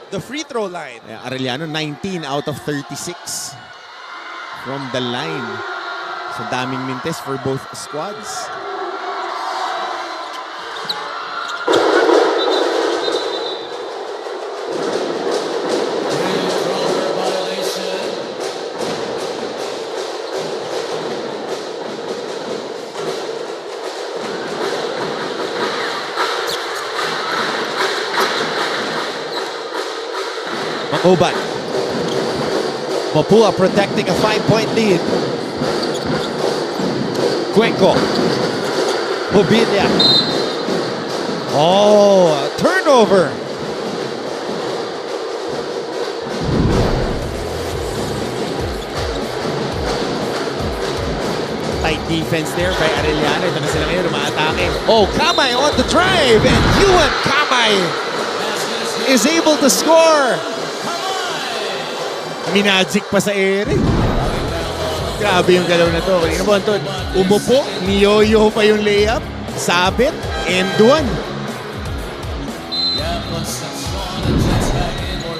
the free throw line. Yeah, Arellano, 19 out of 36 from the line. So daming mintes for both squads. Mangubat. Mapúa protecting a 5-point lead. Cuenco. Bubilia. Oh, a turnover. Tight defense there by Arellano. Ito na sila ngayon, umaatake. Oh, Kamay on the drive, and Yuan Kamay is able to score. Minagic pa sa ere. Grabe yung galaw na to. Kanina mo, Anton, umupo, niyoyo pa yung layup, sabit, and one.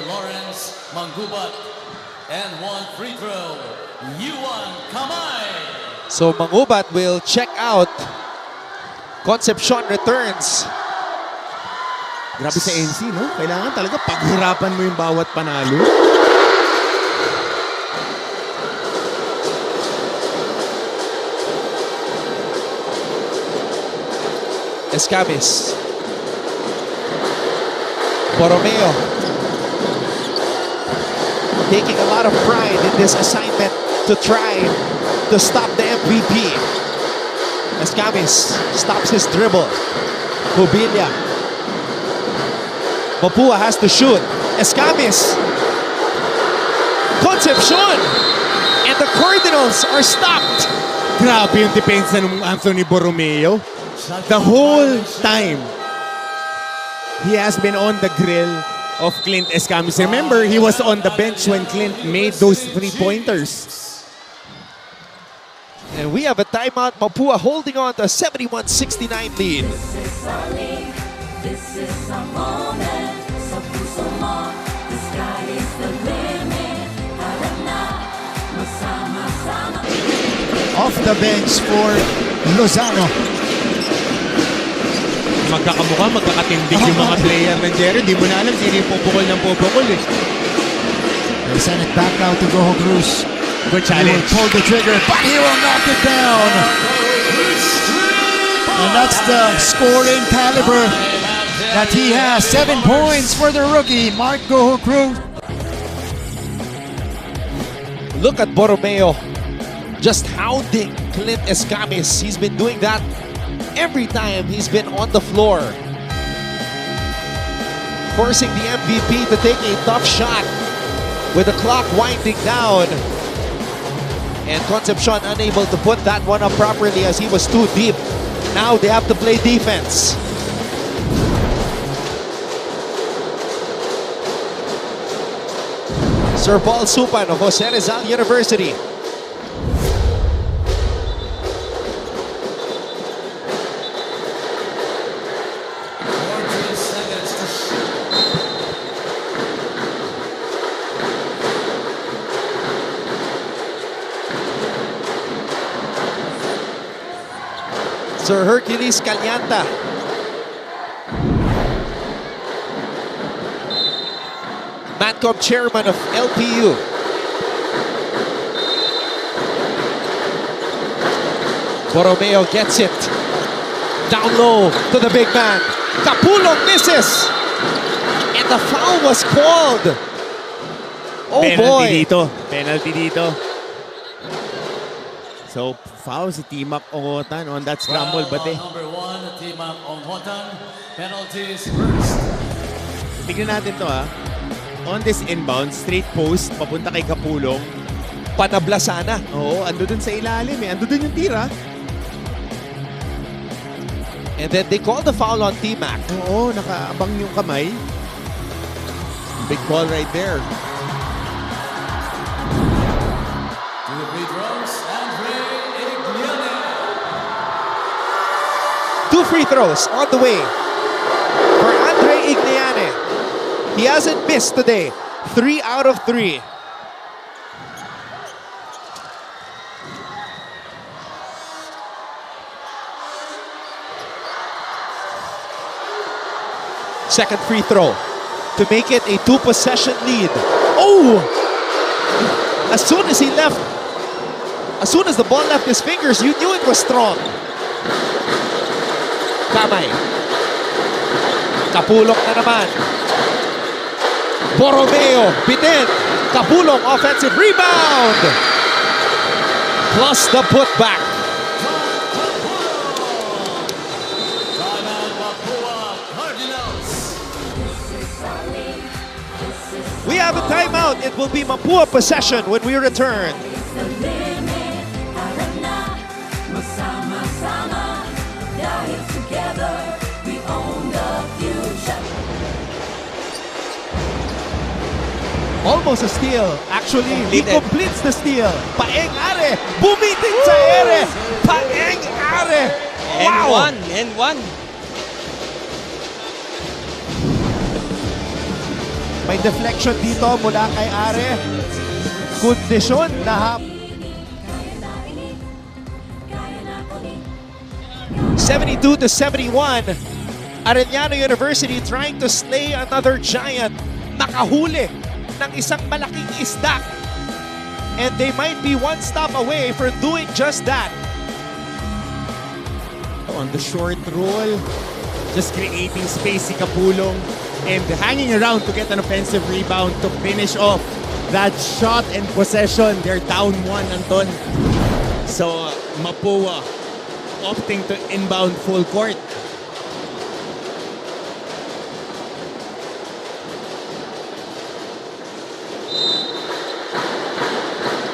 Lawrence Mangubat and one free throw. Yuan Kamay. So Mangubat will check out. Concepcion returns. Grabe sa NC, no? Kailangan talaga paghirapan mo yung bawat panalo. Escamis. Borromeo taking a lot of pride in this assignment to try to stop the MVP. Escamis stops his dribble. Bubilia. Mapúa has to shoot. Escamis. Concepcion. And the Cardinals are stopped. Grabe yung depensa ng Anthony Borromeo. The whole time, he has been on the grill of Clint Escamis. Remember, he was on the bench when Clint made those 3-pointers. And we have a timeout. Mapúa holding on to a 71-69 lead. This is our league. This is our moment. Sa puso mo, the sky is the limit. Harap na, masama-sama. Off the bench for Lozano. Magkakamukha, magkakatindig yung mga player ng Jerry. Di mo na alam sino yung pupukol ng pupukol eh. They send it back now to Goho Cruz. Good He will challenge. pull the trigger, but he will knock it down. And that's the scoring caliber that he has. 7 points for the rookie, Mark Goho Cruz. Look at Borromeo just hounding Clint Escamis. He's been doing that every time he's been on the floor. Forcing the MVP to take a tough shot with the clock winding down. And Concepcion unable to put that one up properly as he was too deep. Now they have to play defense. Sir Paul Supan of Jose Rizal University. Sir Hercules Calyanta. Matcom chairman of LPU. Borromeo gets it. Down low to the big man. Capulong misses. And the foul was called. Oh boy. Penalty dito. So, foul si Timac Ongotan on that scramble. Bate. Number 1, Timac Ongotan. Penalties first. Tignan natin to ha. On this inbound, straight post, papunta kay Capulong. Panabla sana. Oo, ando dun sa ilalim eh. Ando dun yung tira. And then they call the foul on T-Mac. Oo, nakaabang yung kamay. Big ball right there. Two free throws, Andre Igliane. 2 free throws on the way for Andre Igliane. He hasn't missed today. 3 out of 3. Second free throw to make it a 2-possession lead. Oh! As soon as the ball left his fingers, you knew it was strong. Kamay. Capulong na naman. Borromeo, bitin. Capulong, offensive rebound. Plus the putback. Timeout, Mapúa Cardinals. We have a timeout. It will be Mapúa possession when we return. The limit, Arellano, sama-sama, dahil together we own the future. Almost a steal. Actually, he completes the steal. Paeng Are. Bumiting sa ere. Paeng Are. Wow. And one. May deflection dito mula kay Are. Kondisyon na 72-71. Arellano University trying to slay another giant. Nakahuli ng isang malaking isda. And they might be one stop away for doing just that. On the short roll, just creating space si Capulong and hanging around to get an offensive rebound to finish off that shot and possession. They're down 1, Anton. So, Mapúa opting to inbound full court.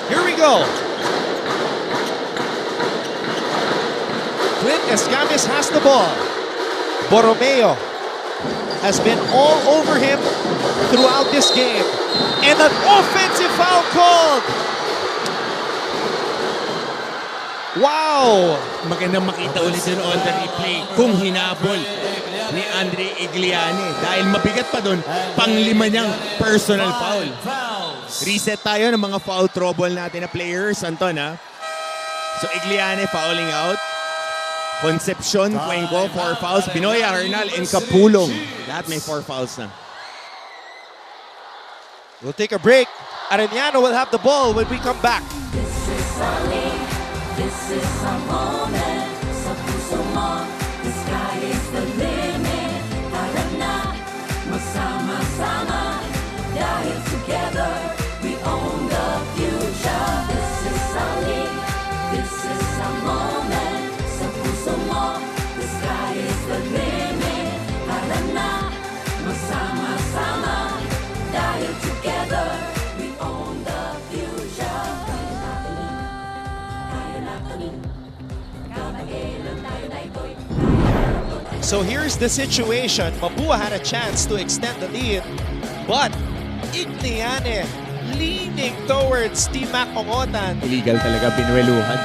Here we go. Clint Escamis has the ball. Borromeo has been all over him throughout this game. And an offensive foul called. Wow! Magandang makita ulit yun on the replay kung hinabol ni Andre Igliane. Dahil mabigat pa doon, pang-5 niyang personal foul. Reset tayo ng mga foul trouble natin na players, Anton ha. So Igliane fouling out. Concepcion, Cuenco, 4 fouls. Pinoy, Arnal, and Capulong. Lahat may 4 fouls na. We'll take a break. Arellano will have the ball when we come back. This is our league, this is our moment. Sa puso mo, the sky is the limit. Tara na, magsama-sama, dahil together we own the future. This is our league, this is our moment. Sa puso mo, the sky is the limit. Tara na, magsama-sama, dahil together we own the future. So here's the situation. Mapúa had a chance to extend the lead, but Igliane leaning towards Team Mac Ongotan. Illegal talaga, binueluhan.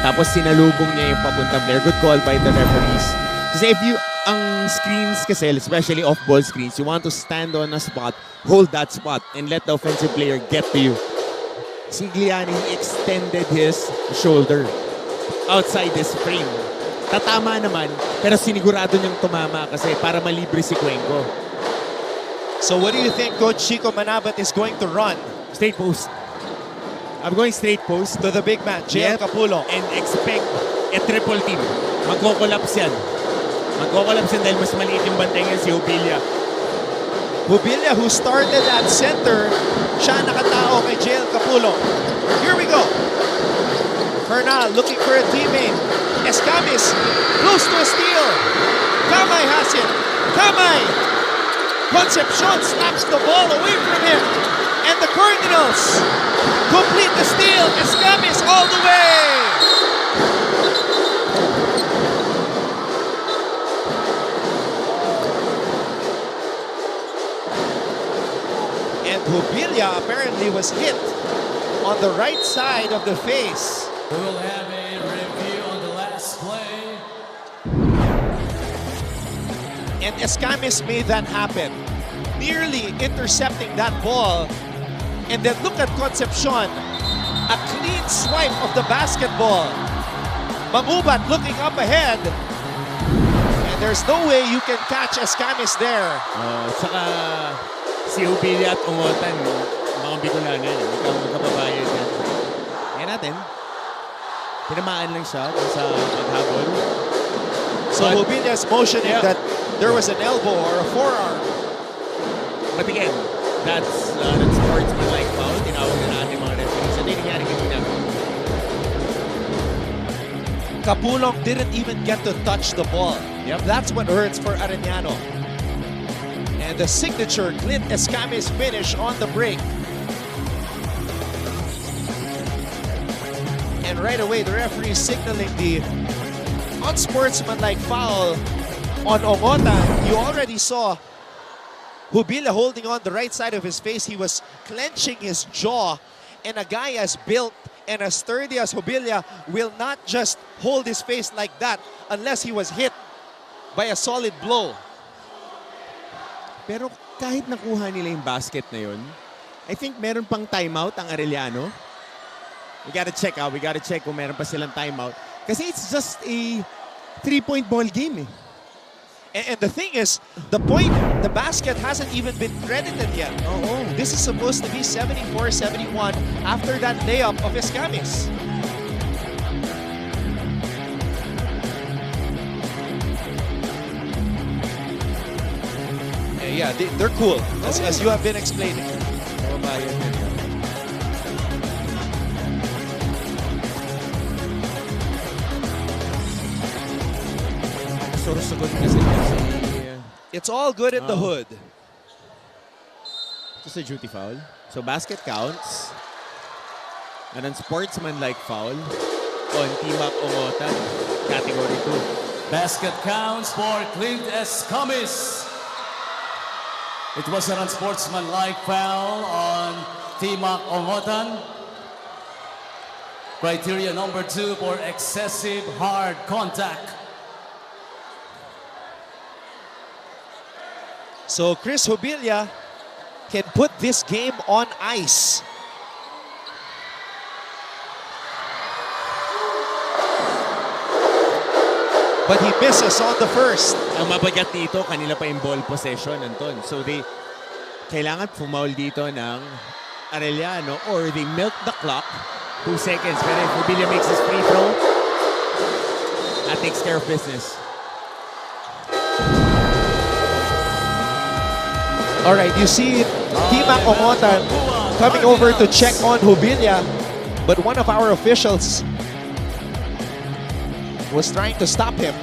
Tapos sinalubong niya yung papuntang player. Good call by the referees. Kasi if you, ang screens kasi, especially off-ball screens, you want to stand on a spot, hold that spot, and let the offensive player get to you. Si Gliani, he extended his shoulder outside his frame. Tatama naman, pero sinigurado niyang tumama kasi para malibre si Cuenco. So what do you think Coach Chico Manabat is going to run? Straight post. I'm going straight post. To the big man, JL Capulong. And expect a triple team. Magko-collapse yan. Magko-collapse yan dahil mas maliit yung bantay niya si Jubilia. Jubilia, who started at center, siya nakatao kay JL Capulong. Here we go. Bernal looking for a teammate. Escamis, close to a steal. Kamay has it. Kamay! Concepcion slaps the ball away from him. And the Cardinals complete the steal. Escamis all the way. And Jubilia apparently was hit on the right side of the face. We will have a review on the last play. And Escamis made that happen, nearly intercepting that ball. And then look at Concepcion, a clean swipe of the basketball. Mamubat looking up ahead. And there's no way you can catch Escamis there. Saka si Jubilia at Ongotan, mga Bicolanan, magkababayan yan. Yan natin. Tinamaan lang siya sa paghabol. So Jubilia's motioning that there was an elbow or a forearm. But again, that's sportsman-like foul. Tinawag na natin mga referees. Hindi nangyari kanina. Capulong didn't even get to touch the ball. Yep. That's what hurts for Arellano. And the signature Clint Escamis finish on the break. And right away, the referee signaling the unsportsmanlike foul on Ongotan. You already saw Jubilia holding on the right side of his face. He was clenching his jaw. And a guy as built and as sturdy as Jubilia will not just hold his face like that unless he was hit by a solid blow. Pero kahit nakuha nila yung basket na yun, I think meron pang timeout ang Arellano. We gotta check out. We gotta check kung meron pa silang timeout. Kasi it's just a 3-point ball game eh. And the thing is, the basket hasn't even been credited yet. This is supposed to be 74-71 after that layup of Escamis. Yeah, they're cool, as you have been explaining. It's all good in the hood. Just a duty foul. So basket counts. And then sportsman-like foul on Team Mac Ongotan, category 2. Basket counts for Clint Escamis. It was an unsportsmanlike foul on Team Mac Ongotan. Criteria number 2 for excessive hard contact. So Chris Jubilia can put this game on ice. But he misses on the first. Ang mabagat dito, kanila pa yung ball possession, Anton. So kailangan fumaul dito ng Arellano or they milk the clock. 2 seconds. Pero if Jubilia makes his free throw, that takes care of business. All right, you see Team Mac Ongotan coming over to check on Jubilia, but one of our officials was trying to stop him.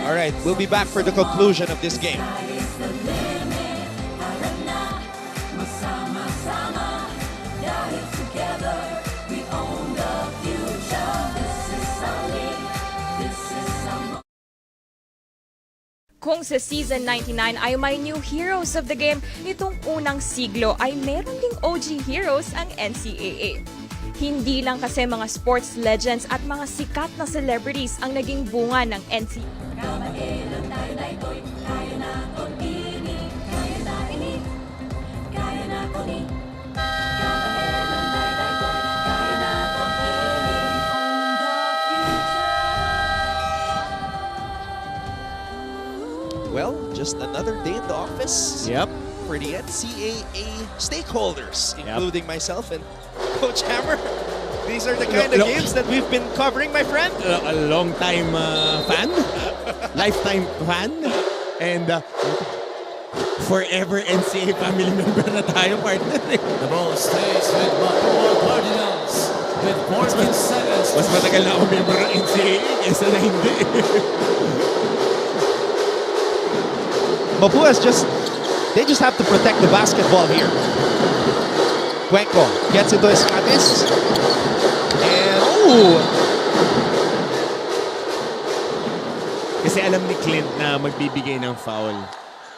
All right, we'll be back for the conclusion of this game. Together, we own the future. This is Kung sa Season 99 ay may new heroes of the game, itong unang siglo ay meron ding OG heroes ang NCAA. Hindi lang kasi mga sports legends at mga sikat na celebrities ang naging bunga ng NCAA. Well, just another day in the office. Yep. For the NCAA stakeholders, including myself and Coach Hammer. These are the kind of games that we've been covering, my friend. A long-time fan, lifetime fan, and forever NCAA family member na tayo, partner. The ball stays with Mapúa Cardinals with 14 seconds. Mas matagal na ako member ng NCAA kaysa na hindi. Mapua's they just have to protect the basketball here. Cuenco gets into his cabis. And, Kasi alam ni Clint na magbibigay ng foul.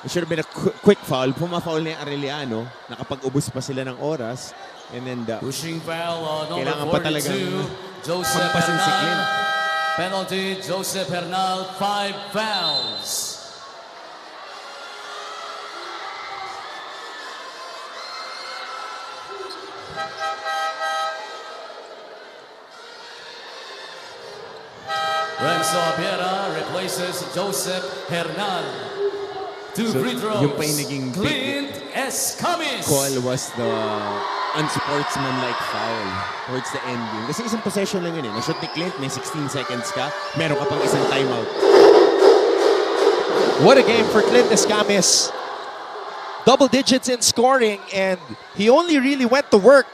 It should have been a quick foul. Puma-foul ni Arellano. Nakapag-ubos pa sila ng oras. And then Pushing foul on kailangan number pa talagang 42, Joseph magpasin si Clint. Hernal. Penalty, Joseph Hernal, 5 fouls. Renzo Abiera replaces Joseph Hernal. 2 free throws. yung pa yung naging Clint Escamis. call was the unsportsmanlike foul towards the ending. Kasi isang possession lang yun eh. Na-shoot ni Clint, may 16 seconds ka, meron ka pang isang timeout. what a game for Clint Escamis. Double digits in scoring, and he only really went to work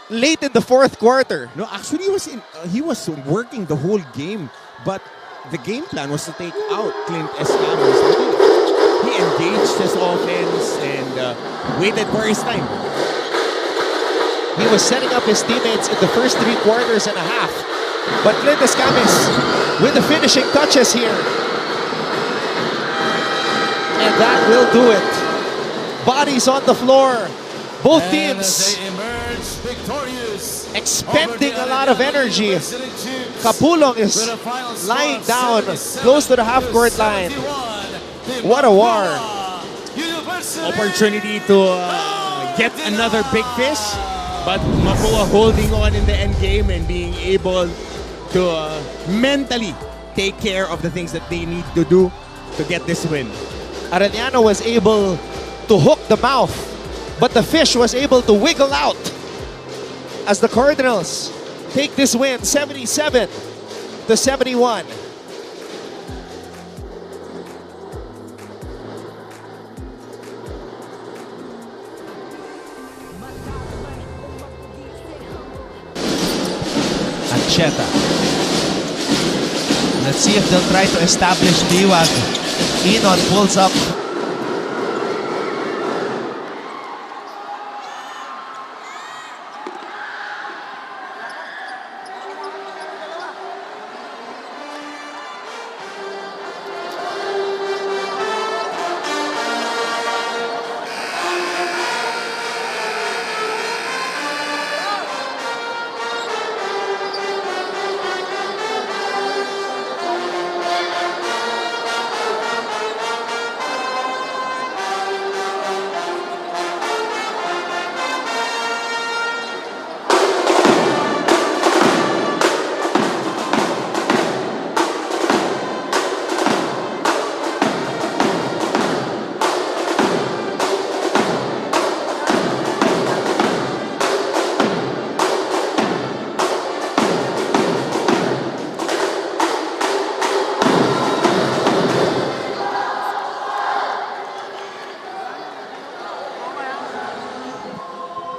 late in the fourth quarter. No, actually he was working the whole game, but the game plan was to take out Clint Escamis. He engaged his offense and waited for his time. He was setting up his teammates in the first 3 quarters and a half. But Clint Escamis with the finishing touches here. And that will do it. Bodies on the floor. Both teams They emerge victorious. expending a lot of energy. Kapulong is lying down close to the half-court line. What a war. Opportunity to get another big fish, but Mapúa holding on in the end game and being able to mentally take care of the things that they need to do to get this win. Arellano was able to hook the mouth, but the fish was able to wiggle out as the Cardinals take this win 77-71. Ancheta. Let's see if they'll try to establish Diwag. Enon pulls up.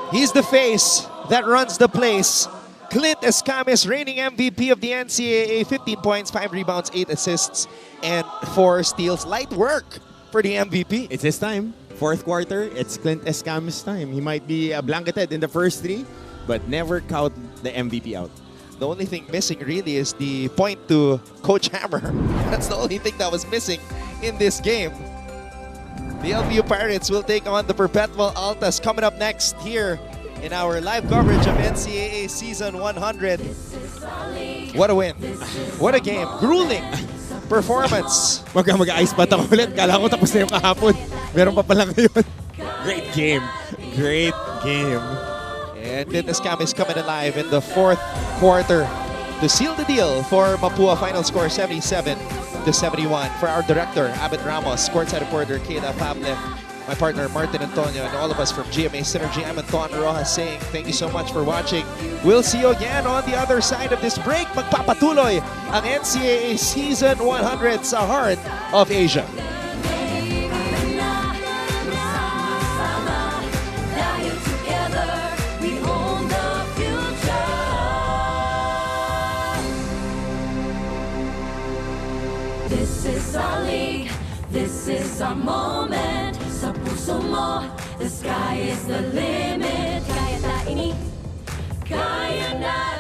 He's the face that runs the place. Clint Escamis, reigning MVP of the NCAA, 15 points, 5 rebounds, 8 assists, and 4 steals. Light work for the MVP. It's his time. Fourth quarter, it's Clint Escamis' time. He might be blanketed in the first 3, but never count the MVP out. The only thing missing really is the point to Coach Hammer. That's the only thing that was missing in this game. The LPU Pirates will take on the Perpetual Altas coming up next here in our live coverage of NCAA Season 100. What a win. What a game. Grueling performance. Mag-ice pa ako ulit. Kala ko tapos na yung kahapon. Meron pa pala ngayon. Great game. Great game. And Escam is coming alive in the fourth quarter to seal the deal for Mapúa. Final score 77-71. For our director, Abed Ramos, courtside reporter, Kayla Pable, my partner, Martin Antonio, and all of us from GMA Synergy, I'm Anton Rojas saying thank you so much for watching. We'll see you again on the other side of this break. Magpapatuloy ang NCAA Season 100 sa Heart of Asia. This is our league, this is our moment. Sa puso mo, the sky is the limit. Kaya tainit, kaya na